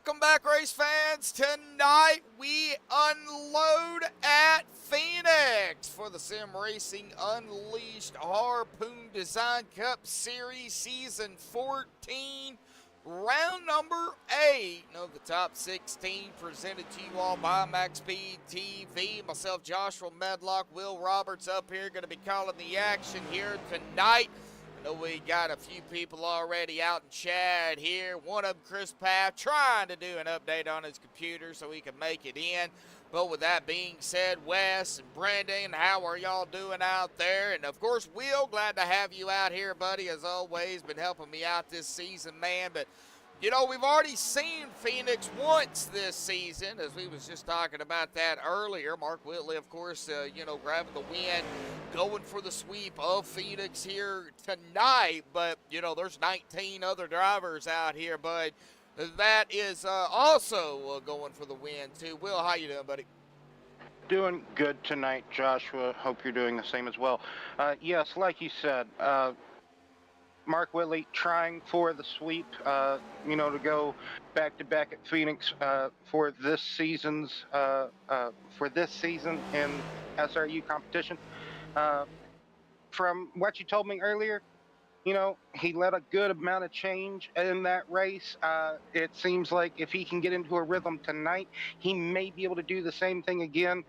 Welcome back, race fans. Tonight we unload at Phoenix for the Sim Racing Unleashed Harpoon Design Cup Series Season 14, round number 8 of the top 16, presented to you all by MaxspeedTV. Myself, Joshua Medlock, Will Roberts up here, going to be calling the action here tonight. I know we got a few people already out in chat here. One of them, Chris Paff, trying to do an update on his computer so he can make it in. But with that being said, Wes and Brendan, how are y'all doing out there? And of course, Will, glad to have you out here, buddy, as always. Been helping me out this season, man. But you know, we've already seen Phoenix once this season, as we was just talking about that earlier. Mark Whitley, of course, grabbing the win, going for the sweep of Phoenix here tonight. But, you know, there's 19 other drivers out here, bud, that is also going for the win, too. Will, how you doing, buddy? Doing good tonight, Joshua. Hope you're doing the same as well. Yes, like you said, Mark Whitley trying for the sweep, to go back-to-back at Phoenix for this season in SRU competition. From what you told me earlier, he led a good amount of change in that race. It seems like if he can get into a rhythm tonight, he may be able to do the same thing again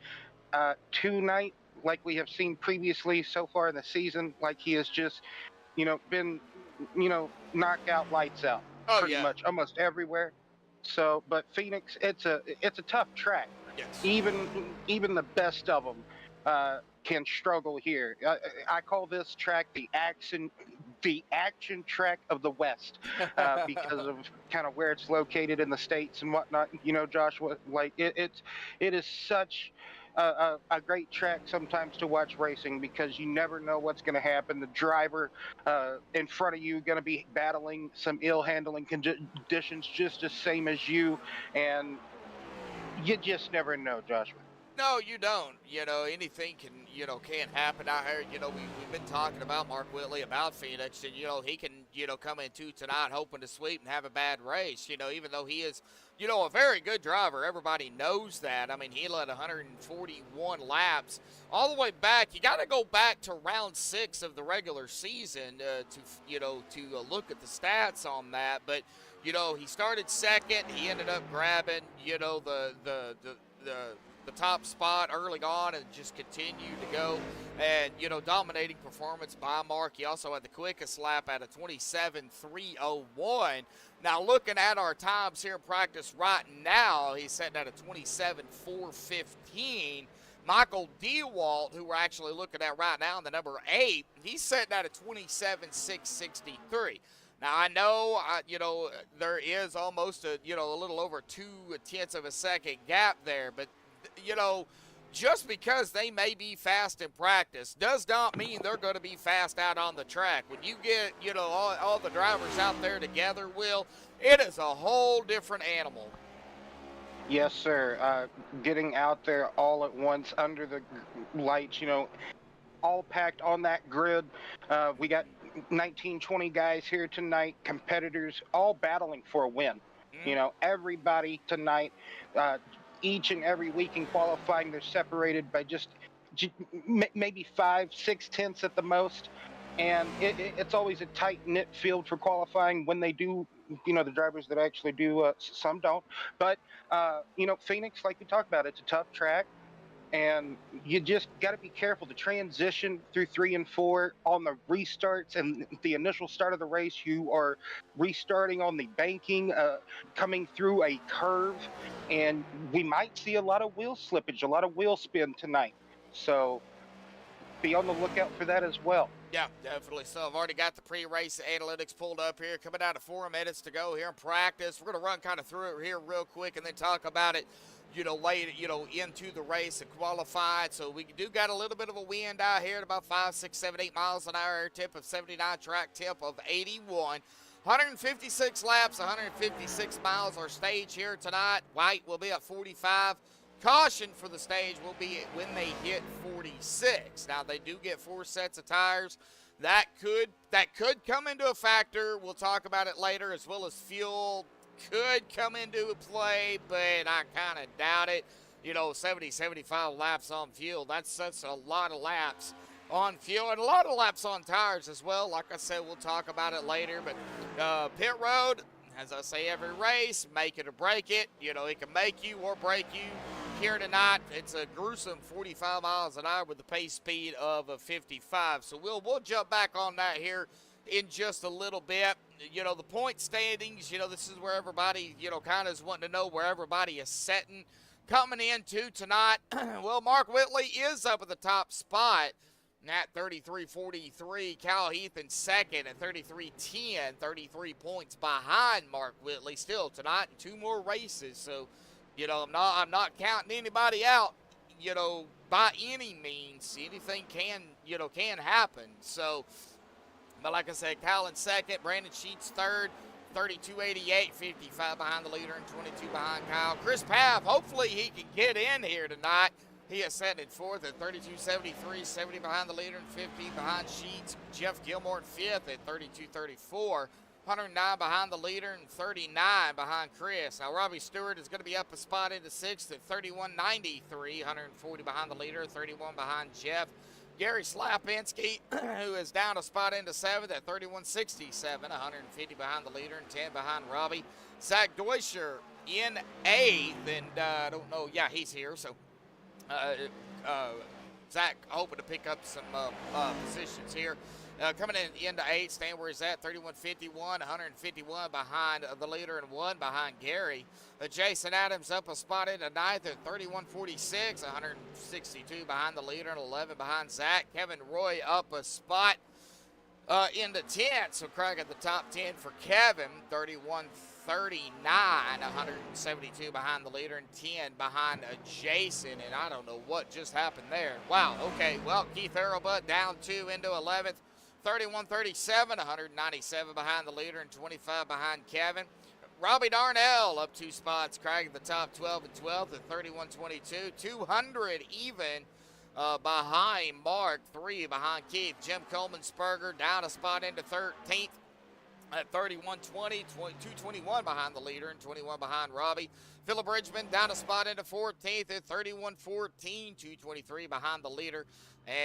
tonight, like we have seen previously so far in the season. Like he has just been, knockout lights out pretty much almost everywhere. So, but Phoenix, it's a tough track. Yes. Even the best of them can struggle here. I call this track the action track of the West because of kind of where it's located in the states and whatnot. Joshua, like it is such a great track sometimes to watch racing, because you never know what's going to happen. The driver in front of you going to be battling some ill handling conditions just the same as you, and you just never know, Joshua. No, you don't. Anything can happen out here. We've been talking about Mark Whitley, about Phoenix, and, he can, come into tonight hoping to sweep and have a bad race, even though he is, a very good driver. Everybody knows that. I mean, he led 141 laps all the way back. You got to go back to round 6 of the regular season to look at the stats on that. But, he started second. He ended up grabbing, the top spot early on and just continued to go. And, dominating performance by Mark. He also had the quickest lap at a 27.301. Now, looking at our times here in practice right now, he's sitting at a 27.415. Michael DeWalt, who we're actually looking at right now, the number 8, he's sitting at a 27.663. Now, I know, there is almost a little over 0.2 of a second gap there, but just because they may be fast in practice does not mean they're going to be fast out on the track. When you get, all the drivers out there together, Will, it is a whole different animal. Yes, sir. Getting out there all at once under the lights, all packed on that grid. We got 19, 20 guys here tonight, competitors, all battling for a win. Everybody tonight, each and every week in qualifying, they're separated by just maybe 5-6 tenths at the most, and it's always a tight-knit field for qualifying when they do, the drivers that actually do, some don't, but Phoenix, like we talked about, it's a tough track, and you just got to be careful to transition through 3 and 4 on the restarts and the initial start of the race. You are restarting on the banking, coming through a curve, and we might see a lot of wheel slippage, a lot of wheel spin tonight. So be on the lookout for that as well. Yeah, definitely. So I've already got the pre-race analytics pulled up here, coming down to 4 minutes to go here in practice. We're going to run kind of through it here real quick and then talk about it, late, into the race and qualified. So we do got a little bit of a wind out here at about 5, 6, 7, 8 miles an hour, air tip of 79, track tip of 81. 156 laps, 156 miles. Our stage here tonight, white will be at 45. Caution for the stage will be when they hit 46. Now, they do get 4 sets of tires. That could come into a factor. We'll talk about it later, as well as fuel could come into play, but I kind of doubt it. 70, 75 laps on fuel. That's a lot of laps on fuel and a lot of laps on tires as well. Like I said, we'll talk about it later. But pit road, as I say every race, make it or break it. It can make you or break you. Here tonight, it's a gruesome 45 miles an hour with a pace speed of a 55. So we'll jump back on that here in just a little bit. The point standings, this is where everybody, kind of is wanting to know where everybody is setting. Coming into tonight, well, Mark Whitley is up at the top spot at 33.43. Cal Heath in second at 33.10, 33 points behind Mark Whitley still tonight. 2 more races, so I'm not counting anybody out. By any means, anything can happen. So, but like I said, Cal in second, Brandon Sheets third. 32.88, 55 behind the leader and 22 behind Kyle. Chris Paff, hopefully he can get in here tonight. He is setting it fourth at 32.73, 70 behind the leader and 50 behind Sheets. Jeff Gilmore in fifth at 32.34, 109 behind the leader and 39 behind Chris. Now Robbie Stewart is going to be up a spot into sixth at 31.93, 140 behind the leader, 31 behind Jeff. Gary Slapinski, who is down a spot into seventh at 31.67, 150 behind the leader and 10 behind Robbie. Zach Deutscher in eighth, and I don't know, yeah, he's here. So Zach hoping to pick up some positions here. Coming into eighth, staying where he's at, 31.51, 151 behind the leader and 1 behind Gary. Jason Adams up a spot into ninth at 31.46, 162 behind the leader and 11 behind Zach. Kevin Roy up a spot into 10th, so Craig at the top 10 for Kevin, 31.39, 172 behind the leader and 10 behind Jason, and I don't know what just happened there. Wow, okay, well, Keith Earlbutt down 2 into 11th, 31.37, 197 behind the leader and 25 behind Kevin. Robbie Darnell up 2 spots, Craig at the top 12 and 12th at 31.22, 200 even behind Mark, 3 behind Keith. Jim Coleman-Spurger down a spot into 13th at 31.20, 221 behind the leader and 21 behind Robbie. Phillip Bridgman down a spot into 14th at 31.14, 223 behind the leader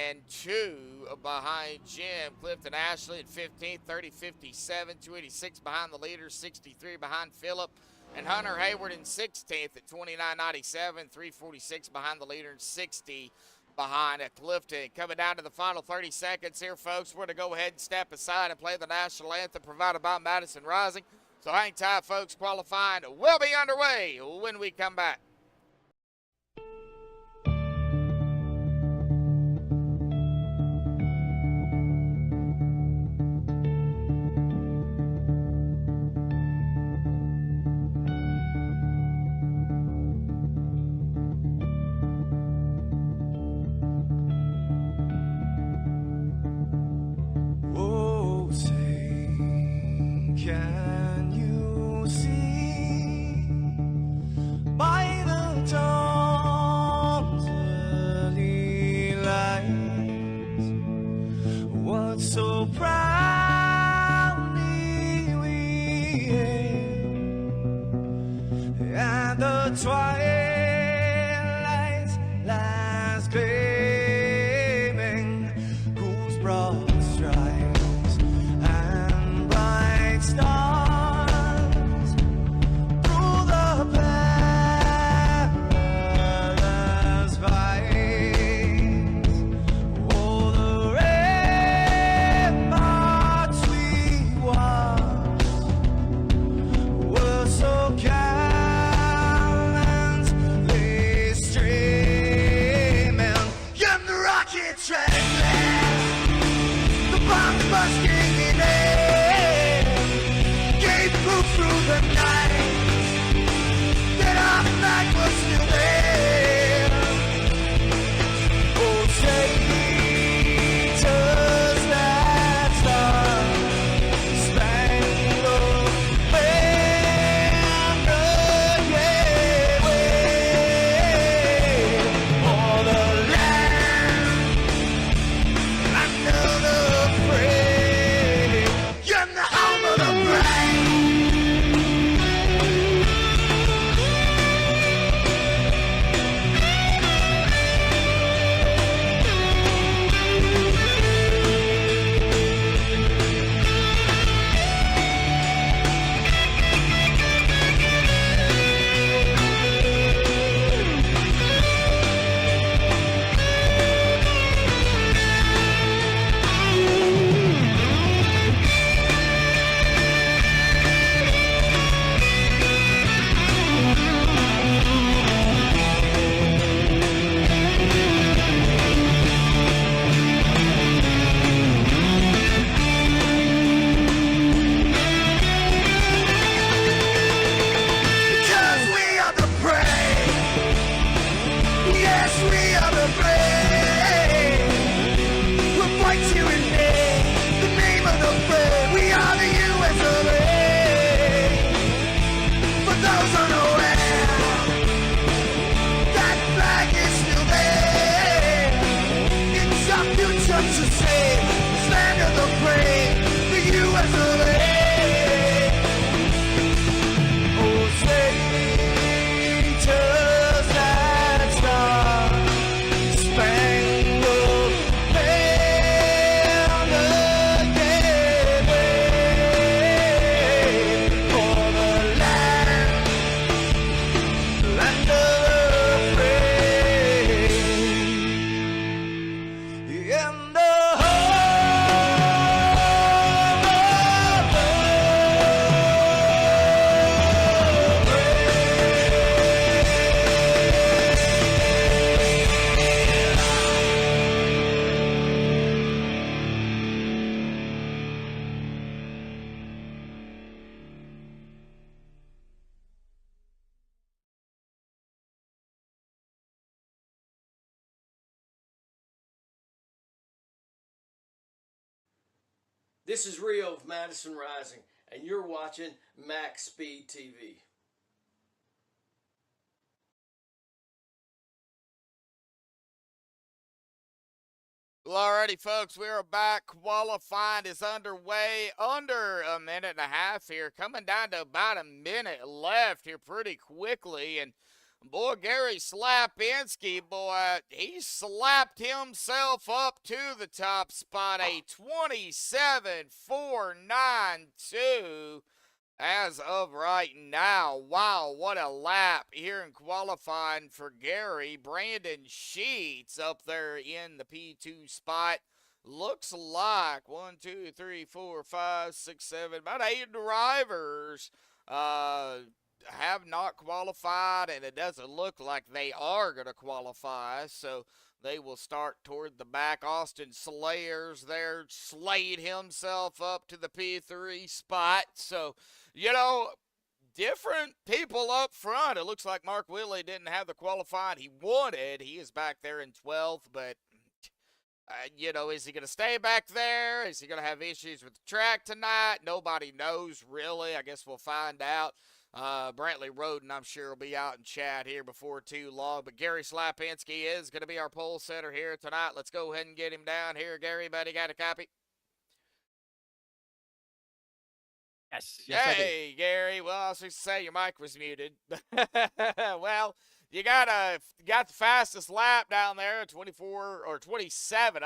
and 2 behind Jim. Clifton Ashley at 15th, 30.57, 286 behind the leader, 63 behind Phillip. And Hunter Hayward in 16th at 29.97, 346 behind the leader and 60 behind at Clifton. Coming down to the final 30 seconds here, folks. We're going to go ahead and step aside and play the national anthem provided by Madison Rising. So hang tight, folks. Qualifying will be underway when we come back. Can you see by the Yes, we are the brave. We'll fight you in name, the name of the brave. We are the US of A. For those unaware, that flag is still there. It's our future to save, this land of the brave, the US of A. Oh, say, just that star, spangled banner, yeah, for the land of the brave, and the This is Rio of Madison Rising, and you're watching MaxspeedTV. Well, alrighty, folks, we are back. Qualifying is underway. Under a minute and a half here. Coming down to about a minute left here pretty quickly. And, boy, Gary Slapinski, boy, he slapped himself up to the top spot. A 27.492 as of right now. Wow, what a lap here in qualifying for Gary. Brandon Sheets up there in the P2 spot. Looks like 1, 2, 3, 4, 5, 6, 7, about 8 drivers have not qualified, and it doesn't look like they are going to qualify. So they will start toward the back. Austin Slayers there slayed himself up to the P3 spot. So, you know, different people up front. It looks like Mark Willie didn't have the qualifying he wanted. He is back there in 12th, but, you know, is he going to stay back there? Is he going to have issues with the track tonight? Nobody knows, really. I guess we'll find out. Brantley Roden, I'm sure, will be out in chat here before too long. But Gary Slapinski is going to be our pole setter here tonight. Let's go ahead and get him down here. Gary, buddy, got a copy? Yes, Hey, Gary. Well, I was supposed to say your mic was muted. Well, you got the fastest lap down there, 24 or 27.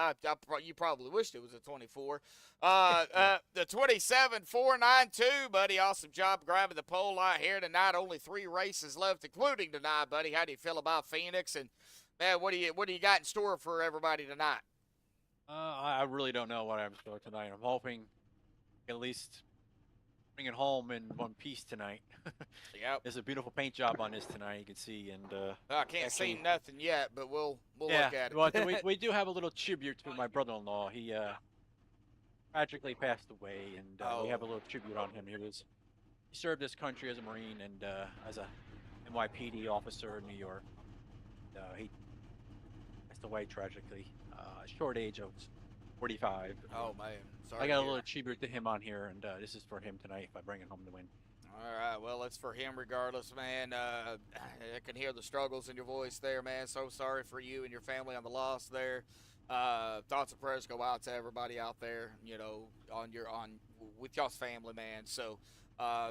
You probably wished it was a 24. The 27.492, buddy. Awesome job grabbing the pole light here tonight. Only 3 races left, including tonight, buddy. How do you feel about Phoenix? And man, what do you got in store for everybody tonight? I really don't know what I'm doing tonight. I'm hoping at least bring it home in one piece tonight. Yep. There's a beautiful paint job on this tonight, you can see, and I can't see nothing yet, but we'll look at it. Well, we do have a little tribute to my brother-in-law. He tragically passed away, and we have a little tribute on him. He served this country as a Marine and as a NYPD officer in New York. He passed away tragically, short age of 45. Oh man, sorry. I got a little tribute to him on here, and this is for him tonight if I bring it home to win. All right, well, it's for him regardless, man. I can hear the struggles in your voice there, man. So sorry for you and your family on the loss there. Thoughts and prayers go out to everybody out there, you know, with y'all's family, man. So,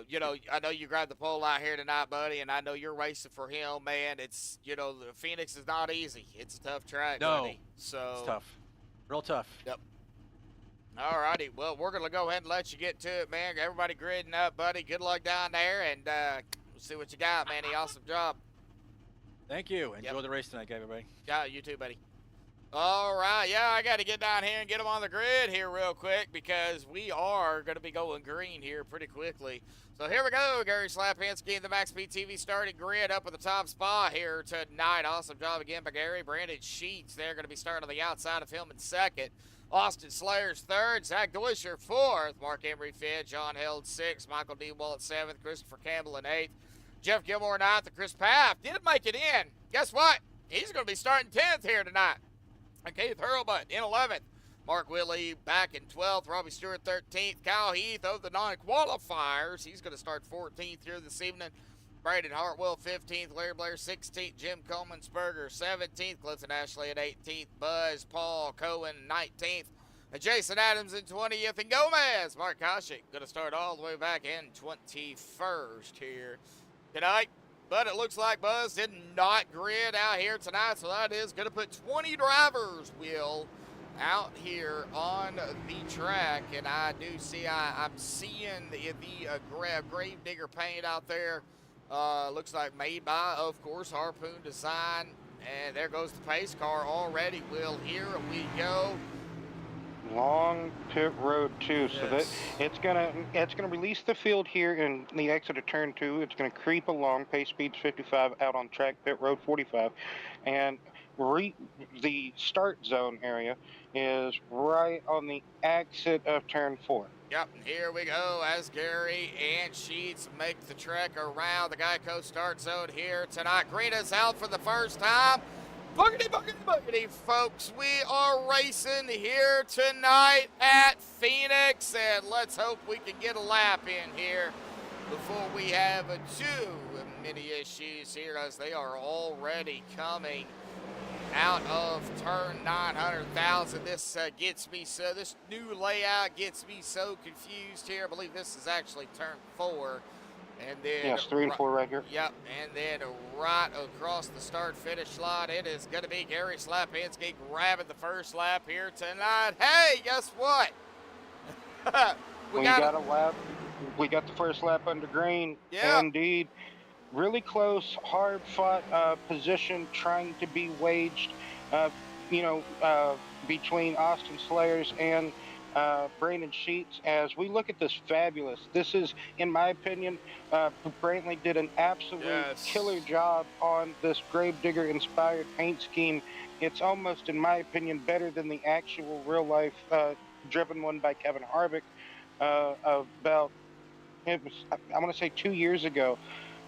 you know, I know you grabbed the pole out here tonight, buddy, and I know you're racing for him, man. It's, you know, the Phoenix is not easy. It's a tough track, buddy. So it's tough. Real tough. Yep. All righty. Well, we're going to go ahead and let you get to it, man. Everybody gridding up, buddy. Good luck down there, and we'll see what you got, man. Awesome job. Thank you. Enjoy the race tonight, everybody. Yeah, you too, buddy. All right. Yeah, I got to get down here and get them on the grid here real quick because we are going to be going green here pretty quickly. So here we go. Gary Slapinski and the MaxspeedTV starting grid up at the top spot here tonight. Awesome job again by Gary. Brandon Sheets, they're going to be starting on the outside of him in second. Austin Slayers third, Zach Dewisher fourth, Mark Emery fifth, John Held sixth, Michael D. Walt seventh, Christopher Campbell in eighth, Jeff Gilmore ninth, and Chris Paff did make it in. Guess what? he's going to be starting 10th here tonight. And Keith Hurlbut in 11th. Mark Willie back in 12th. Robbie Stewart 13th. Kyle Heath of the non-qualifiers. He's going to start 14th here this evening. Braden Hartwell 15th. Larry Blair 16th. Jim Coleman-Sperger 17th. Clifton Ashley at 18th. Buzz Paul Cohen 19th. And Jason Adams in 20th. And Gomez, Mark Koshik, going to start all the way back in 21st here tonight. But it looks like Buzz did not grid out here tonight, so that is going to put 20 drivers, Will, out here on the track. And I do see, I'm seeing the Gravedigger paint out there. Looks like made by, of course, Harpoon Design. And there goes the pace car already, Will. Here we go. Long pit road too, so that Yes. it's gonna release the field here in the exit of turn 2. It's gonna creep along, pace speed's 55 out on track, pit road 45, and the start zone area is right on the exit of turn 4. Yep, and here we go as Gary and Sheets make the trek around the Geico start zone here tonight. Green is out for the first time. Boogity, boogity, boogity, folks. We are racing here tonight at Phoenix, and let's hope we can get a lap in here before we have too many issues here, as they are already coming out of turn 900,000. This gets me so, this new layout gets me so confused here. I believe this is actually turn 4. And then Yes, 3 and 4 right here. Yep, and then right across the start-finish line, it is going to be Gary Slapinski grabbing the first lap here tonight. Hey, guess what? we got a lap. We got the first lap under green. Yeah. Indeed. Really close, hard-fought position trying to be waged, between Austin Slayers and Brandon Sheets. As we look at this fabulous, this is, in my opinion, Brantley did an absolute killer job on this Gravedigger inspired paint scheme. It's almost, in my opinion, better than the actual real life driven one by Kevin Harvick about, I want to say 2 years ago.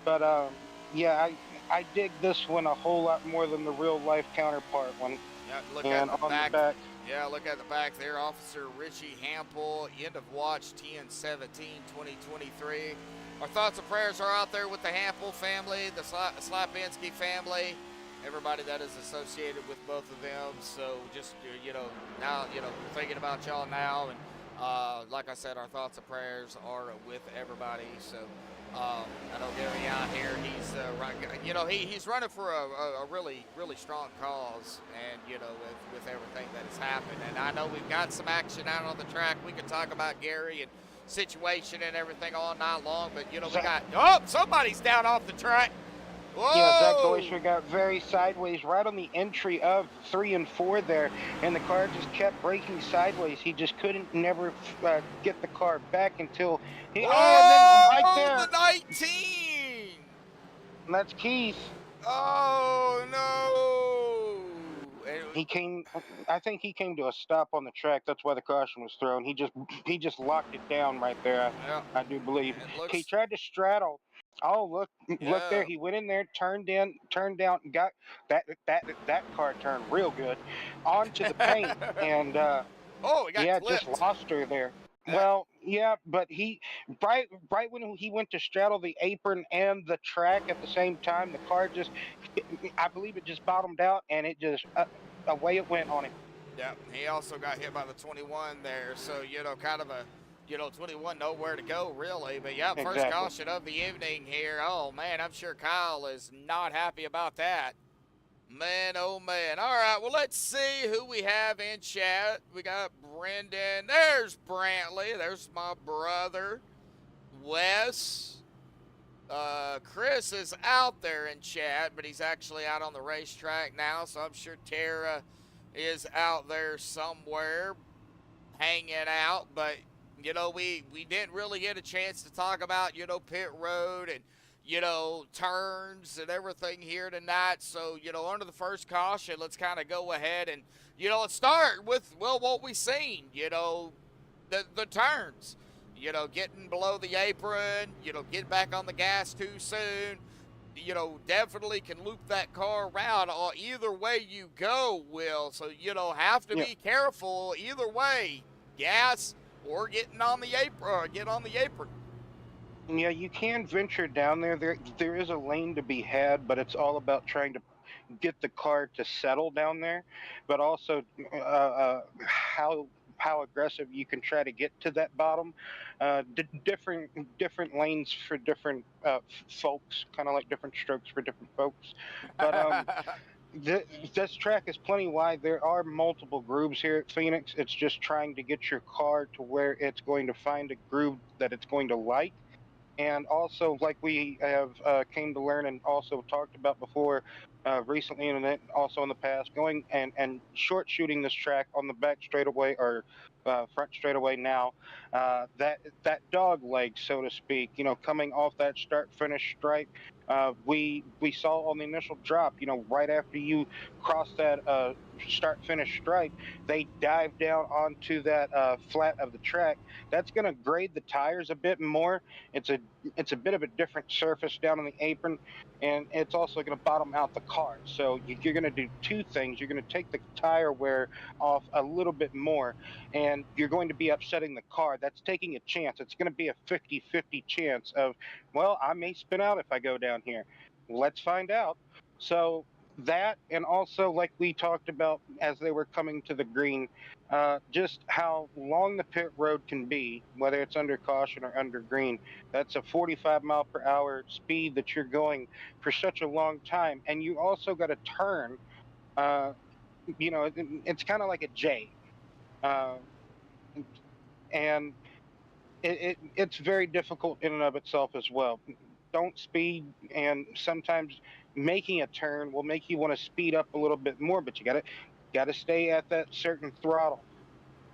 But yeah, I dig this one a whole lot more than the real life counterpart one. Yeah, look And at the on back. the back, Yeah, look at the back there. Officer Richie Hampel, end of watch 10/17/2023. Our thoughts and prayers are out there with the Hampel family, the Slapinski family, everybody that is associated with both of them. So just, now, we're thinking about y'all now. And like I said, our thoughts and prayers are with everybody. So I know Gary out here, he's he's running for a really, really strong cause, and with everything that has happened. And I know we've got some action out on the track. We can talk about Gary and situation and everything all night long, but we got somebody's down off the track. Whoa! Yeah, Zach Glacier got very sideways right on the entry of 3 and 4 there, and the car just kept braking sideways. He just couldn't never get the car back until he. Oh, and then right there, the 19! and that's Keith. Oh, no! He came. I think he came to a stop on the track. That's why the caution was thrown. He just locked it down right there. I do believe he tried to straddle. Oh, look there. He went in there, turned down, got that car turned real good onto the paint, and he got clipped. Just lost her there. Well, yeah, but he right when he went to straddle the apron and the track at the same time, the car just, I believe it just bottomed out, and it just away it went on him. Yeah, he also got hit by the 21 there, so kind of a 21 nowhere to go really. But yeah, first Exactly. caution of the evening here. Oh man, I'm sure Kyle is not happy about that. Man, oh man. All right, well, let's see who we have in chat. We got Brendan. There's Brantley. There's my brother, Wes. Chris is out there in chat, but he's actually out on the racetrack now, so I'm sure Tara is out there somewhere hanging out. But, we didn't really get a chance to talk about, pit road and, turns and everything here tonight. So, under the first caution, let's kind of go ahead and, let's start with, what we seen, the turns. Getting below the apron, getting back on the gas too soon, you know, definitely can loop that car around either way you go, Will. So, you know, have to be careful either way, gas or getting on the apron, or get on the apron. Yeah, you can venture down there. There is a lane to be had, but it's all about trying to get the car to settle down there, but also how aggressive you can try to get to that bottom. Different lanes for different folks, kind of like different strokes for different folks. But this track is plenty wide. There are multiple grooves here at Phoenix. It's just trying to get your car to where it's going to find a groove that it's going to like. And also, like we have came to learn and also talked about before, recently and then also in the past, going and short shooting this track on the back straightaway or front straightaway now, that dog leg, so to speak, you know, coming off that start finish stripe. We saw on the initial drop, you know, right after you cross that start finish stripe, they dive down onto that flat of the track. That's going to grade the tires a bit more. It's a bit of a different surface down on the apron, and it's also going to bottom out the car. So you're going to do two things. You're going to take the tire wear off a little bit more, and you're going to be upsetting the car. That's taking a chance. It's going to be a 50-50 chance of, well, I may spin out if I go down here. Let's find out. So that, and also like we talked about as they were coming to the green, just how long the pit road can be, whether it's under caution or under green. That's a 45 mile per hour speed that you're going for such a long time, and you also got to turn. You know, it's kind of like a J, uh, and it's very difficult in and of itself as well. Don't speed, and sometimes making a turn will make you want to speed up a little bit more, but you gotta stay at that certain throttle.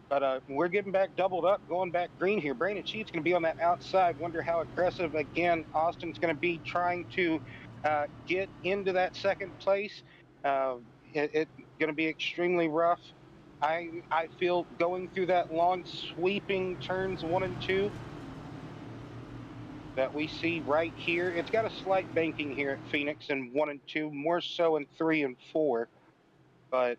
But we're getting back doubled up, going back green here. Brandon Sheet's going to be on that outside. Wonder how aggressive, again, Austin's going to be trying to get into that second place. It's going to be extremely rough. I feel going through that long sweeping turns 1 and 2 that we see right here. It's got a slight banking here at Phoenix in 1 and 2, more so in 3 and 4. But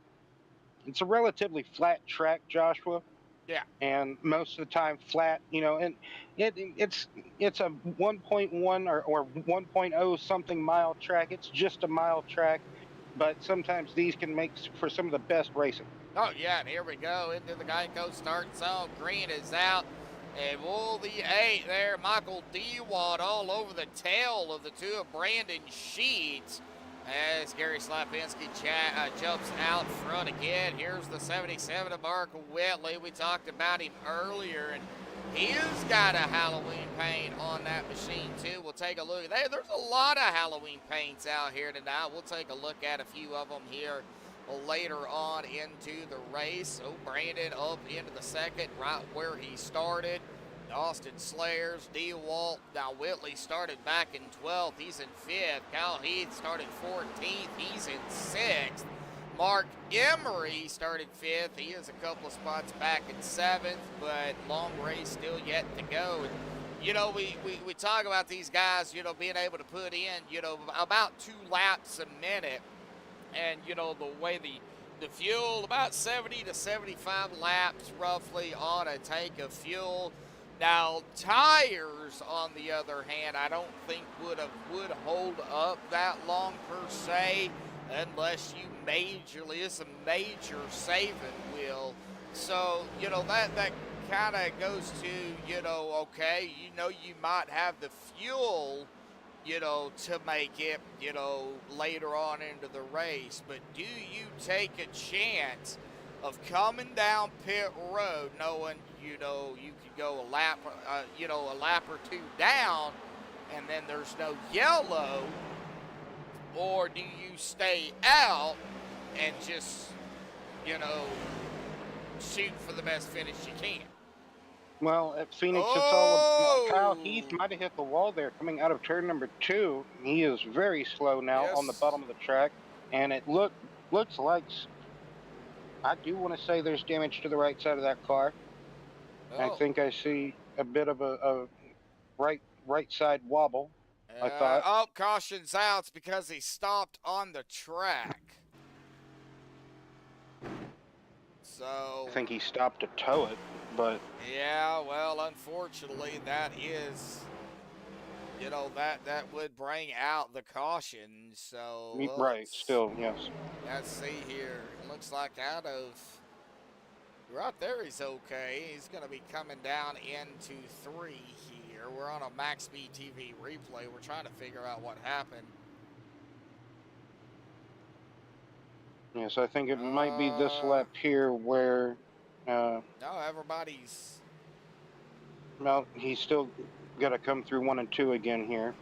it's a relatively flat track, Joshua. Yeah. And most of the time flat, you know, and it's a 1.1 or 1.0 something mile track. It's just a mile track, but sometimes these can make for some of the best racing. Oh, yeah, and here we go into the Geico start zone. Green is out. And will the 8 there, Michael Dewad all over the tail of the two of Brandon Sheets. As Gary Slapinski jumps out front again. Here's the 77 of Mark Whitley. We talked about him earlier, and he's got a Halloween paint on that machine, too. We'll take a look. There's a lot of Halloween paints out here tonight. We'll take a look at a few of them here later on into the race. So Brandon up into the second, right where he started. Austin Slayers, DeWalt. Now Whitley started back in 12th. He's in 5th. Kyle Heath started 14th. He's in 6th. Mark Emery started 5th. He is a couple of spots back in 7th, but long race still yet to go. And, you know, we talk about these guys, you know, being able to put in, you know, about 2 laps a minute. And, you know, the way the fuel, about 70 to 75 laps roughly on a tank of fuel. Now, tires, on the other hand, I don't think would hold up that long per se, unless you it's a major saving, Will. So, you know, that kind of goes to, you know, okay, you know, you might have the fuel, you know, to make it, you know, later on into the race, but do you take a chance of coming down pit road knowing, you know, you could go a lap or 2 down, and then there's no yellow, or do you stay out and just, you know, shoot for the best finish you can? Well, at Phoenix, it's all Kyle Heath might have hit the wall there coming out of turn number 2. He is very slow now on the bottom of the track, and it looks like, I do want to say there's damage to the right side of that car. I think I see a bit of a right side wobble. I thought. Oh, caution's out. It's because he stopped on the track. So. I think he stopped to tow it, but. Yeah, well, unfortunately, that is, you know, that would bring out the caution. So, well, Right, still, yes. let's see here. It looks like out of right there, he's okay. He's going to be coming down into 3 here. We're on a MaxspeedTV replay. We're trying to figure out what happened. Yes, I think it might be this lap here where. No, everybody's. Well, he's still got to come through 1 and 2 again here.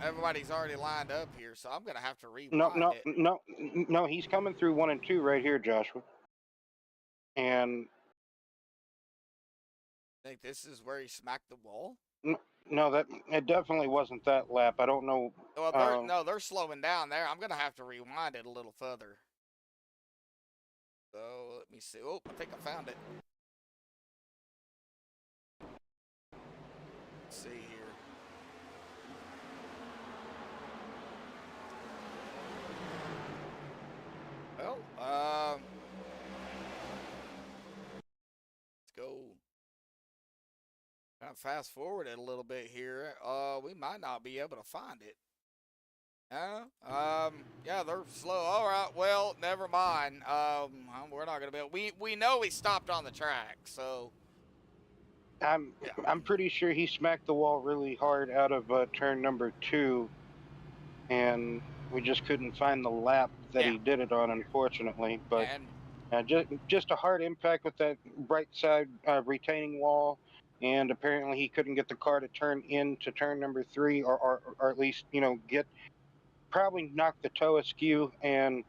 Everybody's already lined up here, so I'm going to have to rewind it. No, he's coming through 1 and 2 right here, Joshua. And I think this is where he smacked the wall. no, it definitely wasn't that lap. I don't know. Well, they're slowing down there. I'm going to have to rewind it a little further. So, let me see. Oh, I think I found it. Let's see here. Well, let's go. Kind of fast forward it a little bit here. We might not be able to find it. Yeah, they're slow. All right, well, never mind. We're not gonna be able. We know he stopped on the track, so. I'm pretty sure he smacked the wall really hard out of turn number 2, and we just couldn't find the lap that he did it on, unfortunately. But just a hard impact with that right side retaining wall, and apparently he couldn't get the car to turn into turn number 3, or at least probably knocked the toe askew, and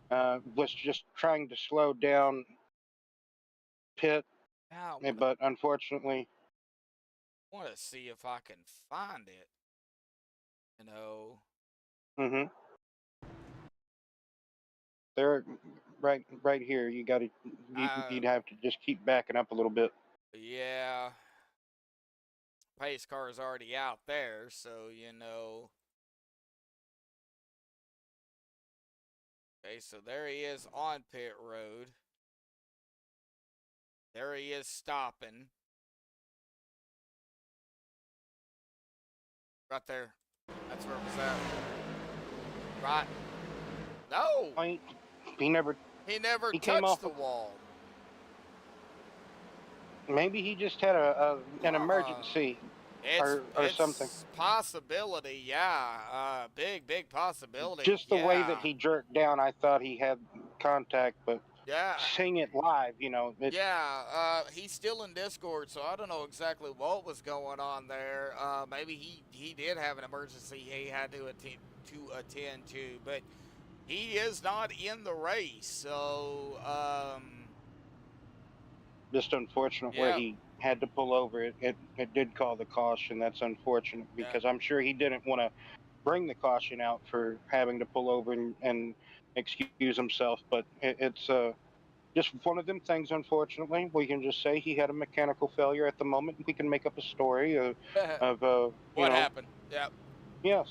was just trying to slow down pit. But unfortunately, I want to see if I can find it. You know. There, right here. You got to. You'd have to just keep backing up a little bit. Yeah. Pace car is already out there, so you know. Okay, so there he is on pit road. There he is stopping. Right there. That's where it was at. Right. No. He never touched the wall. Maybe he just had an emergency or something. It's possibility, yeah. Big possibility. Just the way that he jerked down, I thought he had contact, but seeing it live, he's still in Discord, so I don't know exactly what was going on there. Maybe he did have an emergency he had to attend to, but he is not in the race, so just unfortunate where he had to pull over. It did call the caution. That's unfortunate because I'm sure he didn't want to bring the caution out for having to pull over and excuse himself, but it's just one of them things. Unfortunately, we can just say he had a mechanical failure at the moment. We can make up a story of what happened. Yep. Yes,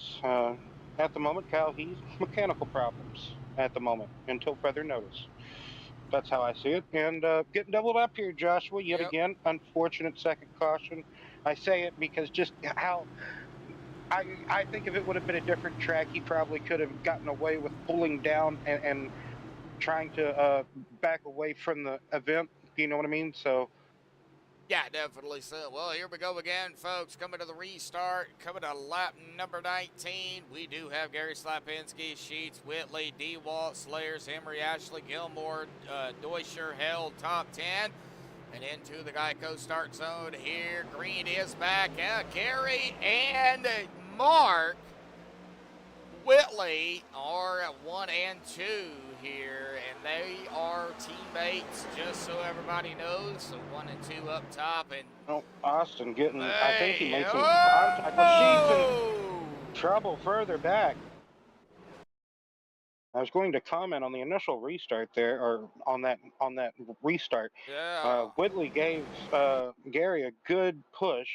at the moment, Cal, he's mechanical problems at the moment until further notice. That's how I see it. And getting doubled up here, Joshua, yet again. Unfortunate second caution. I say it because just how I think if it would have been a different track, he probably could have gotten away with pulling down and trying to back away from the event. You know what I mean? So. Yeah, definitely so. Well, here we go again, folks. Coming to the restart, coming to lap number 19. We do have Gary Slapinski, Sheets, Whitley, DeWalt, Slayers, Emery, Ashley, Gilmore, Deutscher held top 10. And into the Geico start zone here. Green is back out. Gary and Mark Whitley are at 1 and 2 here, and they are teammates, just so everybody knows. So 1 and 2 up top, and Austin getting. I think he made some contact, but she's in trouble further back. I was going to comment on the initial restart there, or on that restart. Yeah. Whitley gave Gary a good push,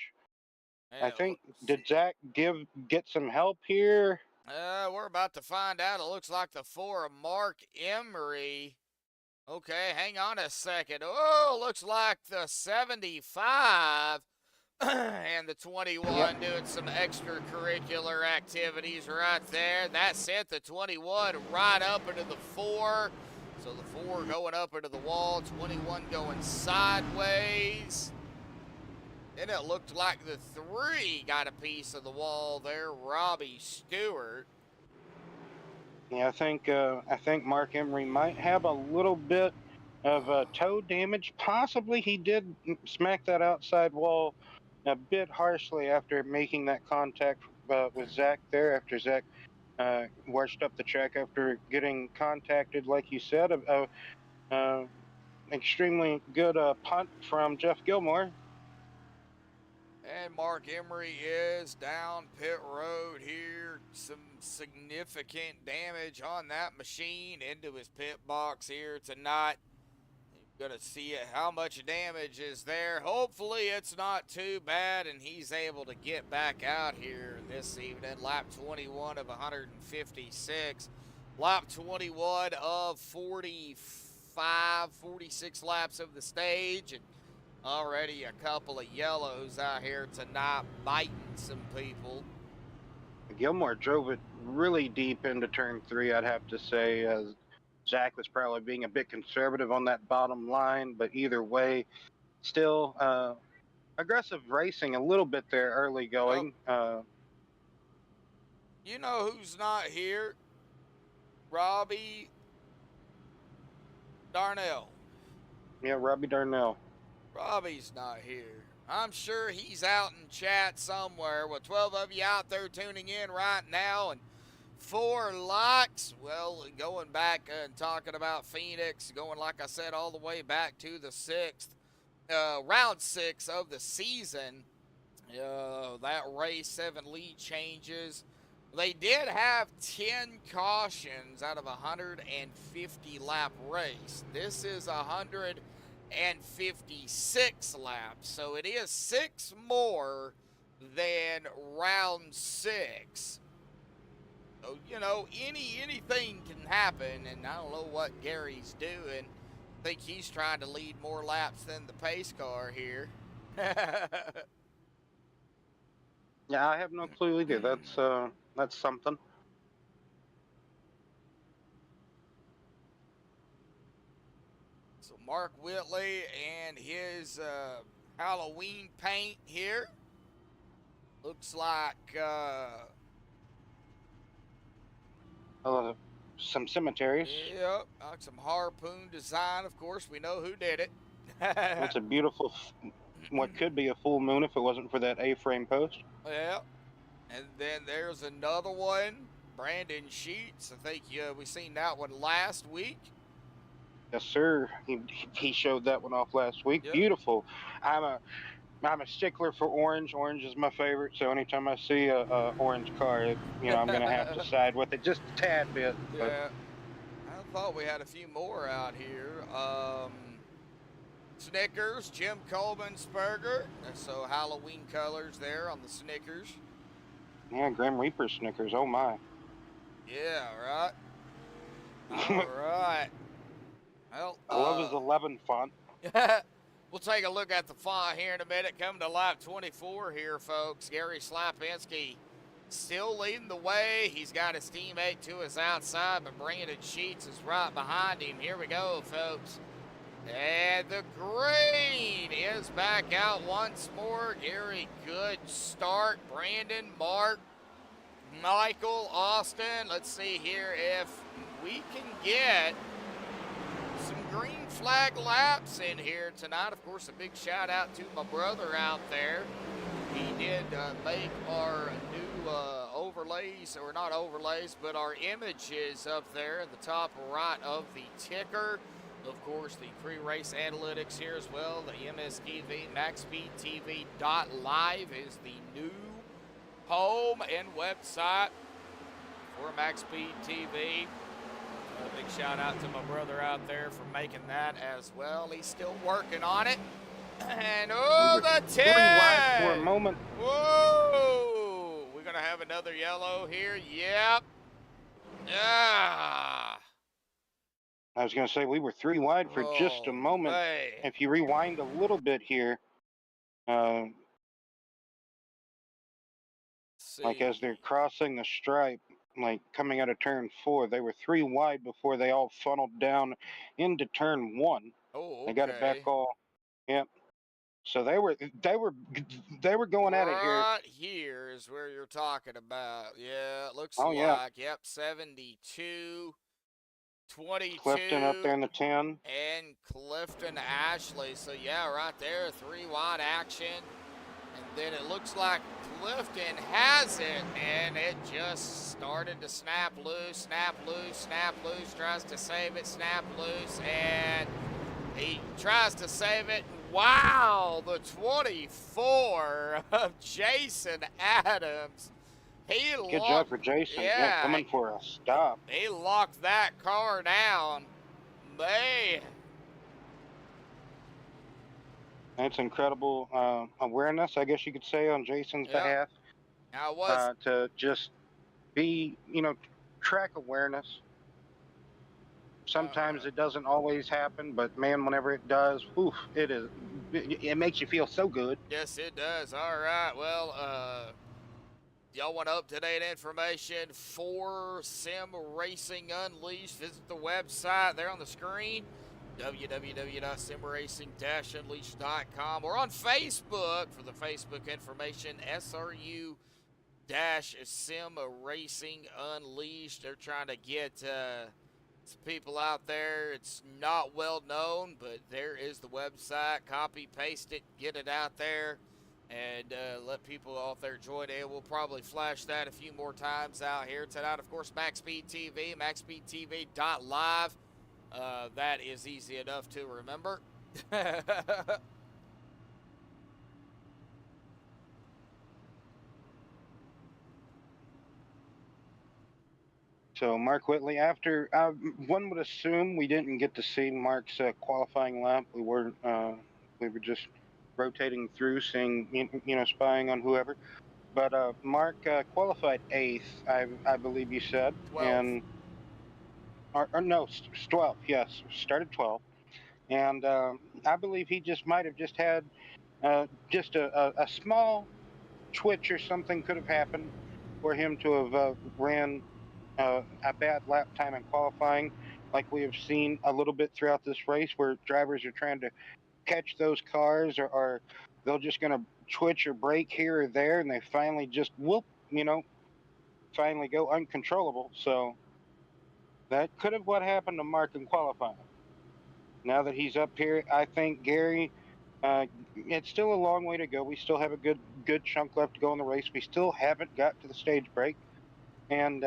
I think, did Zach get some help here? We're about to find out. It looks like the 4 of Mark Emery. Okay, hang on a second. Oh, looks like the 75 and the 21 doing some extracurricular activities right there. That sent the 21 right up into the 4. So the 4 going up into the wall, 21 going sideways. Then it looked like the 3 got a piece of the wall there, Robbie Stewart. Yeah, I think Mark Emery might have a little bit of toe damage. Possibly he did smack that outside wall a bit harshly after making that contact with Zach there. After Zach washed up the track after getting contacted, like you said, extremely good punt from Jeff Gilmore. And Mark Emery is down pit road here. Some significant damage on that machine into his pit box here tonight. You're going to see it, how much damage is there. Hopefully it's not too bad and he's able to get back out here this evening. Lap 21 of 156. Lap 21 of 46 laps of the stage. And already a couple of yellows out here tonight biting some people. Gilmore drove it really deep into turn 3, I'd have to say. Zach was probably being a bit conservative on that bottom line, but either way, still aggressive racing a little bit there early going. You know who's not here? Robbie Darnell. Yeah, Robbie Darnell. Robbie's not here. I'm sure he's out in chat somewhere with 12 of you out there tuning in right now and 4 likes. Well, going back and talking about Phoenix, going, like I said, all the way back to the 6th, round 6 of the season. That race, 7 lead changes. They did have 10 cautions out of a 150 lap race. This is 156 laps, so it is 6 more than round 6. So, you know, anything can happen, and I don't know what Gary's doing. I think he's trying to lead more laps than the pace car here. Yeah, I have no clue either. That's something. So Mark Whitley and his Halloween paint here. Looks like some cemeteries. Yep, like some Harpoon design. Of course, we know who did it. It's a beautiful, what could be a full moon if it wasn't for that A-frame post. Yeah, and then there's another one, Brandon Sheets. I think we seen that one last week. Yes, sir. He showed that one off last week. Yep. Beautiful. I'm a stickler for orange. Orange is my favorite. So anytime I see a orange car, I'm gonna have to side with it just a tad bit. Yeah, but I thought we had a few more out here. Snickers, Jim Coleman's burger. So Halloween colors there on the Snickers. Yeah, Grim Reaper Snickers. Oh my. Yeah, right. All right. Well, I love his 11 font. We'll take a look at the font here in a minute. Coming to lap 24 here, folks. Gary Slapinski still leading the way. He's got his teammate to his outside, but Brandon Sheets is right behind him. Here we go, folks. And the green is back out once more. Gary, good start. Brandon, Mark, Michael, Austin. Let's see here if we can get some green flag laps in here tonight. Of course, a big shout out to my brother out there. He did make our new overlays, or not overlays, but our images up there in the top right of the ticker. Of course, the pre-race analytics here as well. The MSTV, MaxspeedTV.live is the new home and website for MaxspeedTV. A big shout out to my brother out there for making that as well. He's still working on it. And We oh, were the 3 wide for a 10. moment. Whoa. We're going to have another yellow here. Yep. Ah. I was going to say we were 3 wide for just a Oh, moment. man. If you rewind a little bit here, like as they're crossing the stripe, like coming out of turn 4, they were 3 wide before they all funneled down into turn 1. Oh, They got it back okay. all. Yep. So they were going at it here. Right here is where you're talking about. Yeah, it looks Oh, like. yeah. Yep, 72, 22. Clifton up there in the 10. And Clifton Ashley. So, yeah, right there, 3 wide action. And then it looks like Clifton has it, and it just started to snap loose, snap loose, snap loose, tries to save it, snap loose, and he tries to save it. Wow, the 24 of Jason Adams. Good job for Jason. Yeah, coming for a stop. He locked that car down. Man. That's incredible awareness, I guess you could say, on Jason's behalf. Now was to just be, track awareness. Sometimes it doesn't always happen, but man, whenever it does, oof, it makes you feel so good. Yes, it does. All right. Well, y'all want up-to-date information for Sim Racing Unleashed? Visit the website there on the screen, www.simracing-unleashed.com, or on Facebook for the Facebook information, SRU-Sim Racing Unleashed. They're trying to get some people out there. It's not well known, but there is the website. Copy, paste it, get it out there, and let people out there join in. We'll probably flash that a few more times out here tonight. Of course, MaxspeedTV, MaxspeedTV.live. That is easy enough to remember. So Mark Whitley, after one would assume we didn't get to see Mark's qualifying lap. We were just rotating through, seeing, spying on whoever. But Mark qualified 8th, I believe you said. 12th. Or no, 12th. Yes, started 12th, and I believe he just might have just had just a small twitch or something could have happened for him to have ran a bad lap time in qualifying, like we have seen a little bit throughout this race, where drivers are trying to catch those cars, or they're just going to twitch or brake here or there, and they finally just whoop, finally go uncontrollable. So that could have what happened to Mark in qualifying. Now that he's up here, I think Gary, it's still a long way to go. We still have a good chunk left to go in the race. We still haven't got to the stage break, and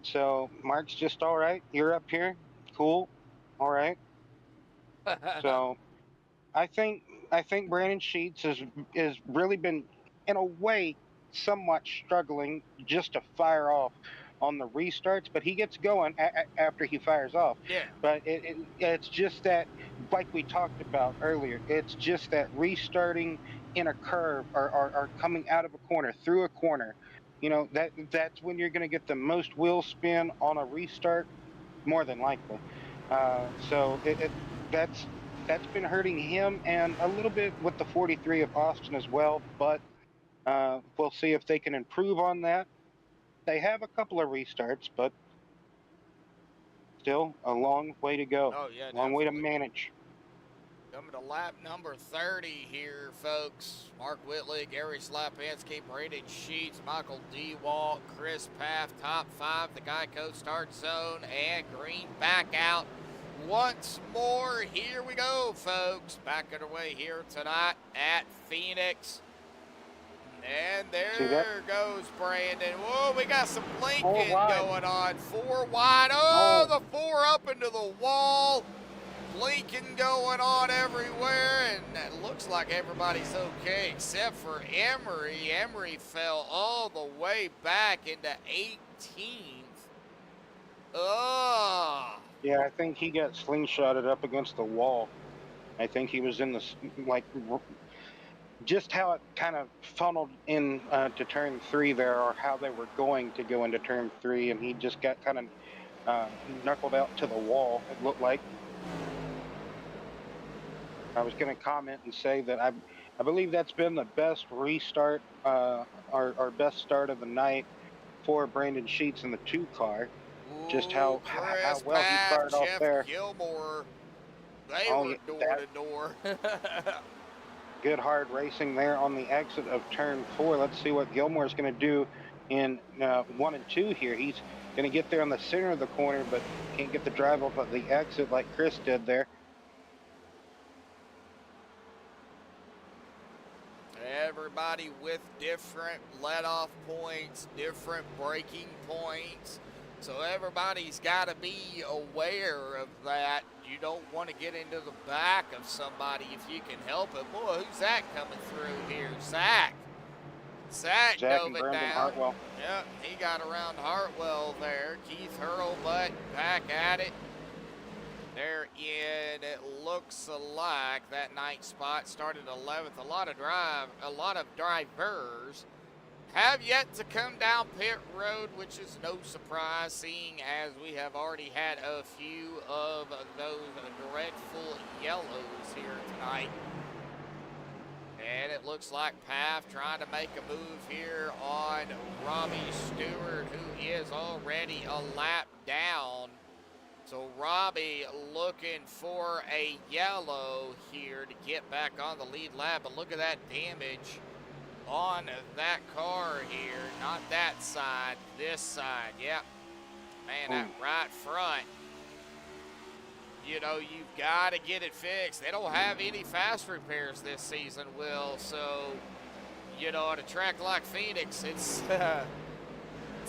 so Mark's just all right. You're up here, cool, all right. So I think Brandon Sheets has really been, in a way, somewhat struggling just to fire off on the restarts, but he gets going after he fires off. Yeah. But it's just that, like we talked about earlier, it's just that restarting in a curve or coming out of a corner, through a corner, that's when you're going to get the most wheel spin on a restart, more than likely. So that's been hurting him, and a little bit with the 43 of Austin as well, but we'll see if they can improve on that. They have a couple of restarts, but still a long way to go. Oh, yeah, long way to manage. Coming to lap number 30 here, folks. Mark Whitley, Gary Slapansky, Braden Sheets, Michael DeWalt, Chris Paff, top 5, the Geico start zone, and Green back out once more. Here we go, folks. Back underway here tonight at Phoenix. And there goes Brandon. Whoa, we got some blinking going on. 4 wide. Oh, the 4 up into the wall. Blinking going on everywhere, and it looks like everybody's okay except for Emery. Emery fell all the way back into 18th. Ugh. Yeah, I think he got slingshotted up against the wall. I think he was in the just how it kind of funneled in to turn 3 there, or how they were going to go into turn 3, and he just got kind of knuckled out to the wall, it looked like. I was going to comment and say that I believe that's been the best restart, our best start of the night for Brandon Sheets in the 2 car. Just Ooh, how Chris well he Paff, started off Jeff there. Gilmore, they Oh, were yeah, door to door. good hard racing there on the exit of turn 4. Let's see what Gilmore's going to do in 1 and 2 here. He's going to get there in the center of the corner, but can't get the drive off of the exit like Chris did there. Everybody with different let-off points, different braking points. So everybody's got to be aware of that. You don't want to get into the back of somebody if you can help it. Boy, who's that coming through here? Zach. Zach dove and it Brandon down. Hartwell. Yep, he got around Hartwell there. Keith Hurlbutt back at it. They're in, it looks like that ninth spot started 11th. A lot of drivers have yet to come down pit road, which is no surprise, seeing as we have already had a few of those dreadful yellows here tonight. And it looks like Paff trying to make a move here on Robbie Stewart, who is already a lap down. So Robbie looking for a yellow here to get back on the lead lap. But look at that damage on that car here. Not that side, this side. Yep. Man, that right front. You know, you've got to get it fixed. They don't have any fast repairs this season, Will. So, you know, at a track like Phoenix, it's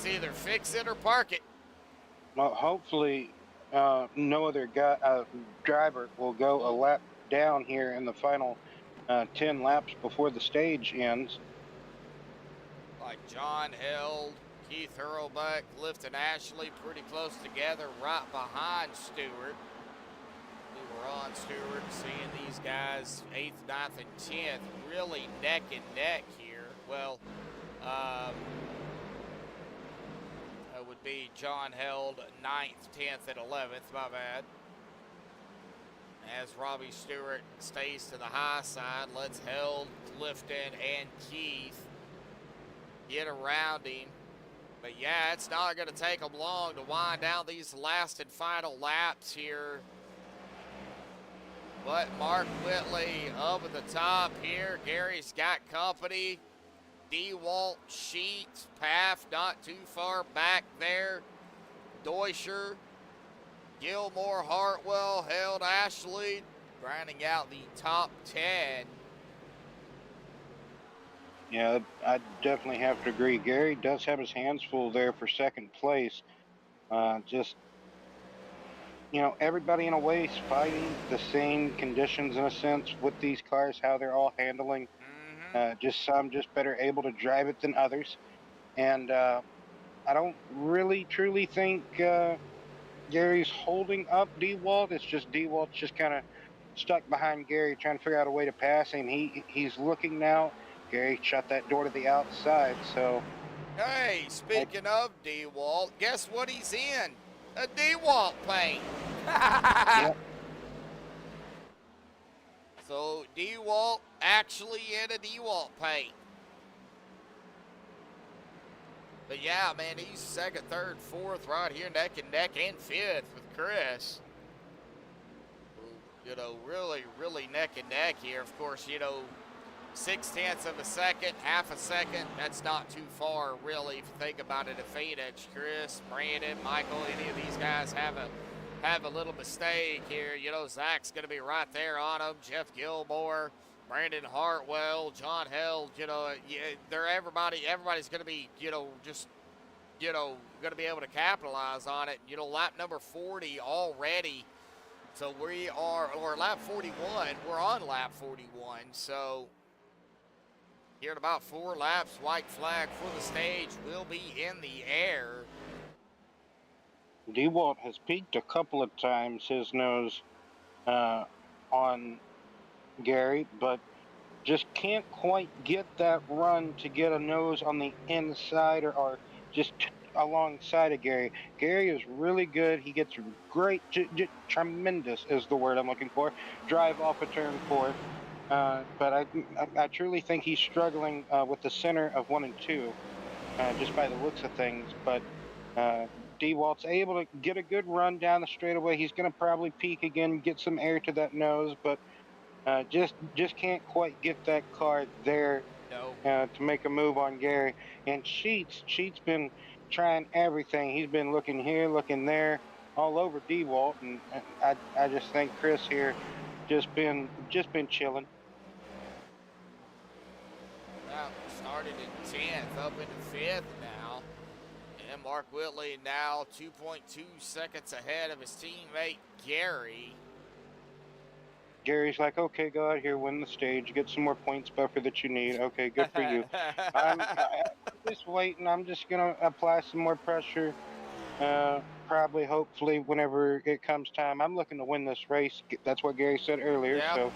either fix it or park it. Well, hopefully no other driver will go a lap down here in the final 10 laps before the stage ends. Like John Held, Keith Hurlbutt, Clifton Ashley pretty close together right behind Stewart. We were on Stewart, seeing these guys 8th, 9th, and 10th really neck and neck here. Well, it would be John Held 9th, 10th, and 11th, my bad. As Robbie Stewart stays to the high side, let's Held, Clifton, and Keith get around him. But yeah, it's not going to take them long to wind down these last and final laps here. But Mark Whitley up at the top here. Gary's got company. DeWalt, Sheets, Paff not too far back there. Deutscher, Gilmore, Hartwell, Held, Ashley, grinding out the top 10. Yeah, I definitely have to agree. Gary does have his hands full there for second place. Just, you know, everybody in a way is fighting the same conditions in a sense with these cars, how they're all handling. Just some just better able to drive it than others. And I don't really truly think Gary's holding up DeWalt. It's just DeWalt's just kind of stuck behind Gary trying to figure out a way to pass him. He's looking now. Gary shut that door to the outside, so... Hey, speaking of DeWalt, guess what he's in? A DeWalt paint. Yep. So DeWalt actually in a DeWalt paint. But yeah, man, he's second, third, fourth right here, neck and neck, and fifth with Chris. You know, really, really neck and neck here. Of course, you know, 0.6 of a second, half a second, that's not too far, really, if you think about it. At Phoenix, Chris, Brandon, Michael, any of these guys have a little mistake here. You know, Zach's going to be right there on them. Jeff Gilmore, Brandon Hartwell, John Held, you know, they're everybody's going to be, you know, just, you know, going to be able to capitalize on it. You know, lap number 40 already. So we are, or lap 41, we're on lap 41. So here in about 4 laps, white flag for the stage will be in the air. DeWalt has peaked a couple of times his nose on Gary, but just can't quite get that run to get a nose on the inside or just alongside of Gary. Gary is really good. He gets great, tremendous is the word I'm looking for, drive off a turn 4. But I truly think he's struggling with the center of 1 and 2, just by the looks of things. But D-Walt's able to get a good run down the straightaway. He's going to probably peak again, get some air to that nose, but just can't quite get that car there No. to make a move on Gary. And Sheets been trying everything. He's been looking here, looking there, all over D-Walt, and I just think Chris here just been chilling. Well, started in 10th, up into 5th now. And Mark Whitley now 2.2 seconds ahead of his teammate Gary. Gary's like, okay, go out here, win the stage, get some more points buffer that you need. Okay, good for you. I'm just waiting. I'm just going to apply some more pressure. Probably, hopefully, whenever it comes time. I'm looking to win this race. That's what Gary said earlier. Yep.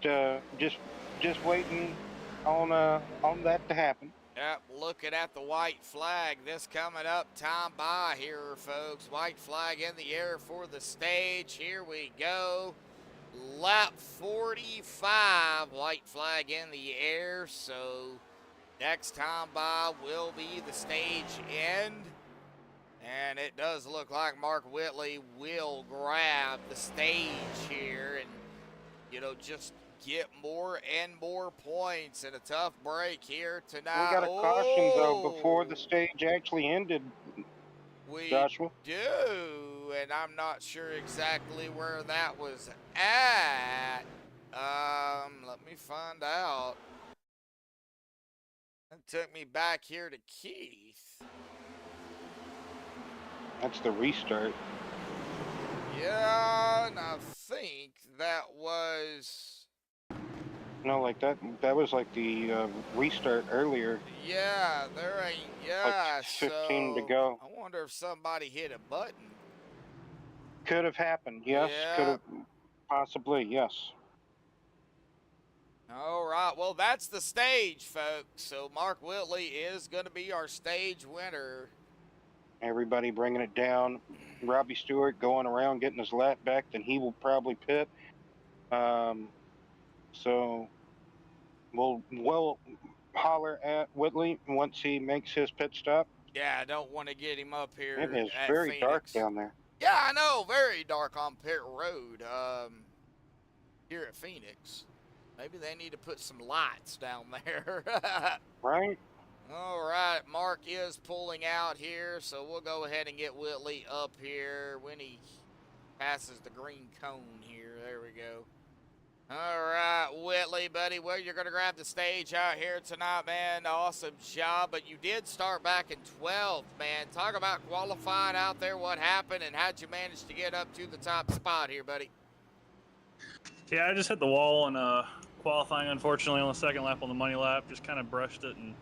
So just waiting on that to happen. Yep, looking at the white flag. This coming up, time by here, folks. White flag in the air for the stage. Here we go. Lap 45, white flag in the air. So next time by will be the stage end. And it does look like Mark Whitley will grab the stage here and, you know, just get more and more points in a tough break here tonight. We got a caution, though, before the stage actually ended, We Joshua. do, and I'm not sure exactly where that was at. Let me find out. That took me back here to Keith. That's the restart. Yeah, and I think that was... No, like that was like the restart earlier. Yeah, there ain't... Yeah, like 15 to so go. I wonder if somebody hit a button. Could have happened, yes. Yeah. Could have, possibly, yes. All right, well, that's the stage, folks. So Mark Whitley is going to be our stage winner. Everybody bringing it down. Robbie Stewart going around getting his lap back, then he will probably pit. So we'll holler at Whitley once he makes his pit stop. Yeah, I don't want to get him up here. It is at very Phoenix. dark down there. Yeah, I know, very dark on pit road. Here at Phoenix, maybe they need to put some lights down there. Right? All right, Mark is pulling out here, so we'll go ahead and get Whitley up here when he passes the green cone here. There we go. All right, Whitley, buddy, well, you're going to grab the stage out here tonight, man. Awesome job, but you did start back in 12th, man. Talk about qualifying out there, what happened, and how'd you manage to get up to the top spot here, buddy? Yeah, I just hit the wall in qualifying, unfortunately, on the second lap on the money lap. Just kind of brushed it and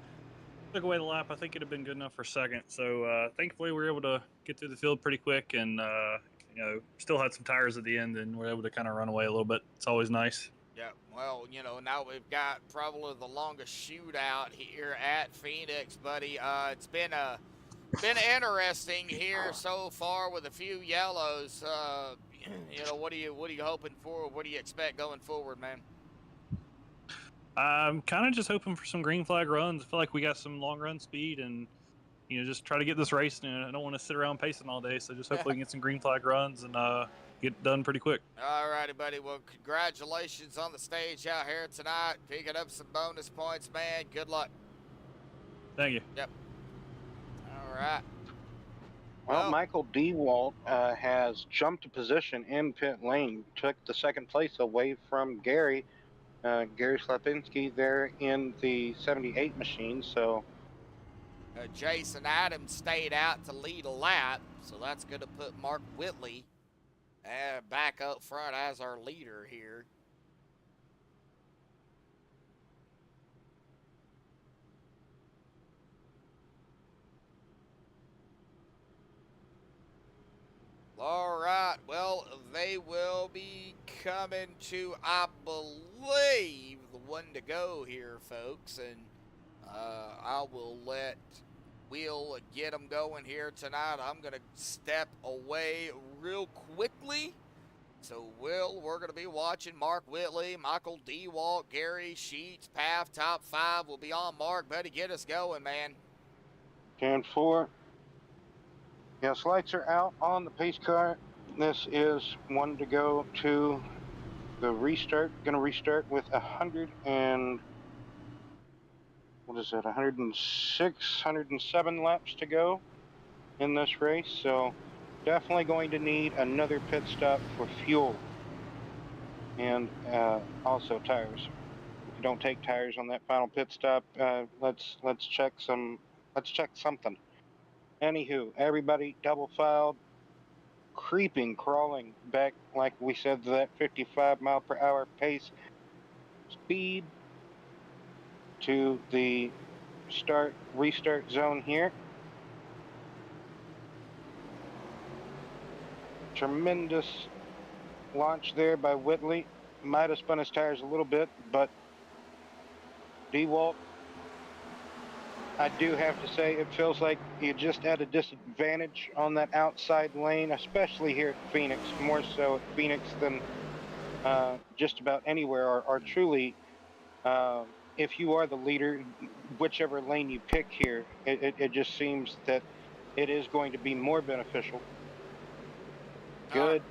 took away the lap. I think it'd have been good enough for second. So thankfully, we were able to get through the field pretty quick and you know, still had some tires at the end and we're able to kind of run away a little bit. It's always nice. Yeah, well, you know, now we've got probably the longest shootout here at Phoenix, buddy. It's been interesting here so far with a few yellows. You know, what are you hoping for? What do you expect going forward, man? I'm kind of just hoping for some green flag runs. I feel like we got some long run speed and, you know, just try to get this race. And I don't want to sit around pacing all day. So just hopefully we can get some green flag runs and get it done pretty quick. All righty, buddy. Well, congratulations on the stage out here tonight. Picking up some bonus points, man. Good luck. Thank you. Yep. All right. Well, Michael DeWalt has jumped a position in pit lane, took the second place away from Gary. Gary Slapinski there in the 78 machine, so... Jason Adams stayed out to lead a lap, so that's going to put Mark Whitley back up front as our leader here. All right, well, they will be coming to, I believe, the one to go here, folks. And I will let Will get them going here tonight. I'm going to step away real quickly. So, Will, we're going to be watching Mark Whitley, Michael DeWalt, Gary Sheets, PAF, top 5 will be on. Mark, buddy, get us going, man. 10-4. Yes, lights are out on the pace car. This is one to go to the restart. Going to restart with 100 and what is that? 106, 107 laps to go in this race. So definitely going to need another pit stop for fuel and also tires. If you don't take tires on that final pit stop, let's check something. Anywho, everybody double filed, crawling back, like we said, to that 55 mile per hour pace speed to the restart zone here. Tremendous launch there by Whitley. Might have spun his tires a little bit, but DeWalt, I do have to say, it feels like you just at a disadvantage on that outside lane, especially here at Phoenix, more so at Phoenix than just about anywhere, are truly, if you are the leader, whichever lane you pick here, it just seems that it is going to be more beneficial. Good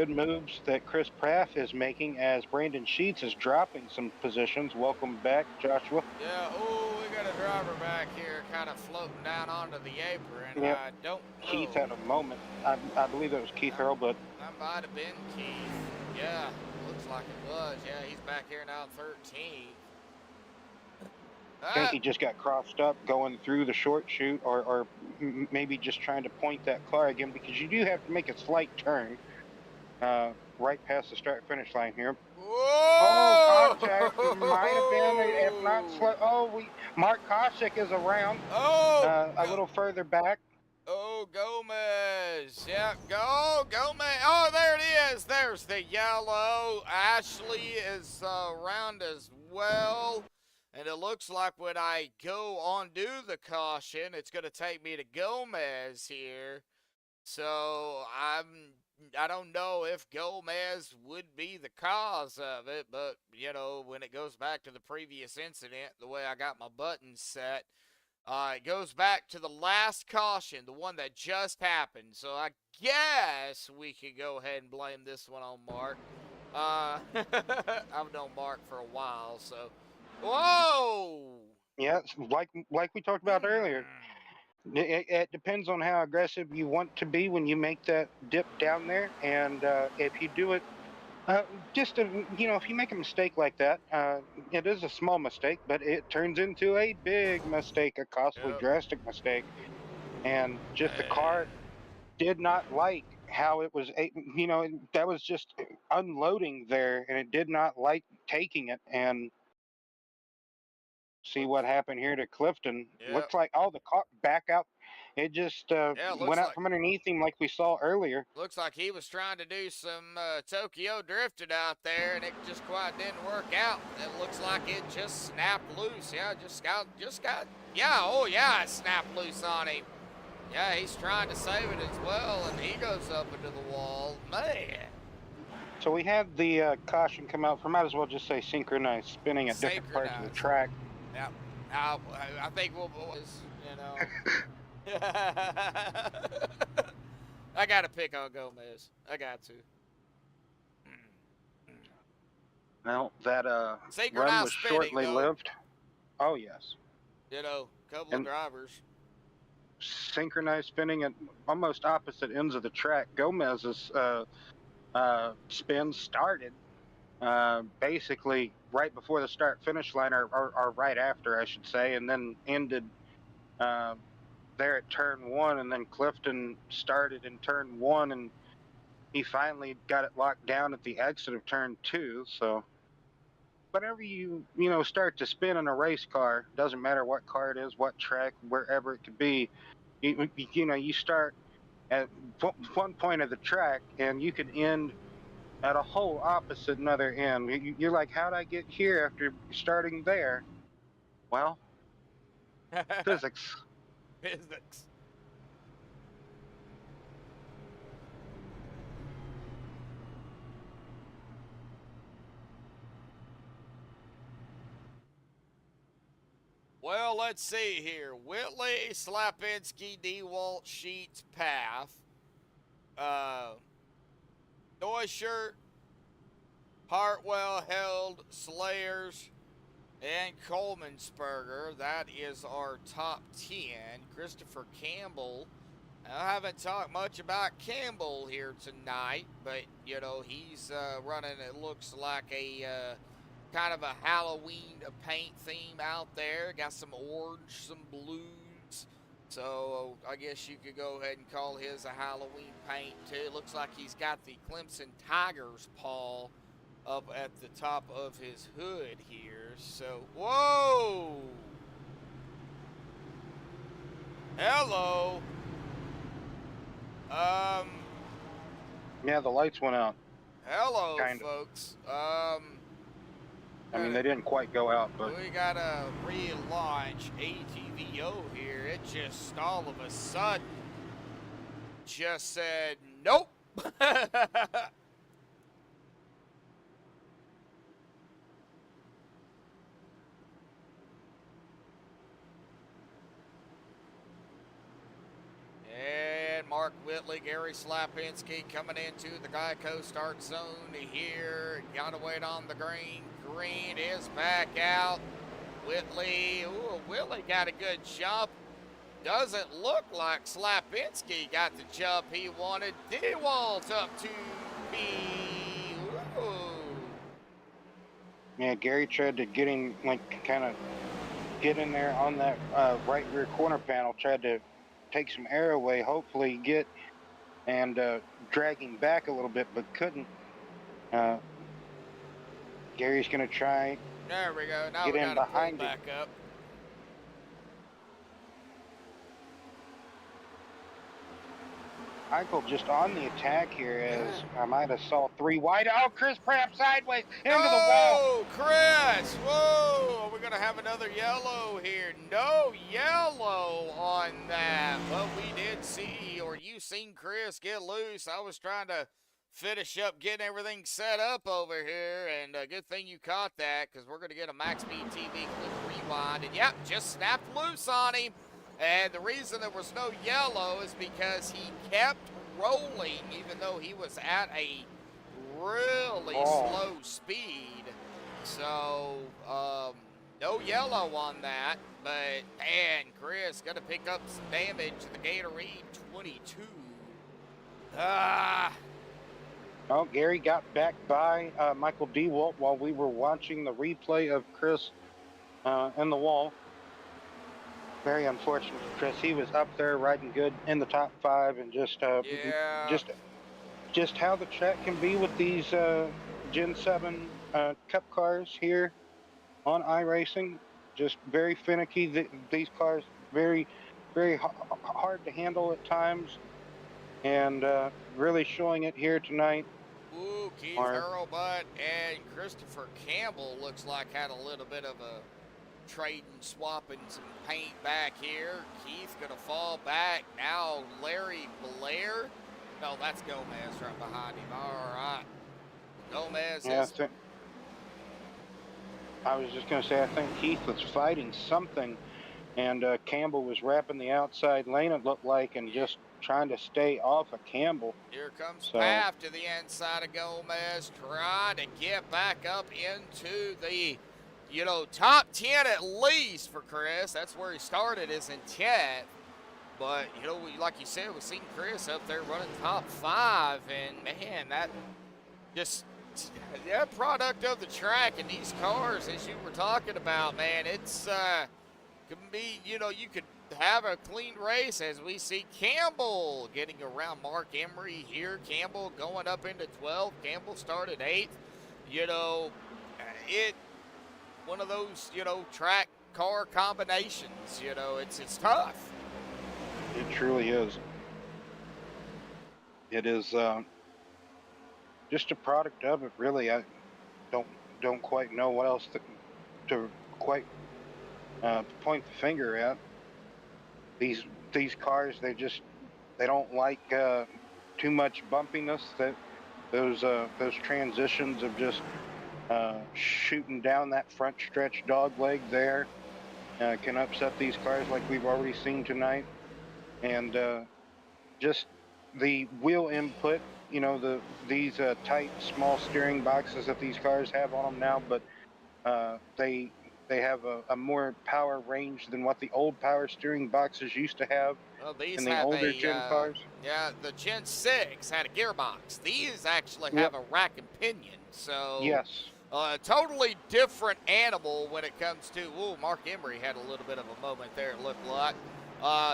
moves that Chris Praff is making as Brandon Sheets is dropping some positions. Welcome back, Joshua. Yeah, oh, we got a driver back here kind of floating down onto the apron. Yep. I don't know. Keith had a moment. I believe it was Keith Earl, but that might have been Keith. Yeah, looks like it was. Yeah, he's back here now, 13. I think he just got crossed up going through the short chute, or maybe just trying to point that car again, because you do have to make a slight turn right past the start-finish line here. Whoa! Oh, contact might have been, if not slow. Oh, Mark Koshik is around. Oh! A little further back. Oh, Gomez. Yeah, go, Gomez. Oh, there it is. There's the yellow. Ashley is around as well. And it looks like when I go undo the caution, it's going to take me to Gomez here. So I don't know if Gomez would be the cause of it, but, you know, when it goes back to the previous incident, the way I got my buttons set, it goes back to the last caution, the one that just happened. So I guess we could go ahead and blame this one on Mark. I've known Mark for a while, so. Whoa! Yeah, like we talked about earlier. It depends on how aggressive you want to be when you make that dip down there, and if you do it, if you make a mistake like that, it is a small mistake, but it turns into a big mistake, a costly, drastic mistake, and just the car did not like how it was, that was just unloading there, and it did not like taking it, and see what happened here to Clifton. Looks like the car back out. It just went out from underneath him like we saw earlier. Looks like he was trying to do some Tokyo drifting out there, and it just quite didn't work out. It looks like it just snapped loose. Yeah, it snapped loose on him. Yeah, he's trying to save it as well, and he goes up into the wall. Man. So we had the caution come out for, might as well just say synchronized spinning at different parts of the track. Yeah, I think we'll, you know. I got to pick on Gomez. I got to. Well, that run was shortly lived. Oh, yes. You know, a couple of drivers. Synchronized spinning at almost opposite ends of the track. Gomez's spin started basically right before the start-finish line, or right after, I should say, and then ended there at turn 1, and then Clifton started in turn 1, and he finally got it locked down at the exit of turn 2. So whenever you start to spin in a race car, doesn't matter what car it is, what track, wherever it could be, you start at one point of the track, and you could end at a whole opposite another end. You're like, how'd I get here after starting there? Well, physics. Physics. Well, let's see here. Whitley, Slapinski, DeWalt, Sheets, Path. Neuscher, Hartwell, Held, Slayers, and Colemansberger. That is our top 10. Christopher Campbell. I haven't talked much about Campbell here tonight, but, you know, he's running, it looks like a kind of a Halloween paint theme out there. Got some orange, some blues. So I guess you could go ahead and call his a Halloween paint too. It looks like he's got the Clemson Tigers paw up at the top of his hood here. So, whoa! Hello. Yeah, the lights went out. Hello, Kinda. folks. I mean, they didn't quite go out, but We gotta relaunch ATVO here. It just all of a sudden just said nope. And Mark Whitley, Gary Slapinski coming into the Geico start zone here. Gotta wait on the green. Green is back out. Whitley, ooh, Whitley got a good jump. Doesn't look like Slapinski got the jump he wanted. DeWalt up to B. Ooh. yeah, Gary tried to get him, like, kind of get in there on that right rear corner panel, tried to take some air away, hopefully get and drag him back a little bit, but couldn't. Gary's going to try. There we go. Now Get we in got to pull behind back up. Michael just on the attack here as I might have saw 3 wide. Oh, Chris Pratt sideways into the wall. Oh, Chris! Whoa! We're gonna have another yellow here. No yellow on that, but we did see, or you seen Chris get loose. I was trying to finish up getting everything set up over here, and good thing you caught that, because we're gonna get a MaxspeedTV clip rewind. And yep, just snapped loose on him. And the reason there was no yellow is because he kept rolling, even though he was at a really slow speed. So, no yellow on that. But, man, Chris going to pick up some damage. The Gatorade 22. Oh, Gary got back by Michael DeWalt while we were watching the replay of Chris in the wall. Very unfortunate for Chris. He was up there riding good in the top 5, and just how the track can be with these Gen 7 Cup cars here on iRacing. Just very finicky. These cars very, very hard to handle at times, and really showing it here tonight. Ooh, Keith Hurlbutt and Christopher Campbell looks like had a little bit of a trading, swapping some paint back here. Keith gonna fall back. Now Larry Blair. No, that's Gomez right behind him. All right. Gomez is... I was just going to say, I think Keith was fighting something, and Campbell was wrapping the outside lane, it looked like, and just trying to stay off of Campbell. Here comes Paff to the inside of Gomez, trying to get back up into the, you know, top 10 at least for Chris. That's where he started his intent. But, you know, like you said, we've seen Chris up there running top 5, and, man, that just, that product of the track and these cars, as you were talking about, man, it's, can be, you know, you could have a clean race as we see Campbell getting around Mark Emery here. Campbell going up into 12th. Campbell started 8th. You know, one of those, you know, track car combinations, you know, it's tough. It truly is. It is just a product of it, really. I don't quite know what else to quite point the finger at. These cars, they don't like too much bumpiness. That those transitions of just shooting down that front stretch dog leg there can upset these cars like we've already seen tonight. And just the wheel input, these tight small steering boxes that these cars have on them now, but they have a more power range than what the old power steering boxes used to have Well, these in the have older a, gen cars. yeah, the Gen 6 had a gearbox. These actually Yep. have a rack and pinion, so Yes. totally different animal when it comes to, ooh, Mark Emery had a little bit of a moment there, it looked like.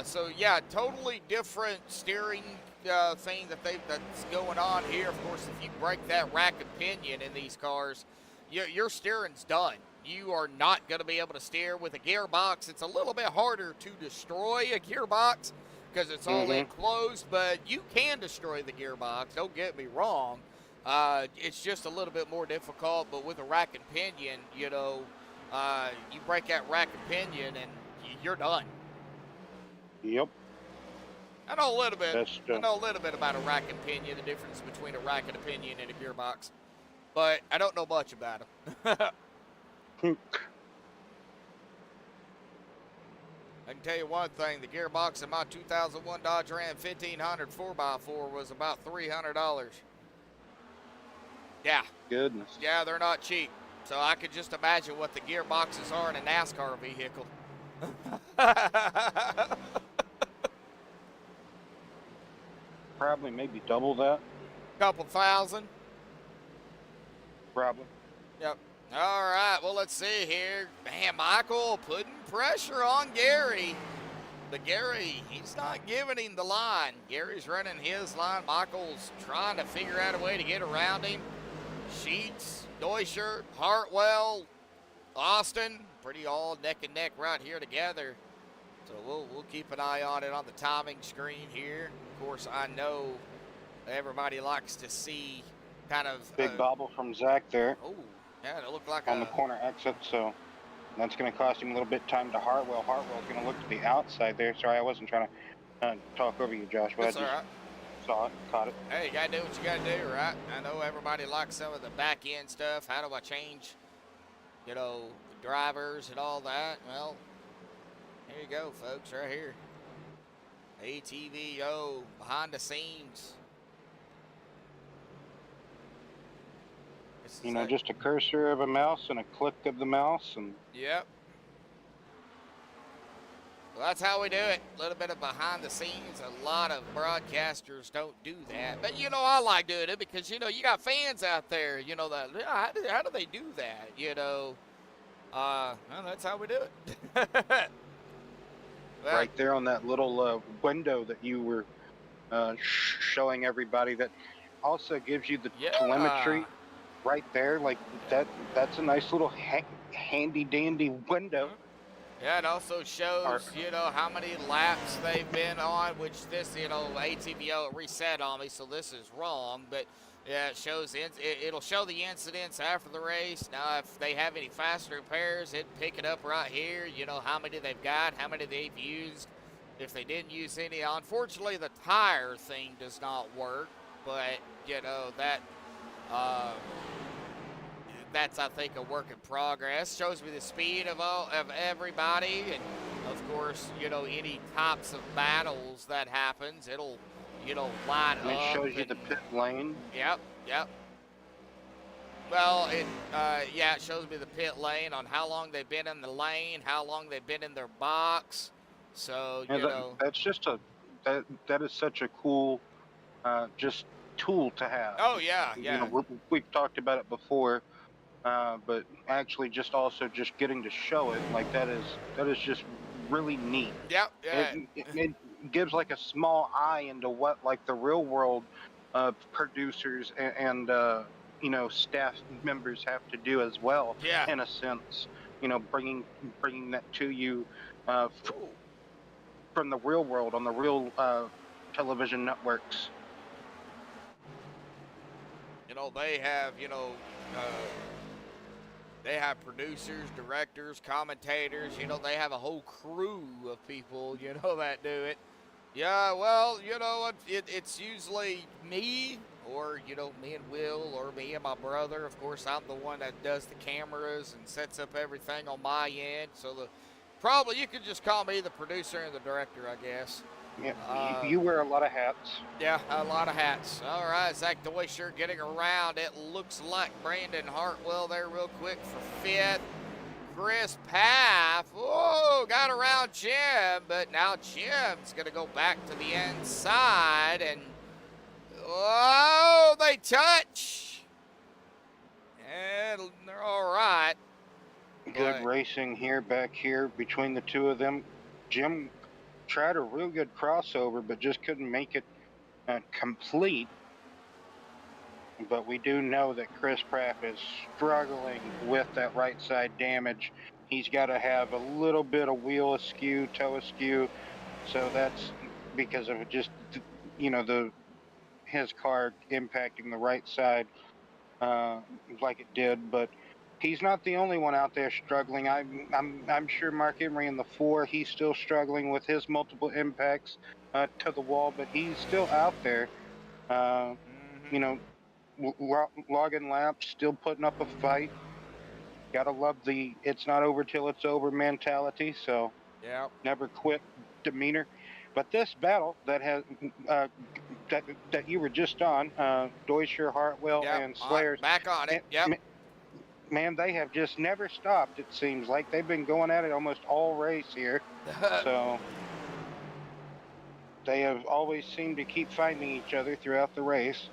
So yeah, totally different steering thing that's going on here. Of course, if you break that rack and pinion in these cars, your steering's done. You are not going to be able to steer with a gearbox. It's a little bit harder to destroy a gearbox because it's all enclosed, but you can destroy the gearbox. Don't get me wrong. It's just a little bit more difficult, but with a rack and pinion, you break that rack and pinion and you're done. Yep. I know a little bit. That's I know a little bit about a rack and pinion, the difference between a rack and a pinion and a gearbox, but I don't know much about them. I can tell you one thing, the gearbox in my 2001 Dodge Ram 1500 4x4 was about $300. Yeah. Goodness. Yeah, they're not cheap. So I could just imagine what the gearboxes are in a NASCAR vehicle. Probably maybe double that. Couple thousand. Probably. Yep. All right, well, let's see here. Man, Michael putting pressure on Gary. But Gary, he's not giving him the line. Gary's running his line. Michael's trying to figure out a way to get around him. Sheets, Neuscher, Hartwell, Austin, pretty all neck and neck right here together. So we'll keep an eye on it on the timing screen here. Of course, I know everybody likes to see kind of Big bobble from Zach there. Oh, yeah, it looked like on the corner exit, so that's going to cost him a little bit of time to Hartwell. Hartwell's going to look to the outside there. Sorry, I wasn't trying to talk over you, Josh, but That's I just all right. saw it, caught it. Hey, you got to do what you got to do, right? I know everybody likes some of the back end stuff. How do I change, the drivers and all that? Well, here you go, folks, right here. ATVO, behind the scenes. Just a cursor of a mouse and a click of the mouse, and yep. Well, that's how we do it. A little bit of behind the scenes. A lot of broadcasters don't do that, but I like doing it because you got fans out there. That how do they do that? Well, that's how we do it. Well, right there on that little window that you were showing everybody, that also gives you the telemetry. Right there, like that's a nice little handy dandy window. Yeah, it also shows, how many laps they've been on, which this, ATVO reset on me, so this is wrong. But yeah, it shows it'll show the incidents after the race. Now, if they have any fast repairs, it'd pick it up right here. How many they've got, how many they've used. If they didn't use any, unfortunately, the tire thing does not work. But that. That's, I think, a work in progress. Shows me the speed of everybody, and of course, any types of battles that happens, it'll, line up. It shows you the pit lane. Yep. Well, it shows me the pit lane on how long they've been in the lane, how long they've been in their box. So that's just that is such a cool, just tool to have. Oh yeah. We've talked about it before. But actually just getting to show it, like that is just really neat. Yep. Yeah. It gives like a small eye into what like the real world producers and staff members have to do as well. Yeah. In a sense, bringing that to you from the real world on the real television networks. they have, uh, they have producers, directors, commentators, they have a whole crew of people, that do it. Yeah, well, it's usually me or, me and Will or me and my brother. Of course, I'm the one that does the cameras and sets up everything on my end. So probably you could just call me the producer and the director, I guess. Yeah, you wear a lot of hats. Yeah, a lot of hats. All right, Zach Deutscher getting around. It looks like Brandon Hartwell there real quick for fifth. Chris Paff, oh, got around Jim, but now Jim's going to go back to the inside, and, oh, they touch. And they're all right. Good racing here, back here, between the two of them. Jim tried a real good crossover, but just couldn't make it complete. But we do know that Chris Pratt is struggling with that right side damage. He's got to have a little bit of wheel askew, toe askew. So that's because of just, his car impacting the right side like it did. But he's not the only one out there struggling. I'm sure Mark Emery in the 4, he's still struggling with his multiple impacts to the wall, but he's still out there. Logging laps, still putting up a fight. Gotta love the "it's not over till it's over" mentality. So, never quit demeanor. But this battle that has that you were just on, Deutscher, Hartwell, and Slayers, back on it. Yep. Man, they have just never stopped. It seems like they've been going at it almost all race here. So they have always seemed to keep finding each other throughout the race.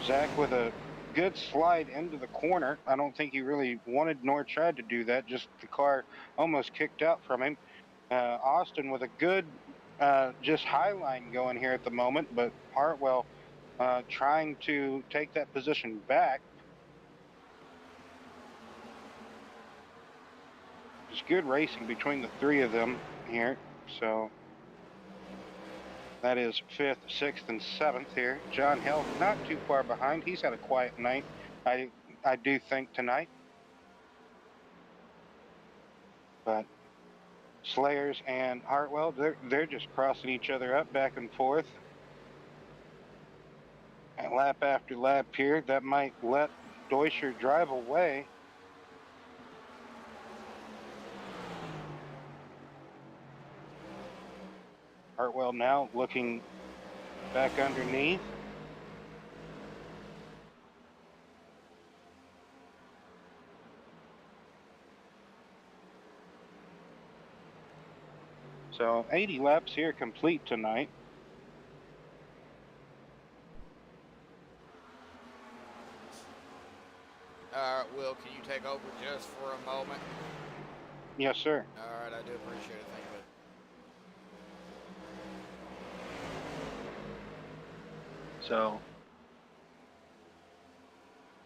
Zach with a good slide into the corner. I don't think he really wanted nor tried to do that. Just the car almost kicked out from him. Austin with a good just high line going here at the moment, but Hartwell trying to take that position back. Just good racing between the three of them here. So that is 5th, 6th, and 7th here. John Hill not too far behind. He's had a quiet night, I do think, tonight. But Slayers and Hartwell, they're just crossing each other up back and forth. And lap after lap here, that might let Deutscher drive away. Hartwell now looking back underneath. So 80 laps here complete tonight. All right, Will, can you take over just for a moment? Yes, sir. All right, I do appreciate it. Thank you. So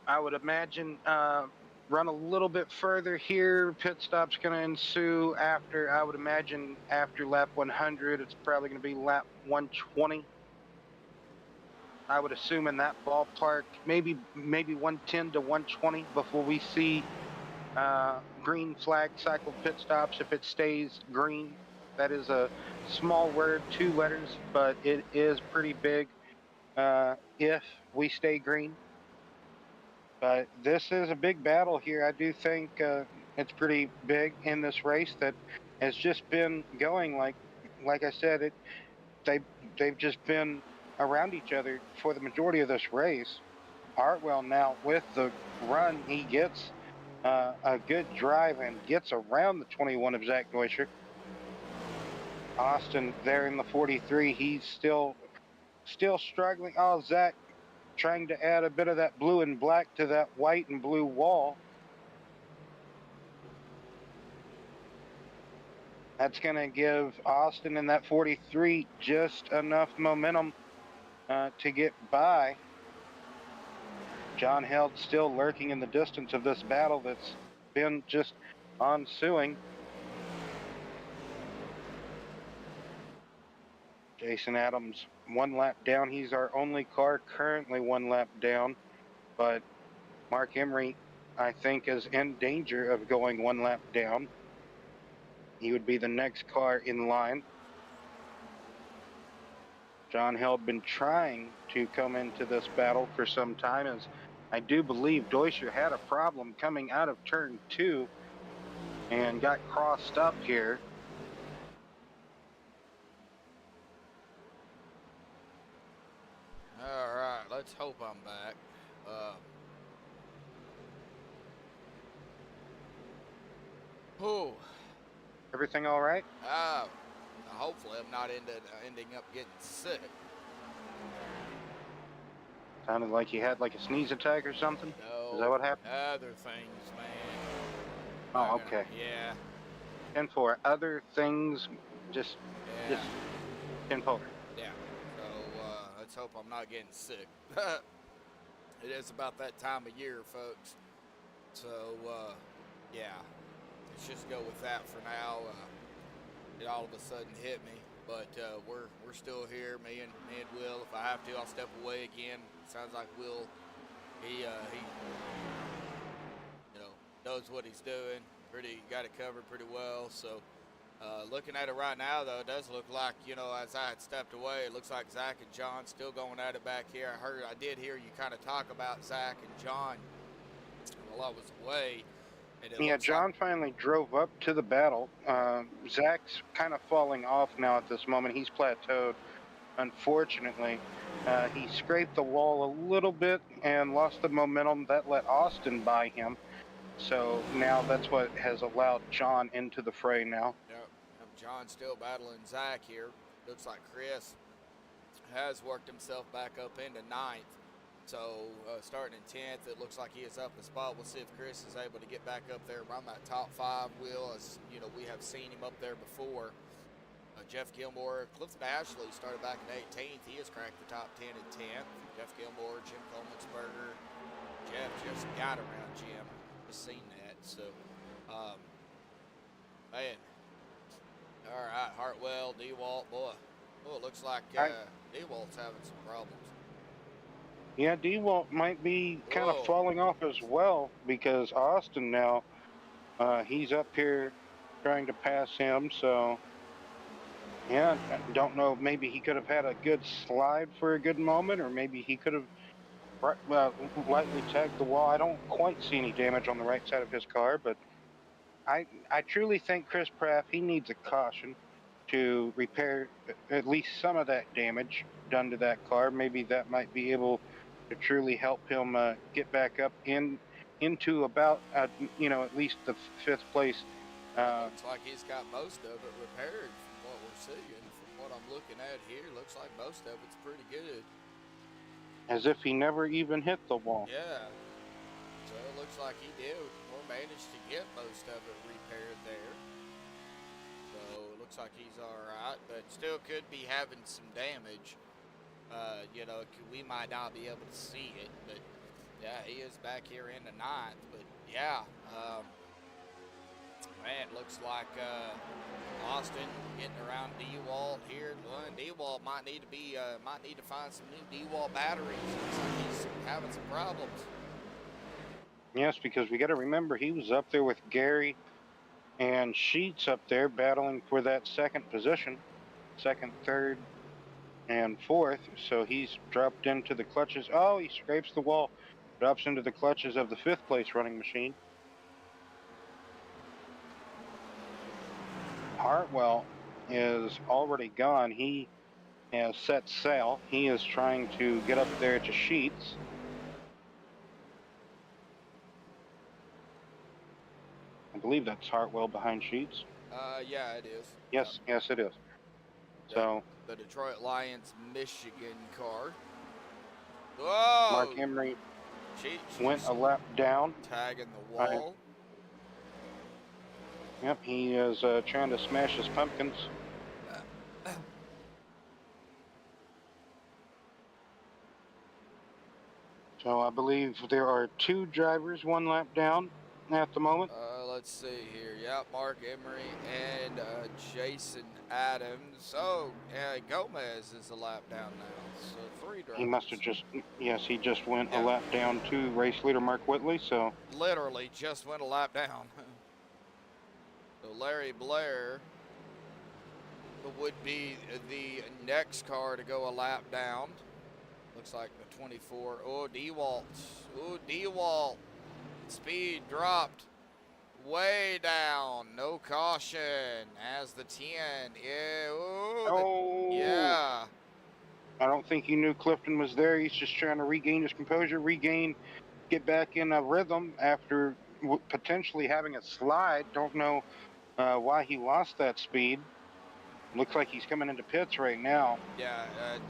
I would imagine run a little bit further here. Pit stop's going to ensue after, I would imagine, after lap 100. It's probably going to be lap 120. I would assume in that ballpark, maybe 110 to 120 before we see green flag cycle pit stops. If it stays green, that is a small word, 2 letters, but it is pretty big if we stay green. But this is a big battle here. I do think it's pretty big in this race that has just been going like I said. They've just been around each other for the majority of this race. Hartwell now with the run, he gets a good drive and gets around the 21 of Zach Deutscher. Austin there in the 43, he's still struggling. Oh, Zach trying to add a bit of that blue and black to that white and blue wall. That's going to give Austin in that 43 just enough momentum to get by. John Held still lurking in the distance of this battle that's been just ensuing. Jason Adams 1 lap down. He's our only car currently 1 lap down, but Mark Emery, I think, is in danger of going 1 lap down. He would be the next car in line. John Hill had been trying to come into this battle for some time, as I do believe Deutscher had a problem coming out of turn 2 and got crossed up here. All right, let's hope I'm back. Oh, Everything all right? hopefully I'm not ending up getting sick. Sounded like you had like a sneeze attack or something. No, Is that what happened? other things, man. Oh, okay. Yeah. And for other things, just 10-4. Yeah. So let's hope I'm not getting sick. It is about that time of year, folks. So yeah, let's just go with that for now. It all of a sudden hit me, but we're still here. Me and Will. If I have to, I'll step away again. Sounds like Will. He knows what he's doing. Got it covered pretty well. So looking at it right now, though, it does look like, as I had stepped away, it looks like Zach and John still going at it back here. I did hear you kind of talk about Zach and John while I was away. Yeah, John finally drove up to the battle. Zach's kind of falling off now at this moment. He's plateaued, unfortunately. He scraped the wall a little bit and lost the momentum. That let Austin by him. So now that's what has allowed John into the fray now. Yep. John's still battling Zach here. Looks like Chris has worked himself back up into 9th. So starting in 10th, it looks like he is up a spot. We'll see if Chris is able to get back up there around that top 5 wheel. As we have seen him up there before. Jeff Gilmore, Clifton Ashley started back in 18th. He has cracked the top 10 in 10th. Jeff Gilmore, Jim Coleman'sberger. Jeff just got around Jim. Just seen that. So, man. All right, Hartwell, DeWalt, boy. Oh, it looks like DeWalt's having some problems. Yeah, DeWalt might be kind of falling off as well, because Austin now, he's up here trying to pass him. So, yeah, I don't know. Maybe he could have had a good slide for a good moment, or maybe he could have lightly tagged the wall. I don't quite see any damage on the right side of his car, but I truly think Chris Pratt, he needs a caution to repair at least some of that damage done to that car. Maybe that might be able to truly help him get back up into about at least the 5th place. Looks like he's got most of it repaired from what we're seeing. From what I'm looking at here, looks like most of it's pretty good. As if he never even hit the wall. Yeah. So it looks like he did or managed to get most of it repaired there. So it looks like he's all right, but still could be having some damage. We might not be able to see it, but yeah, he is back here in the 9th. But yeah, man, looks like Austin getting around DeWalt here. DeWalt might need to find some new DeWalt batteries. Looks like he's having some problems. Yes, because we got to remember he was up there with Gary and Sheets up there battling for that 2nd position, 2nd, 3rd, and 4th. So he's dropped into the clutches. Oh, he scrapes the wall, drops into the clutches of the 5th place running machine. Hartwell is already gone. He has set sail. He is trying to get up there to Sheets. I believe that's Hartwell behind Sheets. Yeah, it is. Yes, yes, it is. So the Detroit Lions, Michigan car. Whoa! Mark Emery Sheets went a lap down. Tagging the wall. Yep, he is trying to smash his pumpkins. So I believe there are 2 drivers 1 lap down at the moment. let's see here. Yep, Mark Emery and Jason Adams. Oh, Gomez is a lap down now. So 3 drivers. He must have just, yes, he just went Yeah. a lap down to race leader Mark Whitley, so. Literally just went a lap down. So Larry Blair would be the next car to go a lap down. Looks like the 24. Oh, DeWalt. Oh, DeWalt. Speed dropped way down. No caution. As the 10. Yeah. Oh, Yeah. I don't think he knew Clifton was there. He's just trying to regain his composure, get back in a rhythm after potentially having a slide. Don't know why he lost that speed. Looks like he's coming into pits right now. Yeah,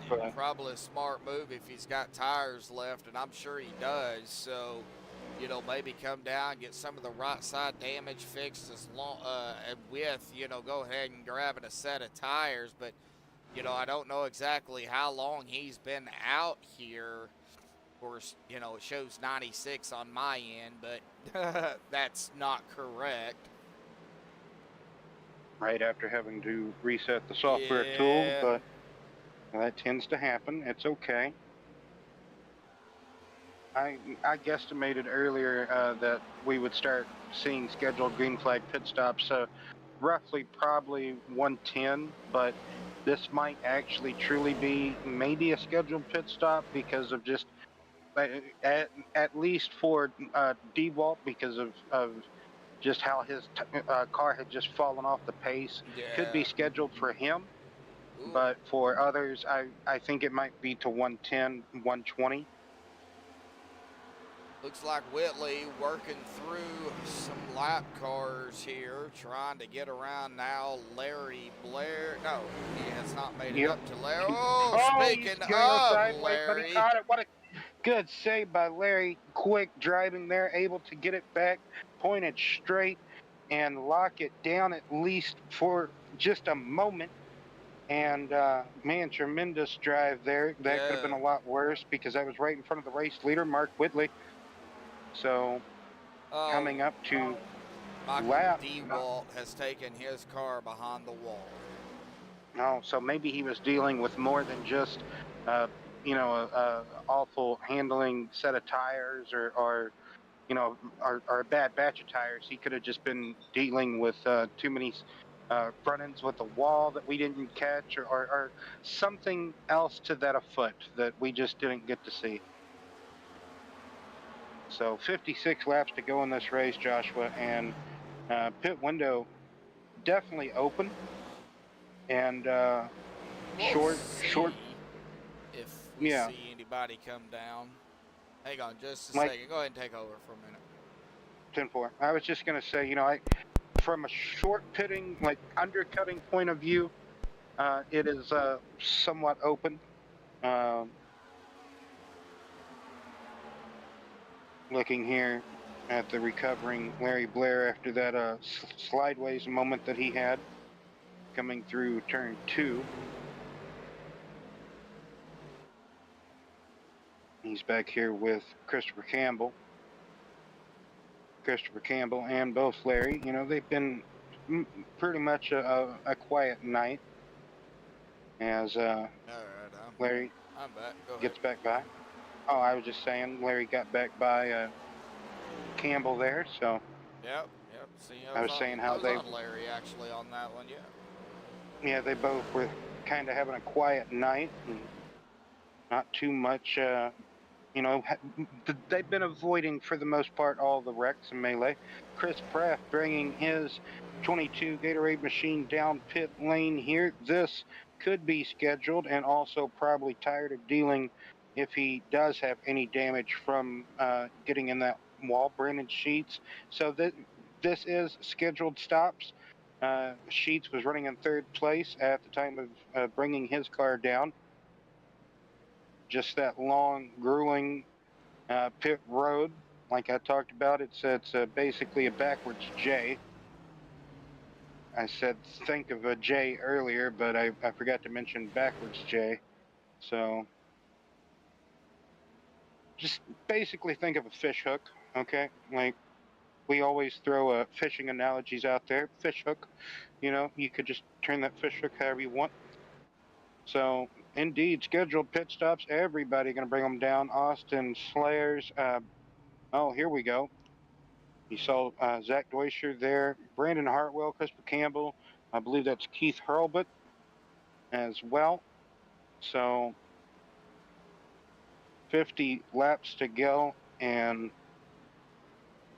But probably a smart move if he's got tires left, and I'm sure he does. So, you know, maybe come down, get some of the right side damage fixed as long with, you know, go ahead and grabbing a set of tires. But, you know, I don't know exactly how long he's been out here. Of course, you know, it shows 96 on my end, but that's not correct. right after having to reset the software Yeah. tool, but that tends to happen. It's okay. I guesstimated earlier that we would start seeing scheduled green flag pit stops, roughly probably 110, but this might actually truly be maybe a scheduled pit stop because of just at least for DeWalt, because of just how his car had just fallen off the pace. Could be Yeah. scheduled for him, Ooh. but for others, I think it might be to 110, 120. Looks like Whitley working through some lap cars here, trying to get around now. Larry Blair. No, he has not made it up to Larry. Oh, speaking He's going of sideways, but he Larry. caught it. What a good save by Larry. Quick driving there, able to get it back, point it straight, and lock it down at least for just a moment. And man, tremendous drive there. That could have been Yeah. a lot worse because I was right in front of the race leader, Mark Whitley. So coming up to Michael lap. DeWalt has taken his car behind the wall. No, so maybe he was dealing with more than just, a awful handling set of tires or a bad batch of tires. He could have just been dealing with too many run-ins with the wall that we didn't catch, or something else to that afoot that we just didn't get to see. So 56 laps to go in this race, Joshua, and pit window definitely open. And short. If we Yeah. see anybody come down. Hang on just a Like- second. Go ahead and take over for a minute. 10-4. I was just going to say, from a short pitting, like undercutting point of view, it is somewhat open. Looking here at the recovering Larry Blair after that slideways moment that he had coming through turn 2. He's back here with Christopher Campbell. And both Larry, they've been pretty much a quiet night as All right, Larry I'm back. Go ahead. gets back by. Oh, I was just saying Larry got back by Campbell there, so Yep. See, I was saying how I was they- on Larry actually on that one. yeah, they both were kind of having a quiet night and not too much. They've been avoiding for the most part all the wrecks and melee. Chris Pratt bringing his 22 Gatorade machine down pit lane here. This could be scheduled, and also probably tired of dealing if he does have any damage from getting in that wall. Brandon Sheets. So this is scheduled stops. Sheets was running in 3rd place at the time of bringing his car down. Just that long, grueling pit road, like I talked about. It's basically a backwards J. I said think of a J earlier, but I forgot to mention backwards J. So just basically think of a fish hook, okay? Like we always throw fishing analogies out there. Fish hook, you know, you could just turn that fish hook however you want. So, indeed, scheduled pit stops. Everybody going to bring them down. Austin Slayers. Oh, here we go. You saw Zach Deutscher there. Brandon Hartwell, Christopher Campbell. I believe that's Keith Hurlbut as well. So, 50 laps to go, and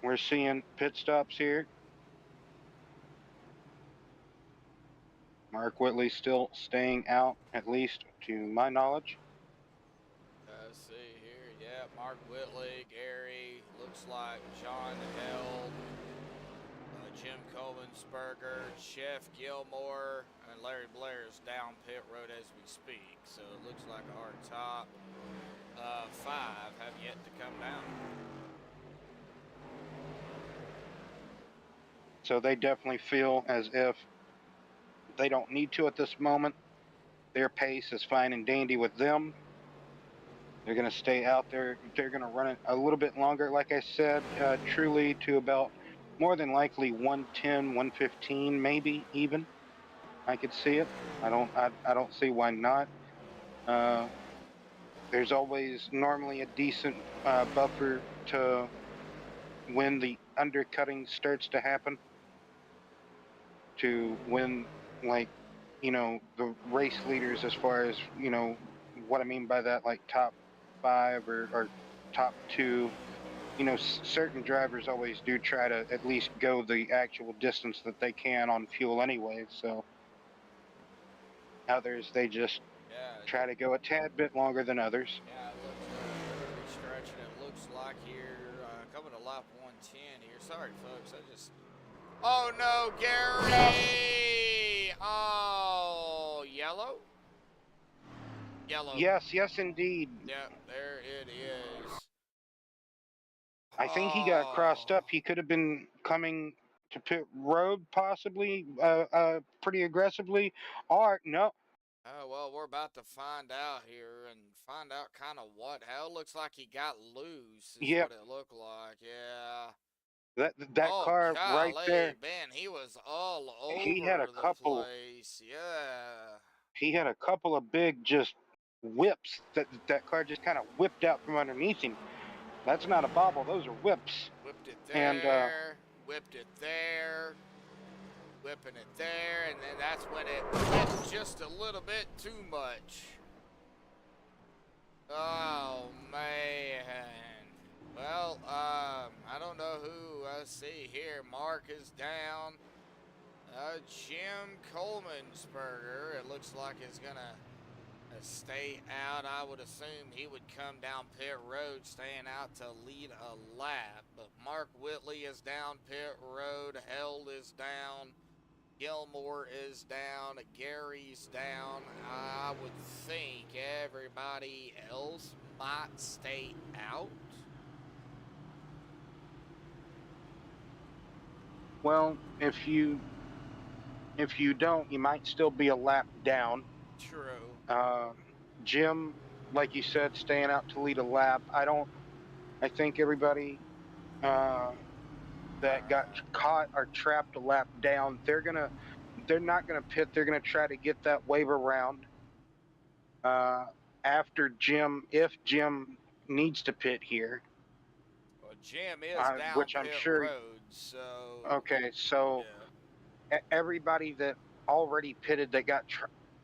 we're seeing pit stops here. Mark Whitley still staying out, at least to my knowledge. Let's see here. Yeah, Mark Whitley, Gary, looks like John Held, Jim Colvinsberger, Chef Gilmore, and Larry Blair is down pit road as we speak. So it looks like our top 5 have yet to come down. So they definitely feel as if they don't need to at this moment. Their pace is fine and dandy with them. They're going to stay out there. They're going to run it a little bit longer, like I said, truly to about more than likely 110, 115, maybe even. I could see it. I don't see why not. There's always normally a decent buffer to when the undercutting starts to happen, to when, like, you know, the race leaders, as far as, you know, what I mean by that, like top 5 or top 2, you know, certain drivers always do try to at least go the actual distance that they can on fuel anyway. So others, they just try to go a tad bit longer than others. Yeah, it looks like they're going to be stretching. It looks like here, coming to lap 110 here. Sorry, folks. I just... Oh, no, Gary! Oh, yellow? Yellow. Yes, indeed. Yep, there it is. I think he got crossed up. He could have been coming to pit road possibly, pretty aggressively, or no. Oh, well, we're about to find out here and find out kind of what. Hell, it looks like he got loose is Yep. what it looked like, yeah. That Oh, car right golly, there. man, he was all over He had a the couple. place, yeah. He had a couple of big just whips that car just kind of whipped out from underneath him. That's not a bobble; those are whips. Whipped it And there, whipped it there, whipping it there, and then that's when it whipped just a little bit too much. Oh, man. Well, I don't know who I see here. Mark is down. Jim Coleman'sberger, it looks like is gonna stay out. I would assume he would come down pit road, staying out to lead a lap. But Mark Whitley is down pit road. Held is down. Gilmore is down. Gary's down. I would think everybody else might stay out. well, if you don't, you might still be a lap down. True. Jim, like you said, staying out to lead a lap. I think everybody that got caught or trapped a lap down, they're not gonna pit. They're gonna try to get that wave around after Jim, if Jim needs to pit here. Well, Jim is down Which I'm pit sure. road, so... Okay, so everybody that already pitted that got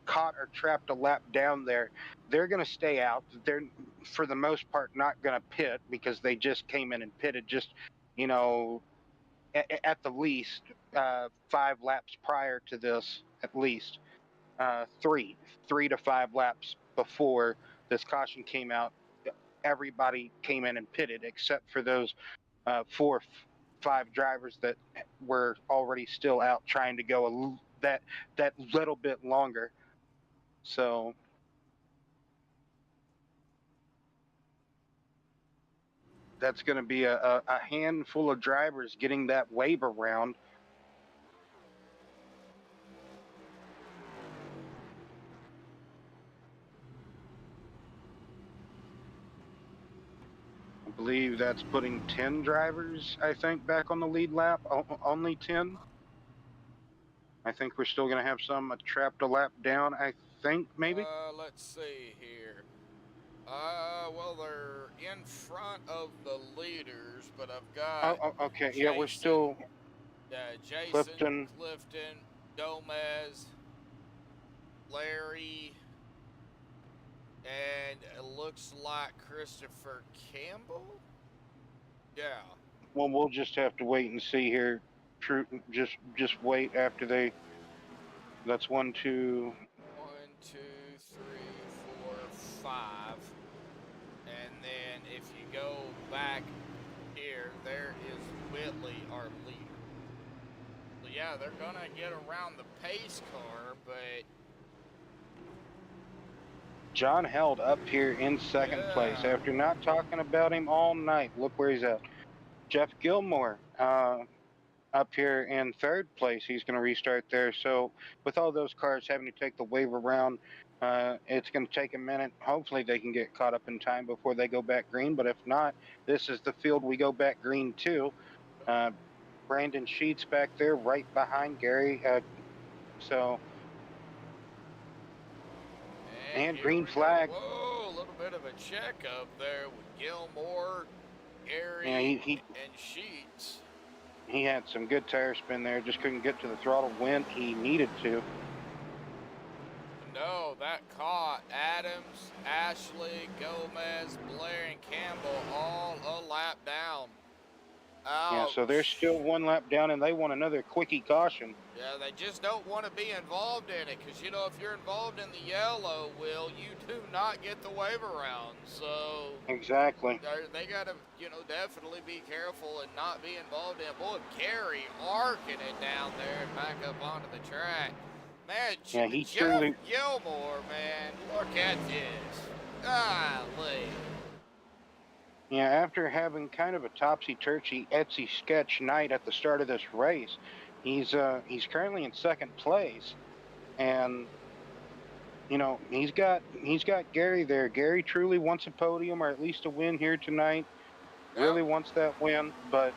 caught or trapped a lap down there, they're going to stay out. They're, for the most part, not going to pit because they just came in and pitted just, you know, at the least 5 laps prior to this, at least 3 to 5 laps before this caution came out. Everybody came in and pitted except for those 4 or 5 drivers that were already still out trying to go that little bit longer. So that's going to be a handful of drivers getting that wave around. believe that's putting 10 drivers, I think, back on the lead lap. Only 10. I think we're still going to have some trapped a lap down, I think, maybe. Let's see here. Well, they're in front of the leaders, but I've got Okay. Jason, Yeah, we're still Jason, Clifton. Clifton, Gomez, Larry, and it looks like Christopher Campbell. Yeah. Well, we'll just have to wait and see here. True, just wait after they. That's 1, 2. 1, 2, 3, 4, 5. And then if you go back here, there is Whitley, our leader. So yeah, they're gonna get around the pace car, but John held up here in second place after not talking about him all night. Look where he's at. Jeff Gilmore up here in third place. He's going to restart there. So with all those cars having to take the wave around, it's going to take a minute. Hopefully they can get caught up in time before they go back green. But if not, this is the field we go back green to. Brandon Sheets back there right behind Gary. And green flag. Whoa, a little bit of a check up there with Gilmore, Gary, and Sheets. He had some good tire spin there, just couldn't get to the throttle when he needed to. No, that caught Adams, Ashley, Gomez, Blair, and Campbell all a lap down. Ouch. Yeah, so they're still 1 lap down, and they want another quickie caution. Yeah, they just don't want to be involved in it, because, you know, if you're involved in the yellow, Will, you do not get the wave around, so... Exactly. They got to, you know, definitely be careful and not be involved in it. Boy, Gary arcing it down there and back up onto the track. Man, yeah, he Jeff truly... Gilmore, man, look at this. Golly. Yeah, after having kind of a topsy-turvy, Etsy sketch night at the start of this race, he's currently in second place, and you know he's got Gary there. Gary truly wants a podium or at least a win here tonight. Yep. Really wants that win, but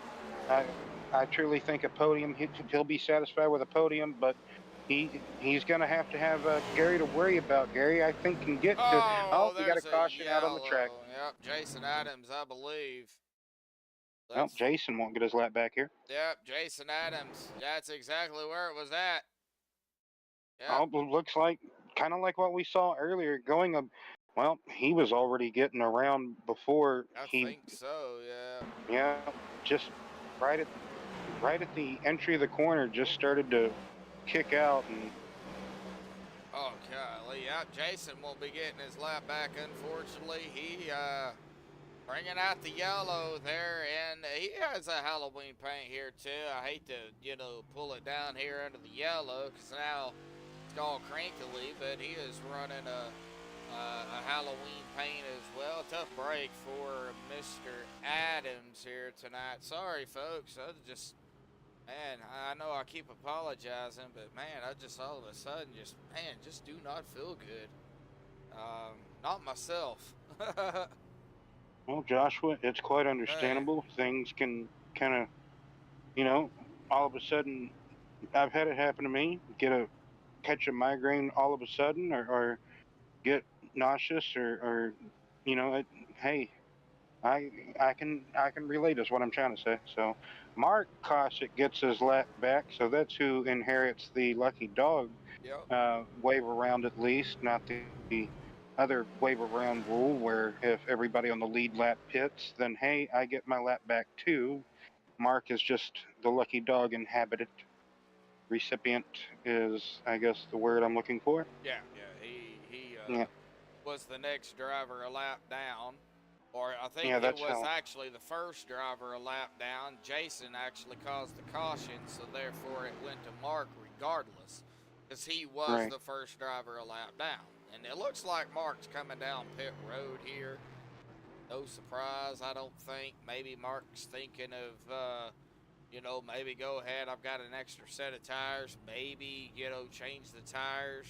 I truly think a podium. He'll be satisfied with a podium, but he's gonna have Gary to worry about. Gary, I think, can get to. Oh, we got a caution out on the track. Yep, Jason Adams, I believe. Well, Jason won't get his lap back here. Yep, Jason Adams. That's exactly where it was at. Yep. Oh, looks like kind of like what we saw earlier. Well, he was already getting around before I think so. Yeah. Yeah, just right at the entry of the corner, just started to kick out and. Oh, golly, yeah, Jason won't be getting his lap back, unfortunately. He, bringing out the yellow there, and he has a Halloween paint here, too. I hate to, you know, pull it down here under the yellow, because now it's all crinkly, but he is running a Halloween paint as well. Tough break for Mr. Adams here tonight. Sorry, folks. Man, I know I keep apologizing, but man, I just all of a sudden just do not feel good. Not myself. Well, Joshua, it's quite understandable. Hey. Things can kind of, you know, all of a sudden, I've had it happen to me, catch a migraine all of a sudden, or get nauseous, or you know, hey, I can relate is what I'm trying to say. So Mark Cossack gets his lap back, so that's who inherits the lucky dog wave around, at least, not the other wave around rule where if everybody on the lead lap pits, then hey, I get my lap back too. Mark is just the lucky dog inhabitant. Recipient is, I guess, the word I'm looking for. Yeah, he was the next driver a lap down. Or I think it was actually the first driver a lap down. Jason actually caused the caution, so therefore it went to Mark regardless, because he was the first driver a lap down. And it looks like Mark's coming down pit road here. No surprise, I don't think. Maybe Mark's thinking of, you know, maybe go ahead. I've got an extra set of tires. Maybe, you know, change the tires.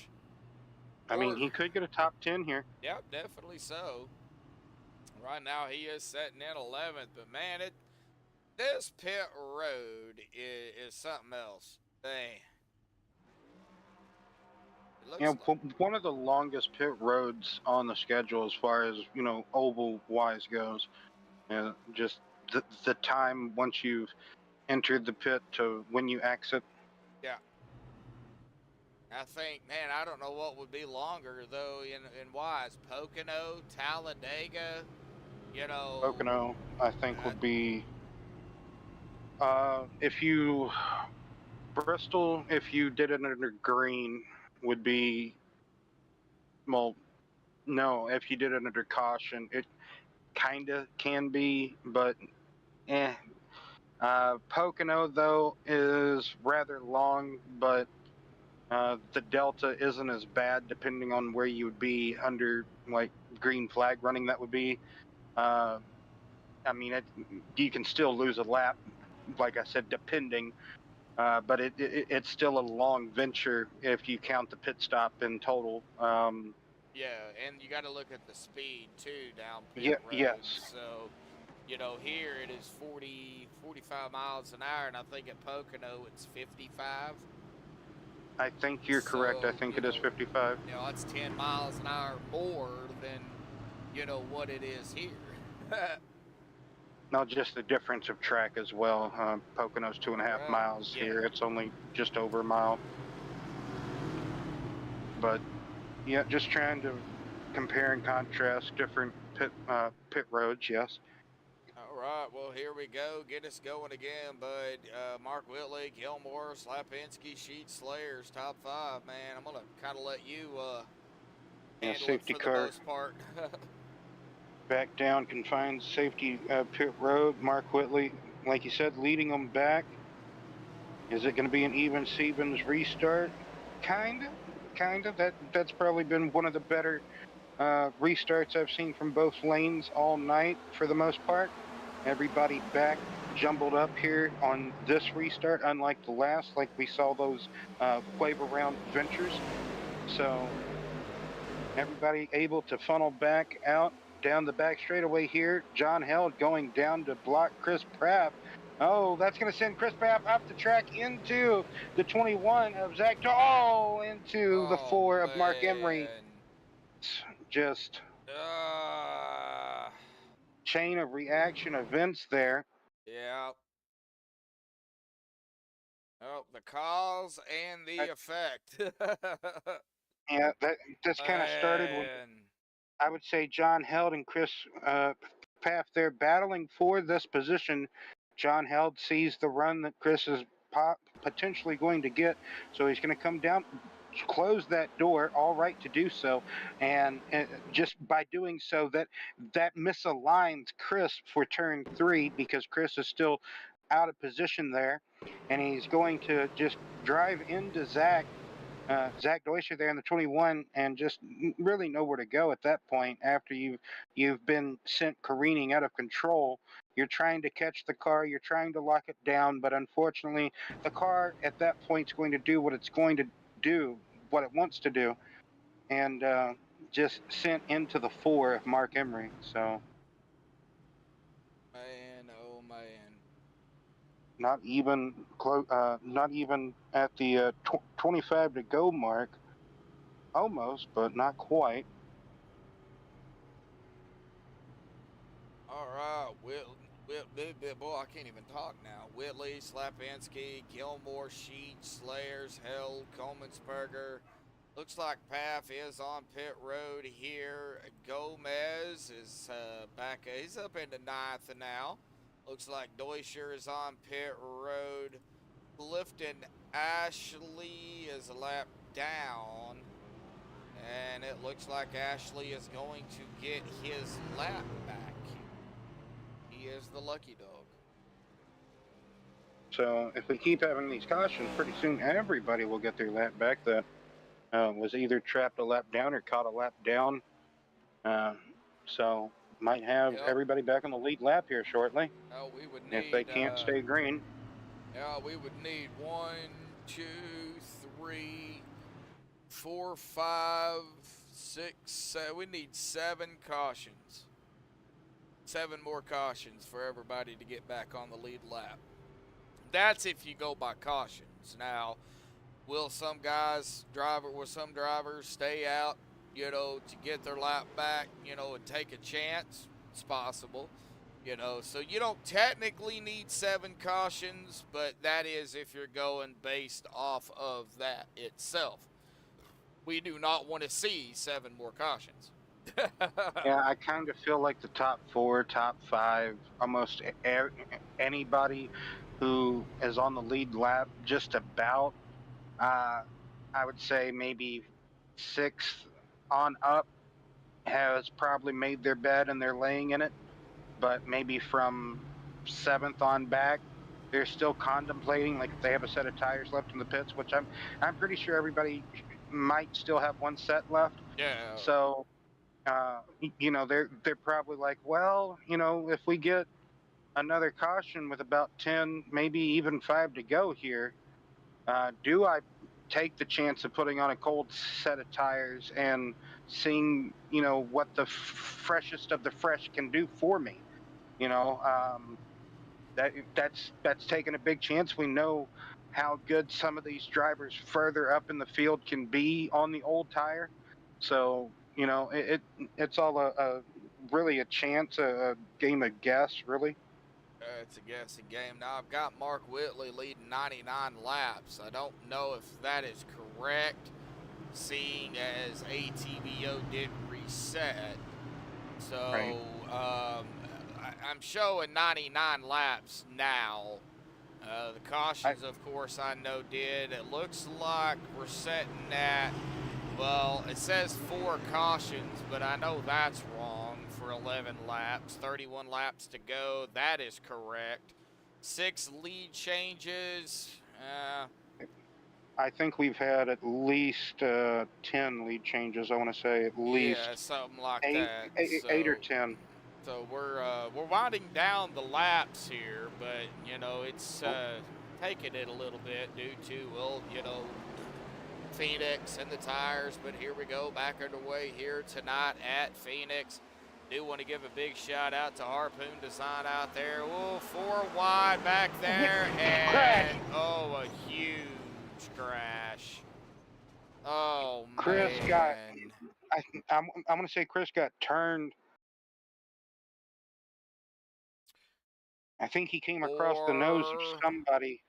I mean, he could get a top 10 here. Yep, definitely so. Right now he is sitting in 11th, but man, this pit road is something else. Dang. It looks One of the longest pit roads on the schedule as far as, oval wise goes. Just the time once you've entered the pit to when you exit. yeah. I think, man, I don't know what would be longer though in wise. Pocono, Talladega, Pocono, I think, would be if you Bristol, if you did it under green, would be, well, no, if you did it under caution, it kind of can be, but eh. Pocono, though, is rather long, but the delta isn't as bad depending on where you would be under, like, green flag running. That would be. I mean, you can still lose a lap, like I said, depending. But it's still a long venture if you count the pit stop in total. yeah, and you got to look at the speed too down pit Yeah, road. yes. So, here it is 45 miles an hour, and I think at Pocono it's 55. I think you're correct. I think it is 55. It's 10 miles an hour more than, what it is here. No, just the difference of track as well. Pocono's 2.5 miles. Yeah. Here it's only just over a mile. But yeah, just trying to compare and contrast different pit roads. Yes. All right, well, here we go. Get us going again, bud. Mark Whitley, Gilmore, Slapinski, Sheet, Slayers, top 5, man. I'm going to kind of let you handle safety it for car. the most part. Back down, confined safety pit road. Mark Whitley, like you said, leading them back. Is it going to be an even Stevens restart? Kind of. That's probably been one of the better restarts I've seen from both lanes all night for the most part. Everybody back jumbled up here on this restart, unlike the last, like we saw those wave around ventures. So everybody able to funnel back out down the back straightaway here. John Held going down to block Chris Pratt. Oh, that's going to send Chris Pratt up the track into the 21 of Zach. Oh, into the 4 of Mark Emery. Just chain of reaction events there. Yeah. Oh, the cause and the effect. Yeah, that's kind of started with, I would say, John Held and Chris Paff there battling for this position. John Held sees the run that Chris is potentially going to get, so he's going to come down, close that door, all right to do so, and just by doing so, that misaligns Chris for turn 3 because Chris is still out of position there, and he's going to just drive into Zach Deutscher there in the 21 and just really nowhere to go at that point after you've been sent careening out of control. You're trying to catch the car, you're trying to lock it down, but unfortunately the car at that point is going to do what it's going to do, what it wants to do, and just sent into the 4 of Mark Emery. So man, oh man. Not even close. Not even at the 25 to go mark. Almost, but not quite. All right, boy, I can't even talk now. Whitley, Slapinski, Gilmore, Sheet, Slayers, Held, Coleman'sberger. Looks like Paff is on pit road here. Gomez is back. He's up into 9th now. Looks like Deutscher is on pit road. Clifton Ashley is a lap down. And it looks like Ashley is going to get his lap back. He is the lucky dog. So if we keep having these cautions, pretty soon everybody will get their lap back that was either trapped a lap down or caught a lap down. So might have everybody back on the lead lap here shortly. Oh, we would need, if they can't stay green. Yeah, we would need 1, 2, 3, 4, 5, 6, 7. We need 7 cautions. 7 more cautions for everybody to get back on the lead lap. That's if you go by cautions. Now, will some drivers stay out, to get their lap back, and take a chance? It's possible. So you don't technically need 7 cautions, but that is if you're going based off of that itself. We do not want to see 7 more cautions. Yeah, I kind of feel like the top 4, top 5, almost anybody who is on the lead lap, just about, I would say maybe 6th on up, has probably made their bed and they're laying in it. But maybe from 7th on back, they're still contemplating, like if they have a set of tires left in the pits, which I'm pretty sure everybody might still have one set left. Yeah. So, they're probably like, well, if we get another caution with about 10, maybe even 5 to go here, do I take the chance of putting on a cold set of tires and seeing, what the freshest of the fresh can do for me? That's taking a big chance. We know how good some of these drivers further up in the field can be on the old tire. So, it's all really a chance, a game of guess, really. It's a guessing game. Now, I've got Mark Whitley leading 99 laps. I don't know if that is correct, seeing as ATVO did reset. So, Right. I'm showing 99 laps now. The cautions, of course, I know did. It looks like we're setting at, well, it says 4 cautions, but I know that's wrong for 11 laps. 31 laps to go. That is correct. 6 lead changes. I think we've had at least 10 lead changes. I want to say at least Yeah, something like 8, that. 8 or 10. So we're winding down the laps here, but it's taking it a little bit due to Phoenix and the tires. But here we go, back underway here tonight at Phoenix. Do want to give a big shout out to Harpoon Design out there. Oh, 4 wide back there, and a huge crash. Oh man. Chris got. I'm going to say Chris got turned. I think he came across the nose of somebody.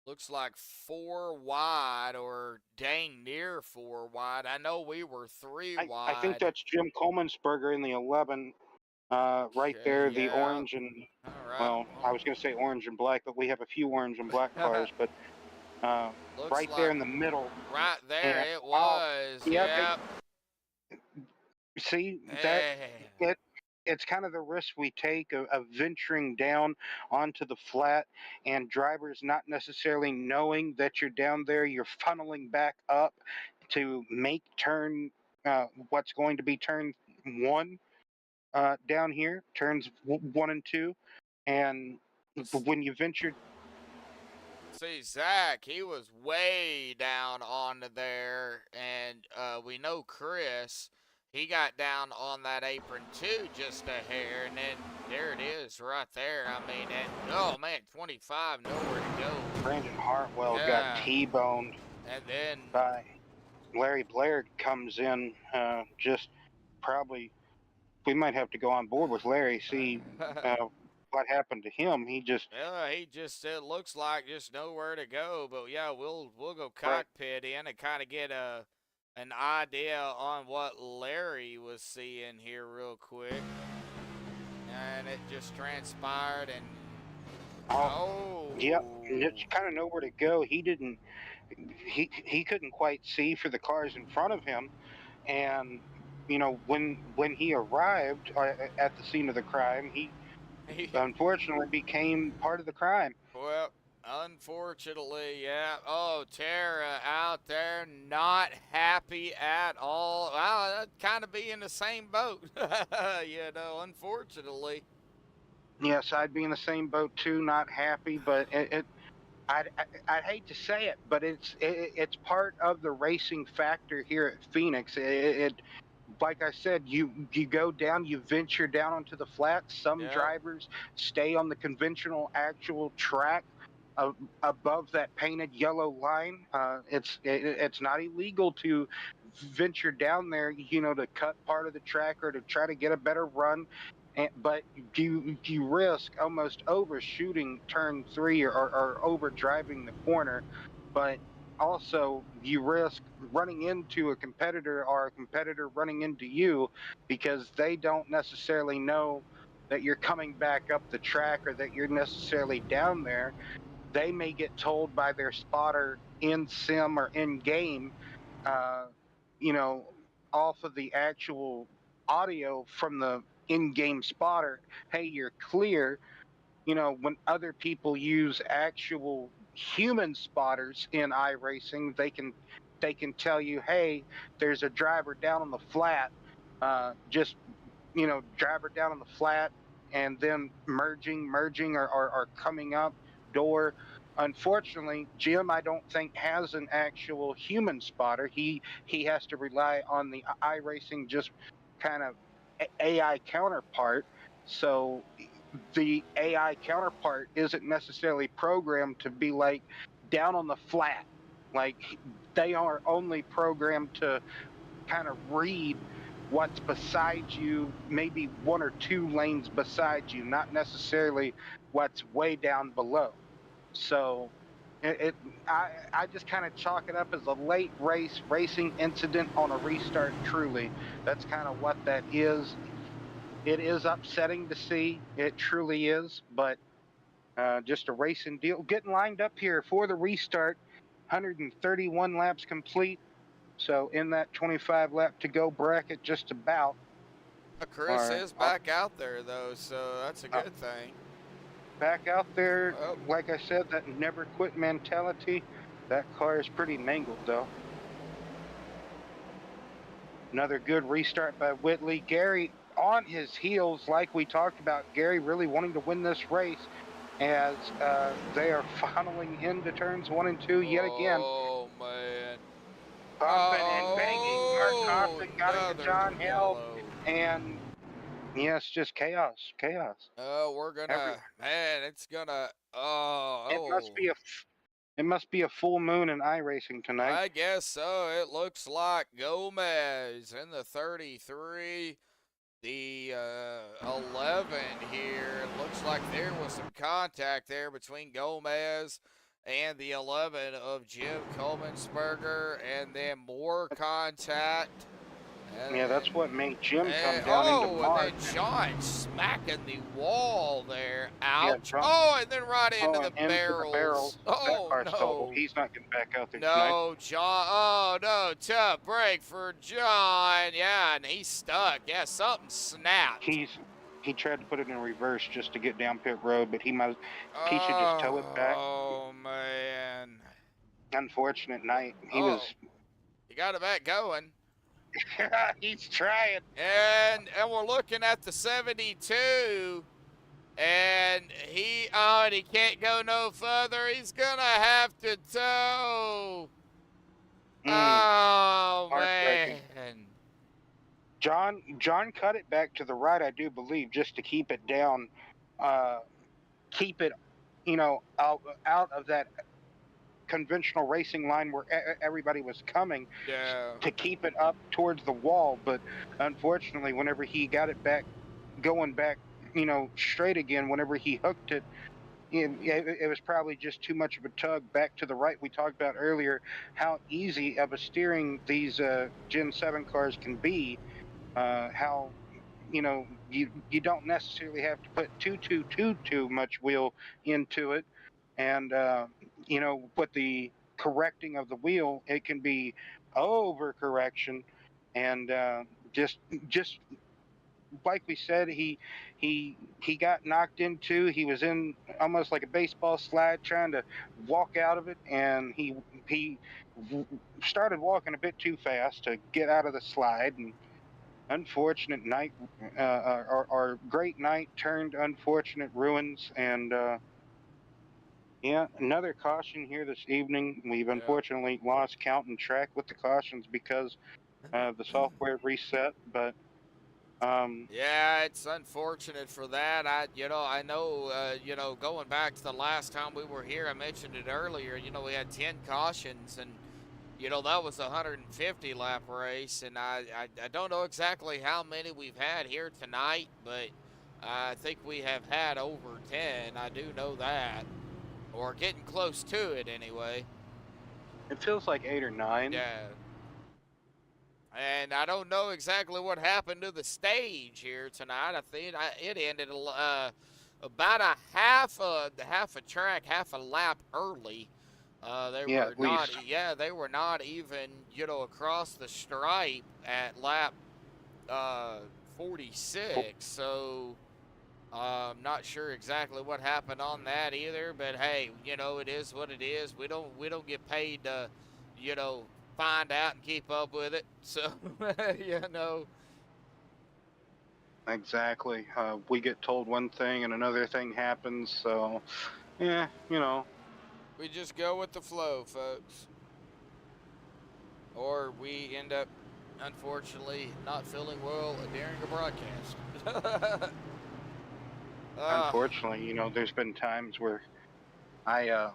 Looks like 4 wide, or dang near 4 wide. I know we were 3 wide. I think that's Jim Coleman'sberger in the 11, right there, the orange and, right. well, I was going to say orange and black, but we have a few orange and black cars, but right there in the middle. Right there, it was. Yep. See, it's kind of the risk we take of venturing down onto the flat, and drivers not necessarily knowing that you're down there. You're funneling back up to make turn, what's going to be turn 1 down here, turns 1 and 2. And when you venture. See, Zach, he was way down onto there, and we know Chris. He got down on that apron too, just a hair, and then there it is right there. I mean, and oh man, 25, nowhere to go. Brandon Hartwell got T-boned. And then by Larry Blair comes in, just probably, we might have to go on board with Larry, see what happened to him. He just, it looks like just nowhere to go. But yeah, we'll go cockpit in and kind of get an idea on what Larry was seeing here real quick. And it just transpired, and yep, it's kind of nowhere to go. He didn't, he couldn't quite see for the cars in front of him, and when he arrived at the scene of the crime, he unfortunately became part of the crime. Well, unfortunately, yeah. Oh, Tara out there, not happy at all. Well, I'd kind of be in the same boat, unfortunately. Yes, I'd be in the same boat too, not happy, but I'd hate to say it, but it's part of the racing factor here at Phoenix. It like I said, you go down, you venture down onto the flat. Some Yeah. drivers stay on the conventional actual track above that painted yellow line. It's not illegal to venture down there, to cut part of the track or to try to get a better run. But you risk almost overshooting turn 3 or over driving the corner. But also you risk running into a competitor or a competitor running into you because they don't necessarily know that you're coming back up the track or that you're necessarily down there. They may get told by their spotter in sim or in game, uh, you know, off of the actual audio from the in-game spotter, hey, you're clear. When other people use actual human spotters in iRacing, they can tell you, hey, there's a driver down on the flat. Just driver down on the flat, and then merging or coming up door. Unfortunately, Jim, I don't think has an actual human spotter. He has to rely on the iRacing just kind of AI counterpart. So the AI counterpart isn't necessarily programmed to be like down on the flat. Like they are only programmed to kind of read what's beside you, maybe 1 or 2 lanes beside you, not necessarily what's way down below. So I just kind of chalk it up as a late racing incident on a restart. Truly, that's kind of what that is. It is upsetting to see. It truly is, but just a racing deal. Getting lined up here for the restart. 131 laps complete. So in that 25 lap to go bracket, just about. Chris is back out there though, so that's a good thing. Back out there, Oh. like I said, that never quit mentality. That car is pretty mangled though. Another good restart by Whitley. Gary on his heels, like we talked about. Gary really wanting to win this race as they are funneling into turns 1 and 2 yet again. Oh man. Bumping and banging. Mark Thompson got into John Hill, and yes, just chaos. Oh, we're gonna, man, it's gonna, It must be a full moon in iRacing tonight. I guess so. It looks like Gomez in the 33, the 11 here. It looks like there was some contact there between Gomez and the 11 of Jim Coleman-Sperger, and then more contact. Yeah, that's what made Jim come down into Mark. And then John smacking the wall there. Ouch. Yeah, and then right into the barrels. Oh, that car's no. total. He's not getting back out there No, John. Oh, no. Tough break for John. Yeah, and he's stuck. Yeah, something snapped. He tried to put it in reverse just to get down pit road, but he should just tow it back. Oh, man. Unfortunate night. He got it back going. He's trying. And we're looking at the 72. And he can't go no further. He's gonna have to tow. Oh man. John cut it back to the right, I do believe, just to keep it down, keep it, out of that conventional racing line where everybody was coming, to keep it up towards the wall. But unfortunately, whenever he got it back, going back, straight again, whenever he hooked it, it was probably just too much of a tug back to the right. We talked about earlier how easy of a steering these Gen 7 cars can be, how you don't necessarily have to put too much wheel into it, and with the correcting of the wheel, it can be over correction, and just like we said, he got knocked into. He was in almost like a baseball slide trying to walk out of it, and he started walking a bit too fast to get out of the slide. And unfortunate night, our great night turned unfortunate ruins. And another caution here this evening. We've unfortunately lost count and track with the cautions because The software reset, but Yeah, it's unfortunate for that. I know, going back to the last time we were here, I mentioned it earlier. We had 10 cautions, and that was a 150 lap race, and I don't know exactly how many we've had here tonight, but I think we have had over 10. I do know that, or getting close to it anyway. it feels like 8 or 9. Yeah. And I don't know exactly what happened to the stage here tonight. I think it ended about a half a track, half a lap early. They Yeah, were at not, least. yeah, they were not even, across the stripe at lap 46. So I'm not sure exactly what happened on that either. But hey, it is what it is. We don't get paid to, you know, find out and keep up with it. So you know. Exactly. We get told one thing and another thing happens. So, yeah, We just go with the flow, folks. Or we end up, unfortunately, not feeling well during a broadcast. uh, unfortunately, there's been times where I,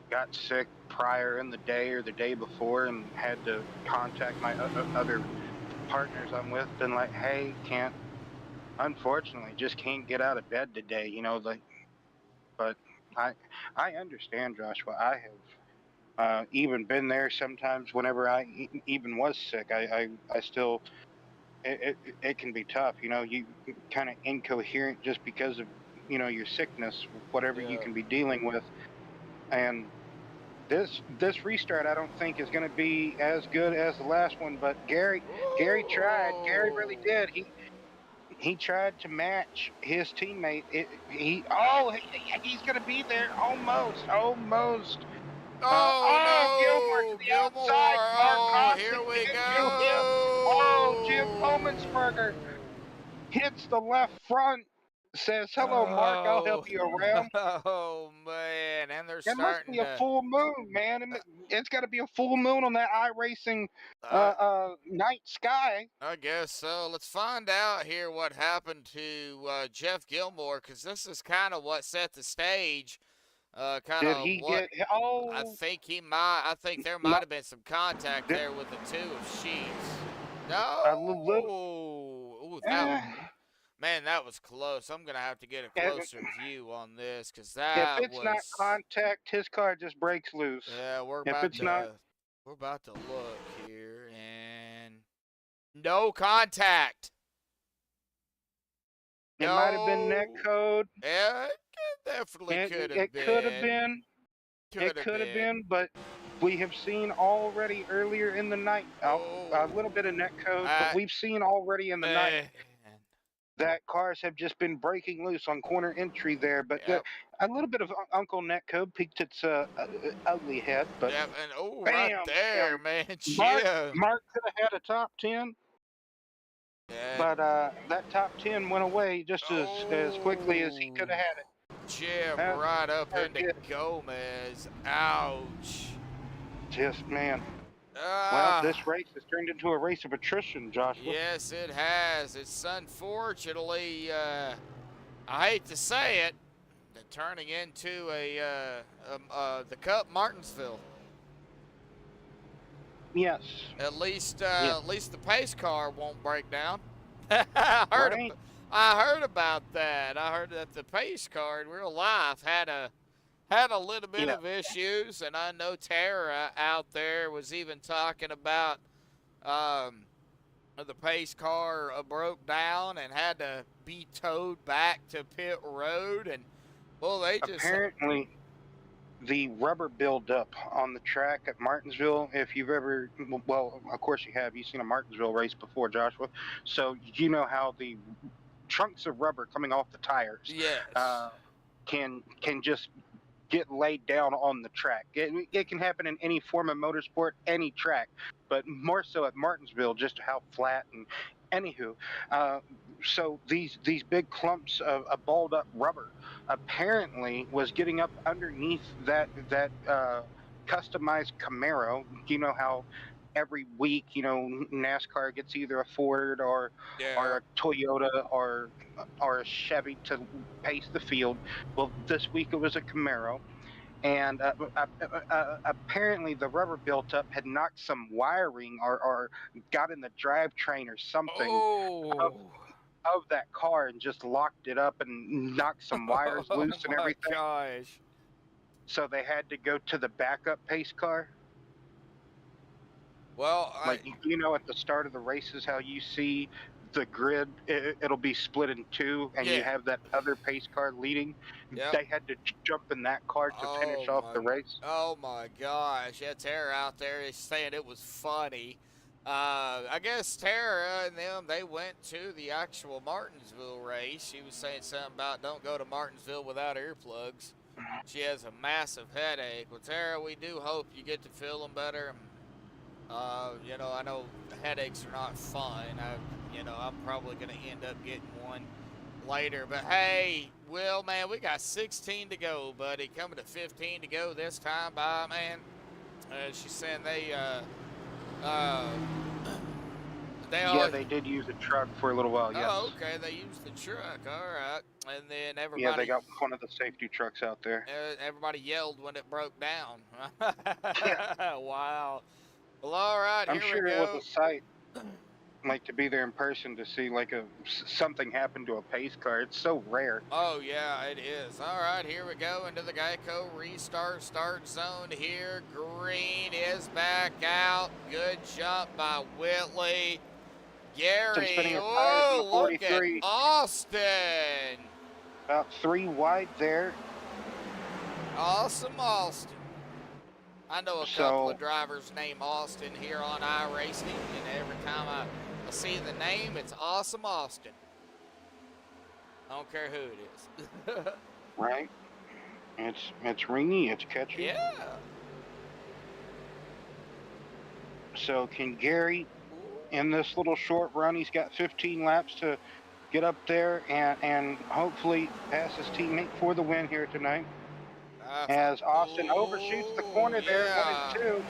got sick prior in the day or the day before and had to contact my other partners I'm with, been like, hey, unfortunately, just can't get out of bed today, but I, I understand, Joshua. I have even been there sometimes whenever I even was sick. I still, it can be tough, you kind of incoherent just because of, your sickness, whatever you yeah. can be dealing with. And this restart I don't think is going to be as good as the last one, but Gary tried. Gary really Ooh. did. He tried to match his teammate. He's going to be there almost. Gilmore to Oh the no, Gilmore! outside. Mark Oh, here Austin we into him. Oh, Jim go! Omensberger hits the left front. Says, "Hello, Mark. I'll help Oh, you around." oh man, and they're It must starting be a to. full moon, man. It's got to be a full moon on that iRacing Uh, night sky. I guess so. Let's find out here what happened to Jeff Gilmore, because this is kind of what set the stage. Kind Did of he what get? Oh, I think there might no. have been some contact Did, there with the two of Sheets. a little. No. Ooh, that man, that was close. I'm gonna have to get a If closer view on this, because if that it's not was. contact, his car just breaks loose. Yeah, If it's not, we're about to look here, and no contact. it might have been net No. code. Yeah, it definitely could have It could have been. been. It Could have could have been. been, but we have seen already earlier in the night a Oh, little bit of net code, but I we've seen already in the night man. that cars have just been breaking loose on corner entry there. But Yep, a little bit of Uncle Netcode peeked its ugly head, but yep, and oh, right bam, there, bam. man, Mark Jim. Mark could have had a top 10, And but that top 10 went away just as quickly as he oh, could have had it. Jim, That's right up our into kid. Gomez. Ouch. Just man. Well, Ah, this race has turned into a race of attrition, Joshua. yes, it has. It's unfortunately, I hate to say it, turning into the Cup Martinsville. Yes. At least, Yeah. the pace car won't break down. I heard, Right. I heard about that. I heard that the pace car in real life had a little bit Yeah. of issues, and I know Tara out there was even talking about the pace car broke down and had to be towed back to pit road, and well, they just Apparently, the rubber buildup on the track at Martinsville, if you've ever, well, of course you have, you've seen a Martinsville race before, Joshua. So you know how the chunks of rubber coming off the tires yes, can just get laid down on the track. It can happen in any form of motorsport, any track, but more so at Martinsville, just how flat and anywho. Uh, so these big clumps of balled up rubber apparently was getting up underneath that customized Camaro. You know how every week, NASCAR gets either a Ford or Yeah. a Toyota or a Chevy to pace the field. Well, this week it was a Camaro, and apparently the rubber built up had knocked some wiring or got in the drivetrain or something of, Oh. of that car and just locked it up and knocked some wires Oh loose and my everything. gosh. So they had to go to the backup pace car. Well, Like, at the start of the races, how you see the grid, it'll be split in two, and you yeah. have that other pace car leading. Yep. They had to jump in that car to finish off the race. Oh my gosh. Yeah, Tara out there is saying it was funny. I guess Tara and them, they went to the actual Martinsville race. She was saying something about don't go to Martinsville without earplugs. She has a massive headache. Well, Tara, we do hope you get to feeling better. I know headaches are not fun. I'm probably going to end up getting one later. But hey, Will, man, we got 16 to go, buddy. Coming to 15 to go this time by, man. She's saying they all... Yeah, they did use a truck for a little while, yes. Oh, okay, they used the truck. All right. And then everybody... Yeah, they got one of the safety trucks out there. Everybody yelled when it broke down. Yeah. Wow. Well, all right, I'm here sure we go. it was a sight, like, to be there in person to see, like, something happen to a pace car. It's so rare. Oh, yeah, it is. All right, here we go into the Geico restart start zone here. Green is back out. Good jump by Whitley. Gary, oh, look at Austin. About 3 wide there. Awesome Austin. I know a couple of drivers named Austin here on iRacing, and every time I see the name, it's Awesome Austin. I don't care who it is. Right. It's ringy, it's catchy. Yeah. So can Gary, in this little short run, he's got 15 laps to get up there and hopefully pass his teammate for the win here tonight. As Austin overshoots the corner there at 1-2.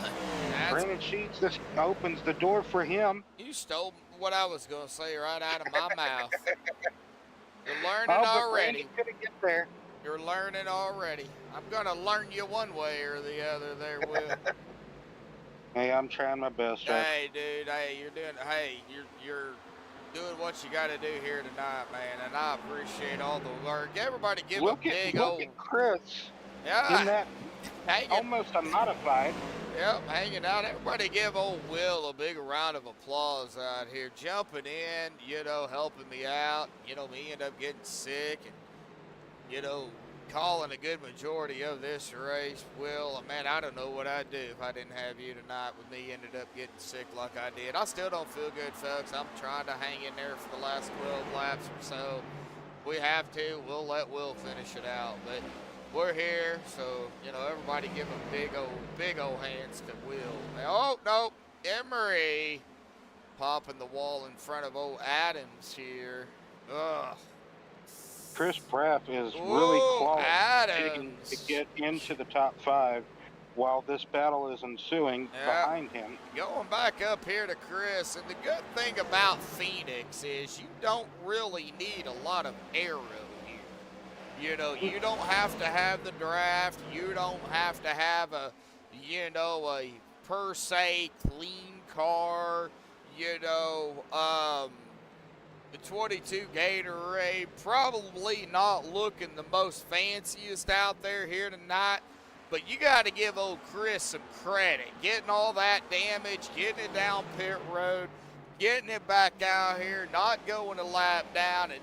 Brandon Sheets, this opens the door for him. You stole what I was going to say right out of my mouth. You're learning already. Couldn't get there. You're learning already. I'm going to learn you one way or the other there, Will. Hey, I'm trying my best. Hey, dude. Hey, you're doing what you got to do here tonight, man. And I appreciate all the work. Everybody give a big old... Look at Chris. Yeah. In that almost unmodified. Yep, hanging out. Everybody give old Will a big round of applause out here. Jumping in, helping me out. Me end up getting sick and, calling a good majority of this race. Will, man, I don't know what I'd do if I didn't have you tonight with me ended up getting sick like I did. I still don't feel good, folks. I'm trying to hang in there for the last 12 laps or so. We have to. We'll let Will finish it out, but we're here, so, everybody give a big old hands to Will. Oh, no, Emery popping the wall in front of old Adams here. Ugh. Chris Pratt is really close to get into the top 5 while this battle is ensuing behind him. Going back up here to Chris, and the good thing about Phoenix is you don't really need a lot of aero. You don't have to have the draft. You don't have to have a per se clean car. The 22 Gatorade probably not looking the most fanciest out there here tonight, but you got to give old Chris some credit. Getting all that damage, getting it down pit road, getting it back out here, not going a lap down, and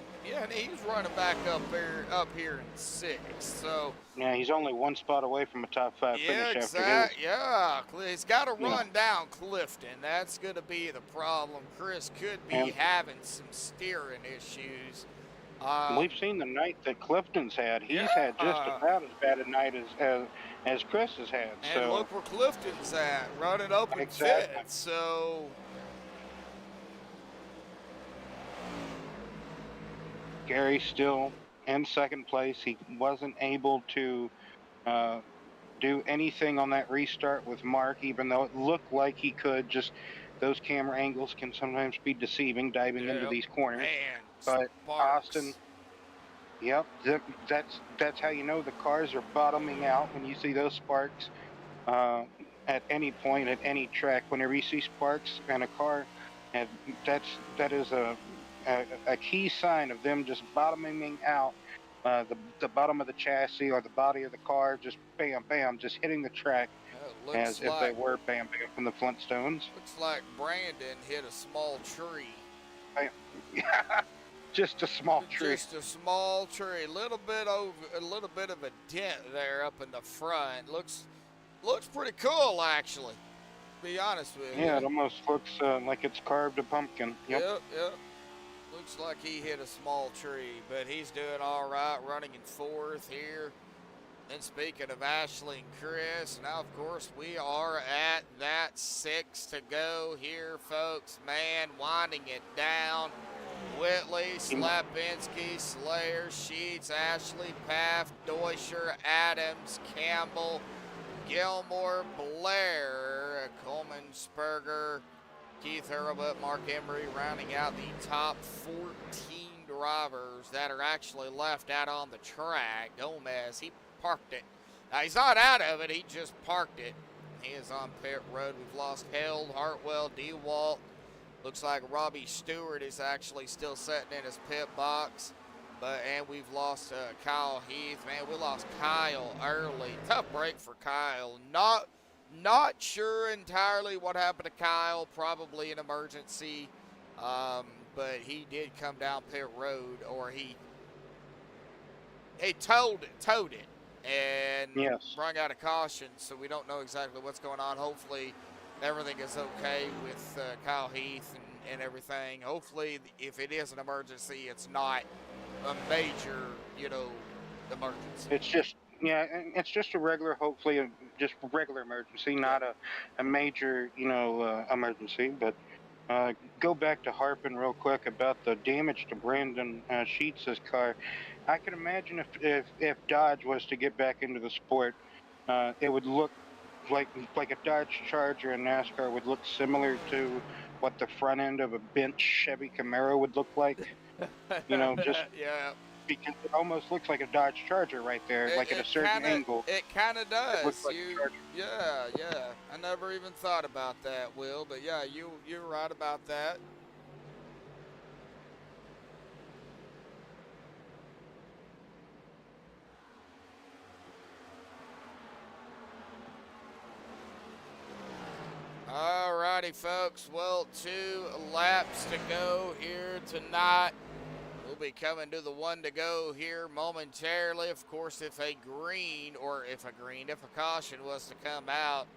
he's running back up here in 6th. So yeah, he's only 1 spot away from a top 5 finish after his. Yeah, he's got to run down Clifton. That's going to be the problem. Chris could be having some steering issues. We've seen the night that Clifton's had. He's had just about as bad a night as Chris has had. And look where Clifton's at, running up in 5th. So Gary's still in 2nd place. He wasn't able to do anything on that restart with Mark, even though it looked like he could. Just those camera angles can sometimes be deceiving, diving into Yep. these corners. Man, But sparks. Austin, yep, that's how you know the cars are bottoming out when you see those sparks. At any point, at any track, whenever you see sparks in a car, and that is a key sign of them just bottoming out. The bottom of the chassis or the body of the car, just bam, bam, just hitting the track It as looks if they like were bam, bam from the Flintstones. looks like Brandon hit a small tree. Bam. Just a small tree. Just a small tree, a little bit of a dent there up in the front. Looks pretty cool, actually. To be honest with you. Yeah, it almost looks like it's carved a pumpkin. Yep. Yep. Looks like he hit a small tree, but he's doing all right, running in fourth here. And speaking of Ashley and Chris, now of course we are at that 6 to go here, folks. Man, winding it down. Whitley, Slapinski, Slayer, Sheets, Ashley, Paff, Deutscher, Adams, Campbell, Gilmore, Blair, Coleman, Sperger, Keith Hurlbut, Mark Emery, rounding out the top 14 drivers that are actually left out on the track. Gomez, he parked it. Now, he's not out of it, he just parked it. He is on pit road. We've lost Held, Hartwell, DeWalt. Looks like Robbie Stewart is actually still sitting in his pit box. And we've lost Kyle Heath. Man, we lost Kyle early. Tough break for Kyle. Not sure entirely what happened to Kyle. Probably an emergency. But he did come down pit road, or he towed it and Yes. brung out a caution. So we don't know exactly what's going on. Hopefully everything is okay with Kyle Heath and everything. Hopefully, if it is an emergency, it's not a major, emergency. It's just a regular, hopefully, just regular emergency, not a major, emergency. But go back to Harpoon real quick about the damage to Brandon Sheets' car. I can imagine if Dodge was to get back into the sport, it would look like a Dodge Charger in NASCAR would look similar to what the front end of a bent Chevy Camaro would look like. Just Yeah. because it almost looks like a Dodge Charger right there, like at a certain angle. It kind of does. looks like a Charger. Yeah. I never even thought about that, Will, but yeah, you're right about that. Alrighty, folks. Well, 2 laps to go here tonight. We'll be coming to the 1 to go here momentarily. Of course, if a caution was to come out,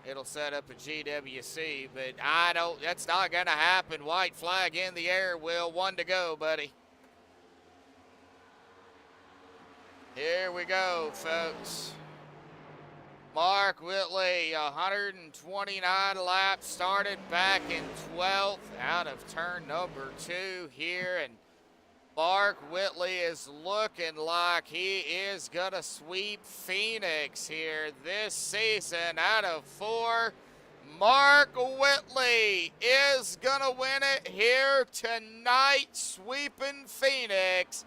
it'll set up a GWC, but that's not going to happen. White flag in the air, Will. 1 to go, buddy. Here we go, folks. Mark Whitley, 129 laps, started back in 12th out of turn number 2 here, and Mark Whitley is looking like he is going to sweep Phoenix here this season out of 4. Mark Whitley is going to win it here tonight, sweeping Phoenix.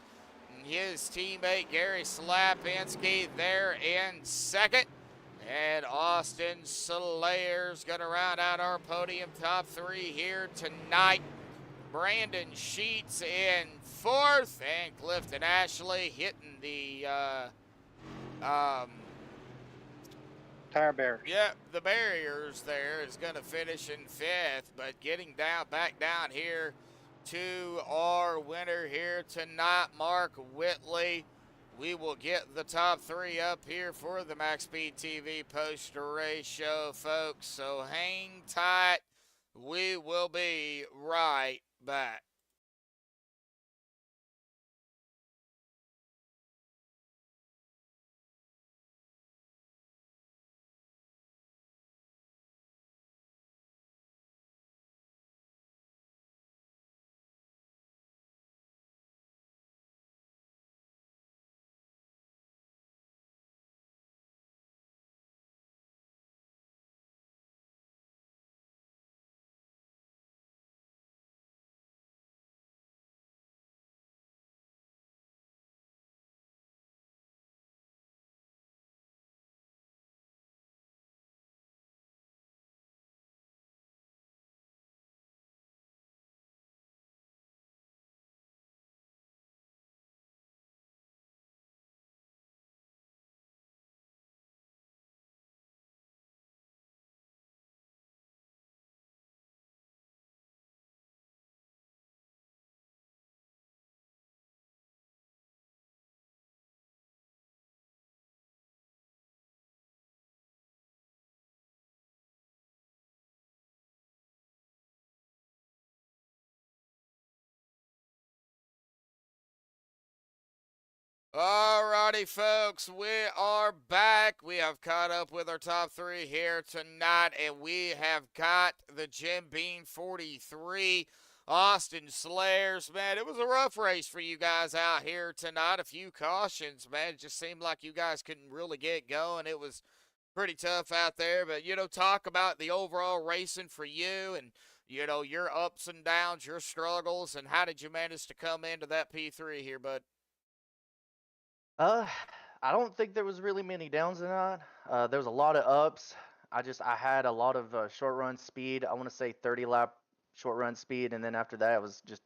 His teammate Gary Slapinski there in second. And Austin Slayer's going to round out our podium top 3 here tonight. Brandon Sheets in 4th, and Clifton Ashley hitting the Tire barriers. yeah, the barriers there, is going to finish in 5th, but getting back down here to our winner here tonight, Mark Whitley. We will get the top 3 up here for the MaxspeedTV post-race show, folks. So hang tight. We will be right back. Alrighty, folks, we are back. We have caught up with our top three here tonight, and we have got the Jim Beam 43 Austin Slayers. Man, it was a rough race for you guys out here tonight. A few cautions, man. It just seemed like you guys couldn't really get going. It was pretty tough out there, but, talk about the overall racing for you and, your ups and downs, your struggles, and how did you manage to come into that P3 here, bud? Uh, I don't think there was really many downs in that. There was a lot of ups. I had a lot of short run speed. I want to say 30 lap short run speed, and then after that, I was just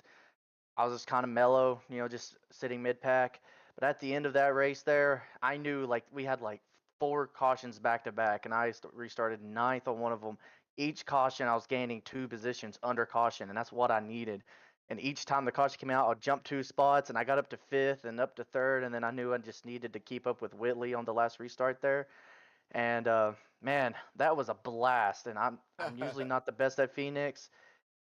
kind of mellow, just sitting mid pack. But at the end of that race there, I knew like we had like 4 cautions back to back, and I restarted ninth on one of them. Each caution, I was gaining 2 positions under caution, and that's what I needed. And each time the caution came out, I'd jump 2 spots, and I got up to fifth and up to third, and then I knew I just needed to keep up with Whitley on the last restart there. And man, that was a blast. And I'm usually not the best at Phoenix,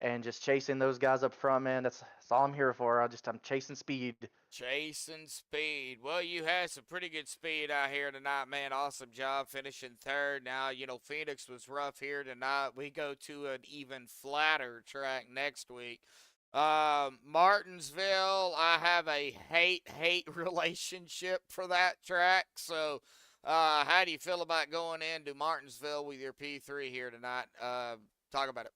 and just chasing those guys up front, man. That's all I'm here for. I'm chasing speed. Chasing speed. Well, you had some pretty good speed out here tonight, man. Awesome job finishing third. Now, Phoenix was rough here tonight. We go to an even flatter track next week. Martinsville, I have a hate relationship for that track. So, how do you feel about going into Martinsville with your P3 here tonight? Talk about it.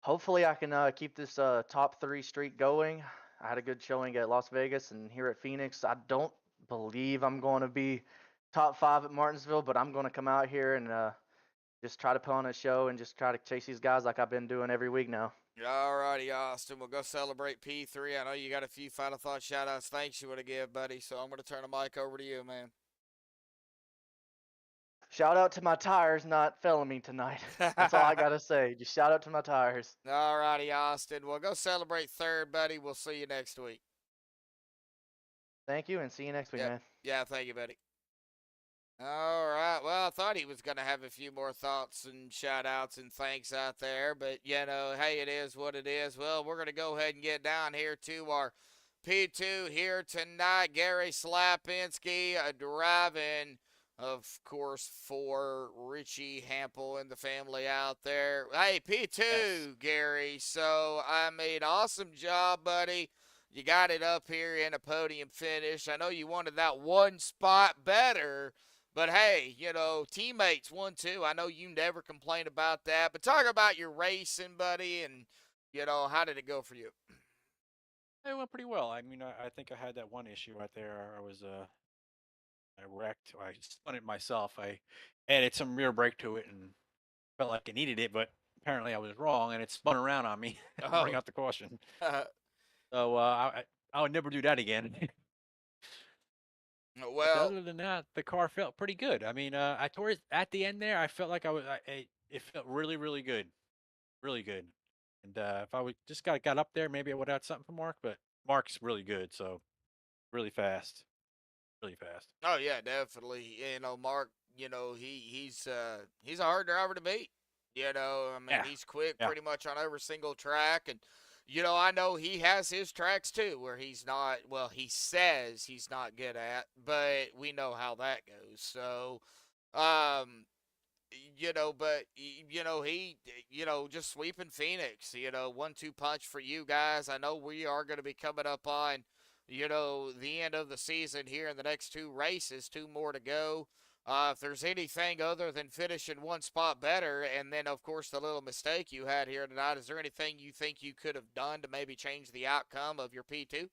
Hopefully, I can keep this top 3 streak going. I had a good showing at Las Vegas and here at Phoenix. I don't believe I'm going to be top 5 at Martinsville, but I'm going to come out here and just try to put on a show and just try to chase these guys like I've been doing every week now. Alrighty, Austin. We'll go celebrate P3. I know you got a few final thoughts, shout outs, thanks you want to give, buddy. So I'm going to turn the mic over to you, man. Shout out to my tires not failing me tonight. That's all I got to say. Just shout out to my tires. Alrighty, Austin. We'll go celebrate third, buddy. We'll see you next week. Thank you, and see you next week, Yep. man. Yeah, thank you, buddy. All right. Well, I thought he was going to have a few more thoughts and shout outs and thanks out there, but, hey, it is what it is. Well, we're going to go ahead and get down here to our P2 here tonight. Gary Slapinski driving, of course, for Richie Hampel and the family out there. Hey, P2, yes. Gary. So, awesome job, buddy. You got it up here in a podium finish. I know you wanted that one spot better, but hey, teammates won too. I know you never complain about that. But talk about your racing, buddy, and, how did it go for you? It went pretty well. I mean, I think I had that one issue right there. I wrecked. I spun it myself. I added some rear brake to it and felt like I needed it, but apparently I was wrong, and it spun around on me. Bring out the caution. So I would never do that again. Well, but other than that, the car felt pretty good. I mean, towards at the end there, I felt like it felt really, really good, really good. And if I would just got up there, maybe I would have had something for Mark. But Mark's really good, so really fast, really fast. Oh yeah, definitely. Mark. He's a hard driver to beat. Yeah. He's quick pretty much on every single track, and. I know he has his tracks too where he's not, well, he says he's not good at, but we know how that goes. So, but, he, just sweeping Phoenix, 1-2 punch for you guys. I know we are going to be coming up on, the end of the season here in the next 2 races, 2 more to go. If there's anything other than finishing one spot better, and then, of course, the little mistake you had here tonight, is there anything you think you could have done to maybe change the outcome of your P2?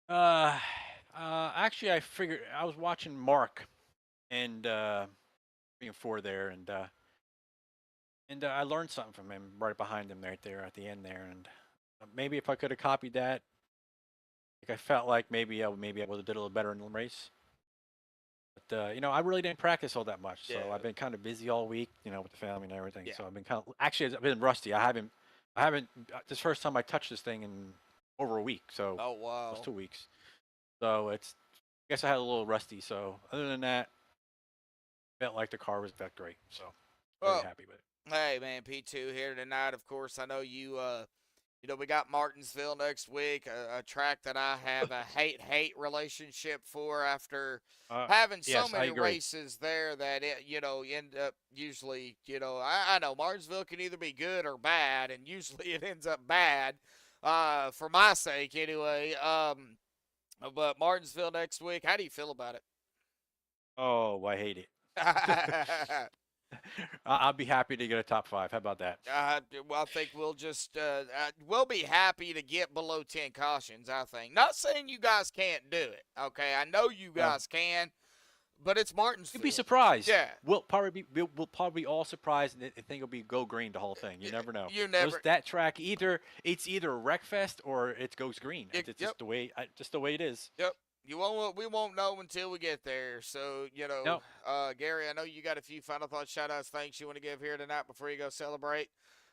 Actually, I figured I was watching Mark and being 4 there, and I learned something from him right behind him right there at the end there, and maybe if I could have copied that, like I felt like maybe I would have did a little better in the race. But, I really didn't practice all that much. So I've been kind of busy all week, with the family and everything. Yeah. So I've been I've been rusty. I haven't, this first time I touched this thing in over a week. So oh, wow. It was 2 weeks. So I guess I had a little rusty. So other than that, felt like the car was that great. So very happy with it. Hey, man, P2 here tonight. Of course, I know you, You know, we got Martinsville next week, a track that I have a hate relationship for after having so Yes, I many agree. races there that it, you know, end up usually, you know, I know Martinsville can either be good or bad, and usually it ends up bad, for my sake anyway. But Martinsville next week, how do you feel about it? Oh, I hate it. I'll be happy to get a top 5. How about that? Well, I think we'll just we'll be happy to get below 10 cautions. I think. Not saying you guys can't do it. Okay, I know you No. guys can, but it's You'd be Martinsville. surprised. Yeah. We'll probably be all surprised, and I think it'll be go green the whole thing. You never know. You never. That track it's either Wreckfest or it goes green. It's Yep. just the way it is. Yep. We won't know until we get there. So, you know, No. Gary, I know you got a few final thoughts, shout outs, thanks you want to give here tonight before you go celebrate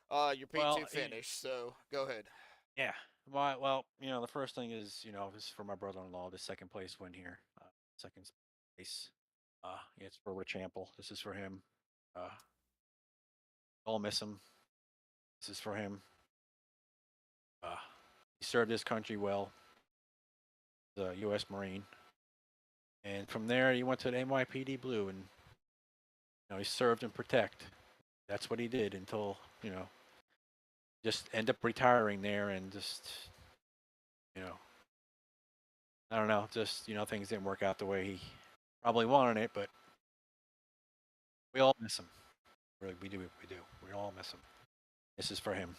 your P2 Well, finish. So go ahead. Yeah. Well, the first thing is, this is for my brother-in-law, the second place win here. Second place. It's for Rich Ample. This is for him. I'll miss him. This is for him. He served his country well. The U.S. Marine. And from there, he went to the NYPD Blue, and he served and protect. That's what he did until just end up retiring there, and just I don't know, just things didn't work out the way he probably wanted it, but we all miss him. Really, we do. We all miss him. This is for him.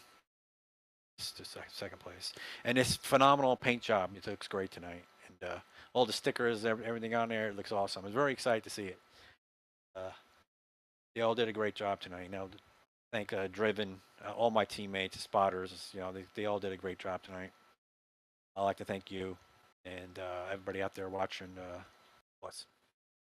It's just second place, and this phenomenal paint job. It looks great tonight, and all the stickers, everything on there, it looks awesome. I was very excited to see it. They all did a great job tonight. Thank Driven, all my teammates, spotters. They all did a great job tonight. I'd like to thank you and everybody out there watching. Plus.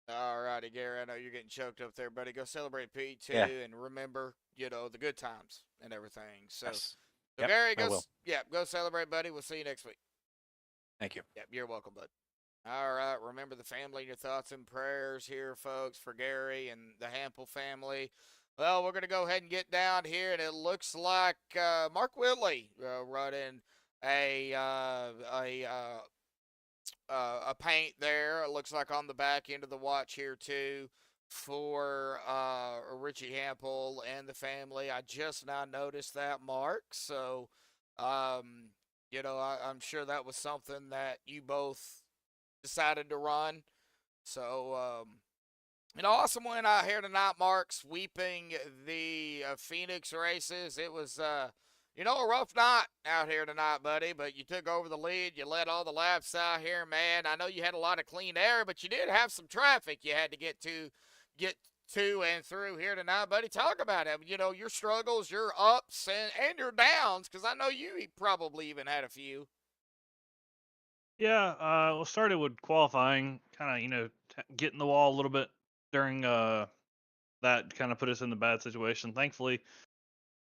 All righty, Gary. I know you're getting choked up there, buddy. Go celebrate P2 Yeah. and remember, the good times and everything. So, Yes. so Yep, Gary, I will. go celebrate, buddy. We'll see you next week. Thank you. Yep, you're welcome, bud. All right, remember the family and your thoughts and prayers here, folks, for Gary and the Hample family. Well, we're going to go ahead and get down here, and it looks like Mark Whitley running a paint there. It looks like on the back end of the watch here, too, for Richie Hample and the family. I just now noticed that, Mark. So, I'm sure that was something that you both decided to run. So, an awesome win out here tonight, Mark, sweeping the Phoenix races. It was, a rough night out here tonight, buddy, but you took over the lead. You led all the laps out here, man. I know you had a lot of clean air, but you did have some traffic you had to get to and through here tonight, buddy. Talk about it. Your struggles, your ups, and your downs, because I know you probably even had a few. Yeah, well, started with qualifying, kind of, getting the wall a little bit during that kind of put us in the bad situation. Thankfully,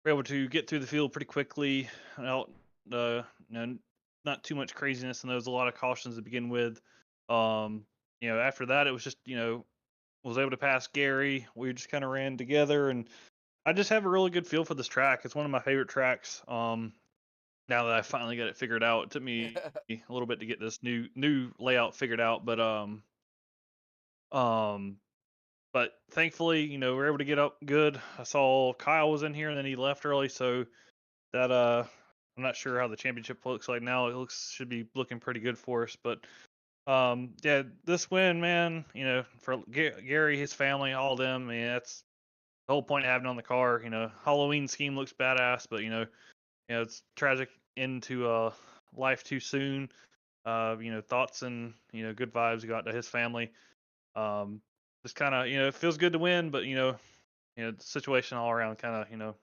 we're able to get through the field pretty quickly. Not too much craziness, and there was a lot of cautions to begin with. After that, it was just, was able to pass Gary. We just kind of ran together, and I just have a really good feel for this track. It's one of my favorite tracks. Now that I finally got it figured out, it took me a little bit to get this new layout figured out, but thankfully, we were able to get up good. I saw Kyle was in here, and then he left early, so that I'm not sure how the championship looks like now. It should be looking pretty good for us, but yeah, this win, man, for Gary, his family, all of them, man, that's the whole point of having it on the car. Halloween scheme looks badass, but it's tragic into life too soon. Thoughts and good vibes go out to his family. Just kind of it feels good to win, but the situation all around kind of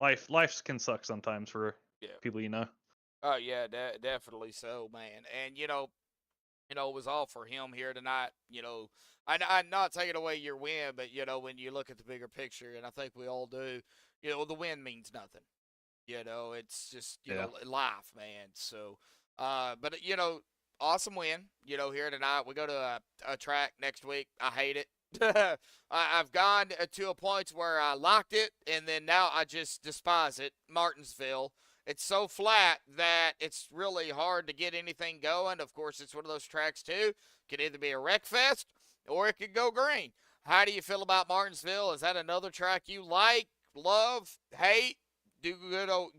life can suck sometimes for people. Oh yeah, definitely so, man. And it was all for him here tonight. I'm not taking away your win, but when you look at the bigger picture, and I think we all do, the win means nothing. It's just life, man. So, but awesome win. Here tonight. We go to a track next week. I hate it. I've gone to a point where I liked it, and then now I just despise it. Martinsville. it's so flat that it's really hard to get anything going. Of course, it's one of those tracks too. Could either be a wreck fest or it could go green. How do you feel about Martinsville? Is that another track you like, love, hate, do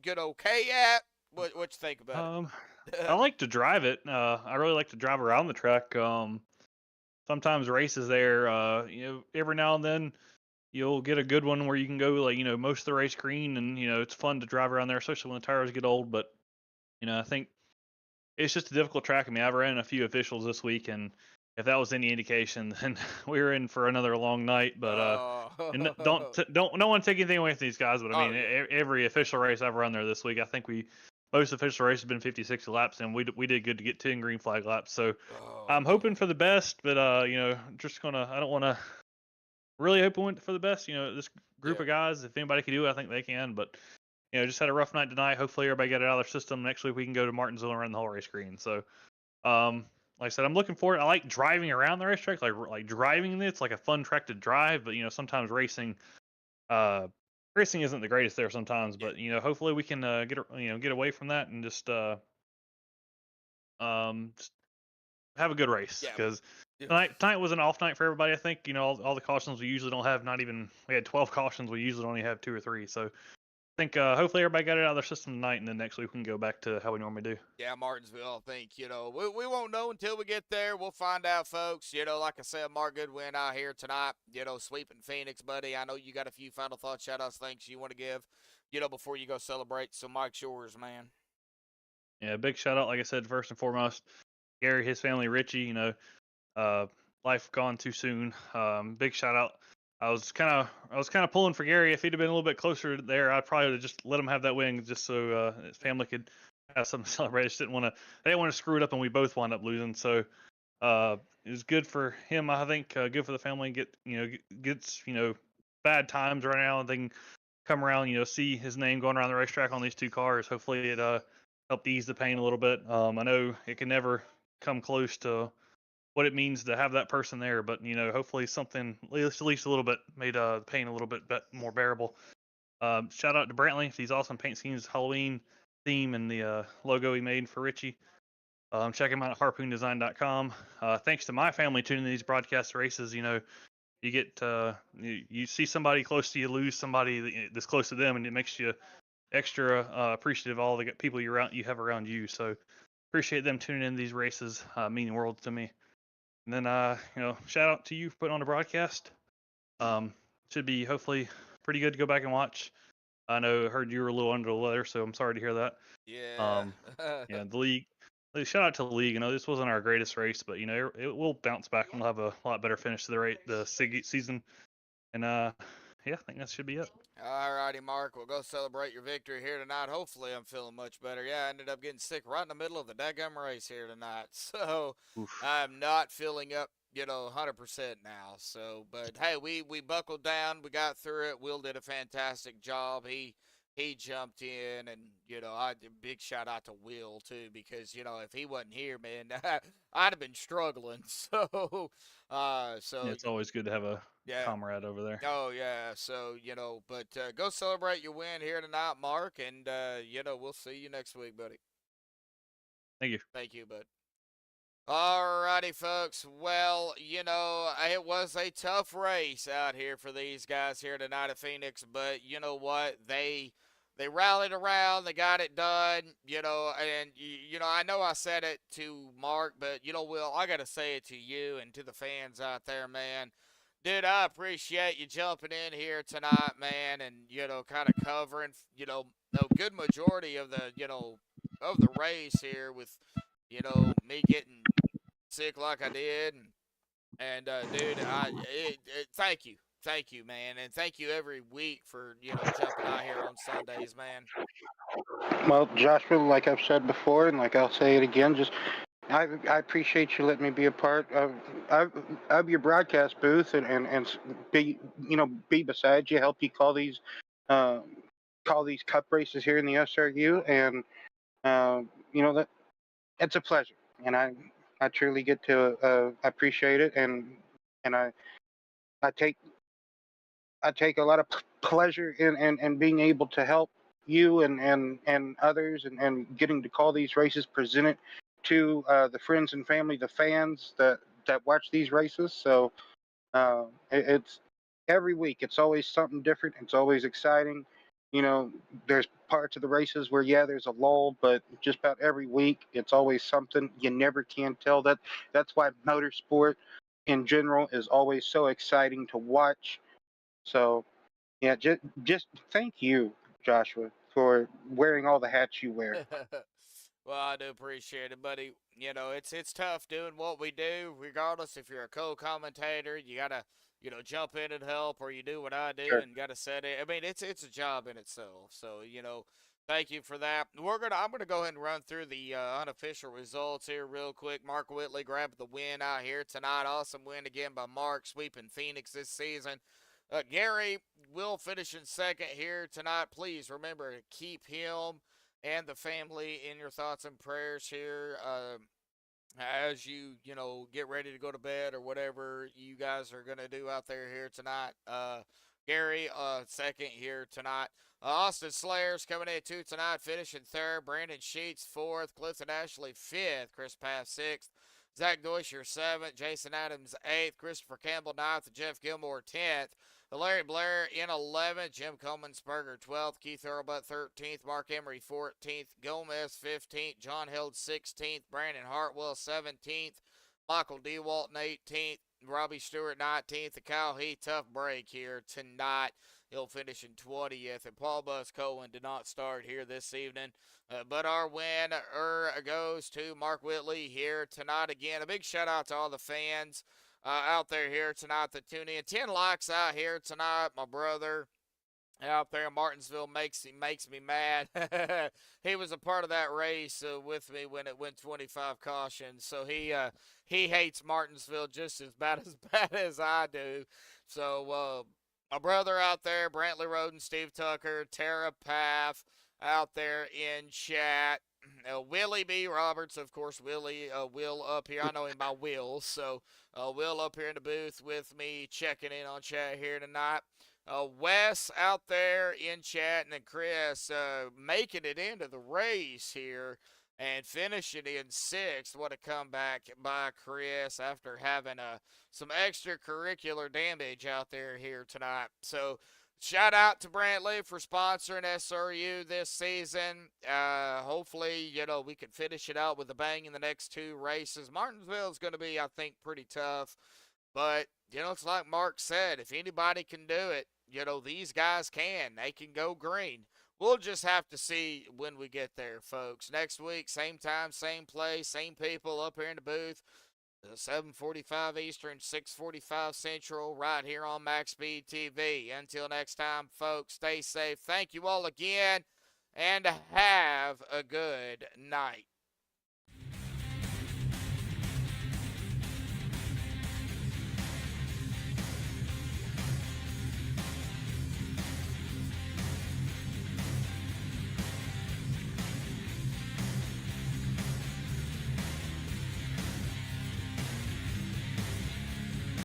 good okay at? What you think about I it? like to drive it. I really like to drive around the track. Sometimes races there, every now and then you'll get a good one where you can go like, most of the race green, and it's fun to drive around there, especially when the tires get old. But I think it's just a difficult track. I mean, I've ran a few officials this week, and if that was any indication, then we were in for another long night. But and don't no one take anything away from these guys. But I mean, every official race I've run there this week, I think most official races have been 50, 60 laps, and we did good to get 10 green flag laps. So I'm hoping for the best, but just I don't want to really hoping for the best. This group of guys, if anybody can do it, I think they can. But just had a rough night tonight. Hopefully everybody got it out of their system. Next week we can go to Martinsville and run the whole race green. So, like I said, I'm looking forward. I like driving around the racetrack, like driving it. It's like a fun track to drive. But sometimes racing isn't the greatest there sometimes. But hopefully we can get away from that and just have a good race, because tonight was an off night for everybody. I think all the cautions we usually don't have. We had 12 cautions. We usually only have 2 or 3. So I think hopefully everybody got it out of their system tonight, and then next week we can go back to how we normally do. Yeah, Martinsville, I think, we won't know until we get there. We'll find out, folks. Like I said, Mark Goodwin out here tonight, sweeping Phoenix, buddy. I know you got a few final thoughts, shout-outs, things you want to give, before you go celebrate. So Mike's yours, man. Yeah, big shout-out, like I said, first and foremost, Gary, his family, Richie, life gone too soon. Big shout-out. I was kind of pulling for Gary. If he'd have been a little bit closer there, I'd probably have just let him have that win, just so his family could have something to celebrate. I just didn't want to screw it up, and we both wound up losing. So it was good for him, I think. Good for the family. Gets bad times right now, and they can come around. See his name going around the racetrack on these 2 cars. Hopefully it helped ease the pain a little bit. I know it can never come close to what it means to have that person there, but hopefully something at least a little bit made the pain a little bit more bearable. Shout out to Brantley for these awesome paint schemes, Halloween theme, and the logo he made for Richie. Check him out at harpoondesign.com. Thanks to my family tuning in these broadcast races. You get you see somebody close to you lose somebody that's close to them, and it makes you extra appreciative of all the people you have around you. So appreciate them tuning in these races, meaning world to me. And then, shout out to you for putting on the broadcast. Should be hopefully pretty good to go back and watch. I heard you were a little under the weather, so I'm sorry to hear that. Yeah. Yeah, the league. Shout out to the league. This wasn't our greatest race, but it will bounce back and we'll have a lot better finish to the season. And I think that should be it. All righty, Mark. We'll go celebrate your victory here tonight. Hopefully, I'm feeling much better. Yeah, I ended up getting sick right in the middle of the daggum race here tonight. So I'm not feeling up, 100% now. So, but hey, we buckled down. We got through it. Will did a fantastic job. He jumped in, and big shout out to Will too, because if he wasn't here, man, I'd have been struggling. So it's always good to have a comrade over there. Oh yeah, so but go celebrate your win here tonight, Mark, and we'll see you next week, buddy. Thank you. Thank you, bud. Alrighty, folks. Well, it was a tough race out here for these guys here tonight at Phoenix, but you know what? They rallied around, they got it done, and I know I said it to Mark, but Will, I gotta say it to you and to the fans out there, man. Dude, I appreciate you jumping in here tonight, man, and kind of covering a good majority of the of the race here with me getting sick like I did, and dude, thank you, man, and thank you every week for jumping out here on Sundays, man. Well, Joshua, like I've said before, and like I'll say it again, I appreciate you letting me be a part of your broadcast booth and be beside you, help you call these cup races here in the SRU, and that it's a pleasure, and I truly get to appreciate it, and I take a lot of pleasure in being able to help you and others, and getting to call these races, present it to the friends and family, the fans that watch these races. So it's every week. It's always something different. It's always exciting. You know, there's parts of the races where there's a lull, but just about every week it's always something. You never can tell. That's why motorsport in general is always so exciting to watch. So yeah, just thank you, Joshua, for wearing all the hats you wear. Well, I do appreciate it, buddy. You know, it's tough doing what we do, regardless if you're a co-commentator, you gotta, jump in and help, or you do what I do Sure. and gotta set it. I mean, it's a job in itself. So, thank you for that. I'm gonna go ahead and run through the unofficial results here real quick. Mark Whitley grabbed the win out here tonight. Awesome win again by Mark, sweeping Phoenix this season. Gary will finish in second here tonight. Please remember to keep him and the family in your thoughts and prayers here as you get ready to go to bed or whatever you guys are going to do out there here tonight. Gary, second here tonight. Austin Slayers coming in two tonight, finishing third. Brandon Sheets fourth. Clifton Ashley fifth. Chris Paff sixth. Zach Deutscher seventh. Jason Adams eighth. Christopher Campbell ninth. And Jeff Gilmore 10th. Larry Blair in 11th, Jim Comensberger 12th, Keith Earlbutt 13th, Mark Emery 14th, Gomez 15th, John Held 16th, Brandon Hartwell 17th, Michael DeWalton 18th, Robbie Stewart 19th, and Kyle Heath, tough break here tonight. He'll finish in 20th, and Paul Bus Cohen did not start here this evening. But our winner goes to Mark Whitley here tonight again. A big shout out to all the fans out there here tonight that tune in. 10 likes out here tonight. My brother out there in Martinsville makes me mad. He was a part of that race with me when it went 25 cautions. So he hates Martinsville just as bad as I do. So my brother out there, Brantley Roden, Steve Tucker, Tara Paff out there in chat. Willie B. Roberts, of course, Will up here. I know him by Will, so Will up here in the booth with me, checking in on chat here tonight. Wes out there in chat, and then Chris making it into the race here and finishing in sixth. What a comeback by Chris after having some extracurricular damage out there here tonight. So shout out to Brantley for sponsoring SRU this season. Hopefully, we can finish it out with a bang in the next two races. Martinsville is going to be, I think, pretty tough. But, it's like Mark said, if anybody can do it, these guys can. They can go green. We'll just have to see when we get there, folks. Next week, same time, same place, same people up here in the booth. 7:45 Eastern, 6:45 Central, right here on MaxspeedTV. Until next time, folks, stay safe. Thank you all again, and have a good night.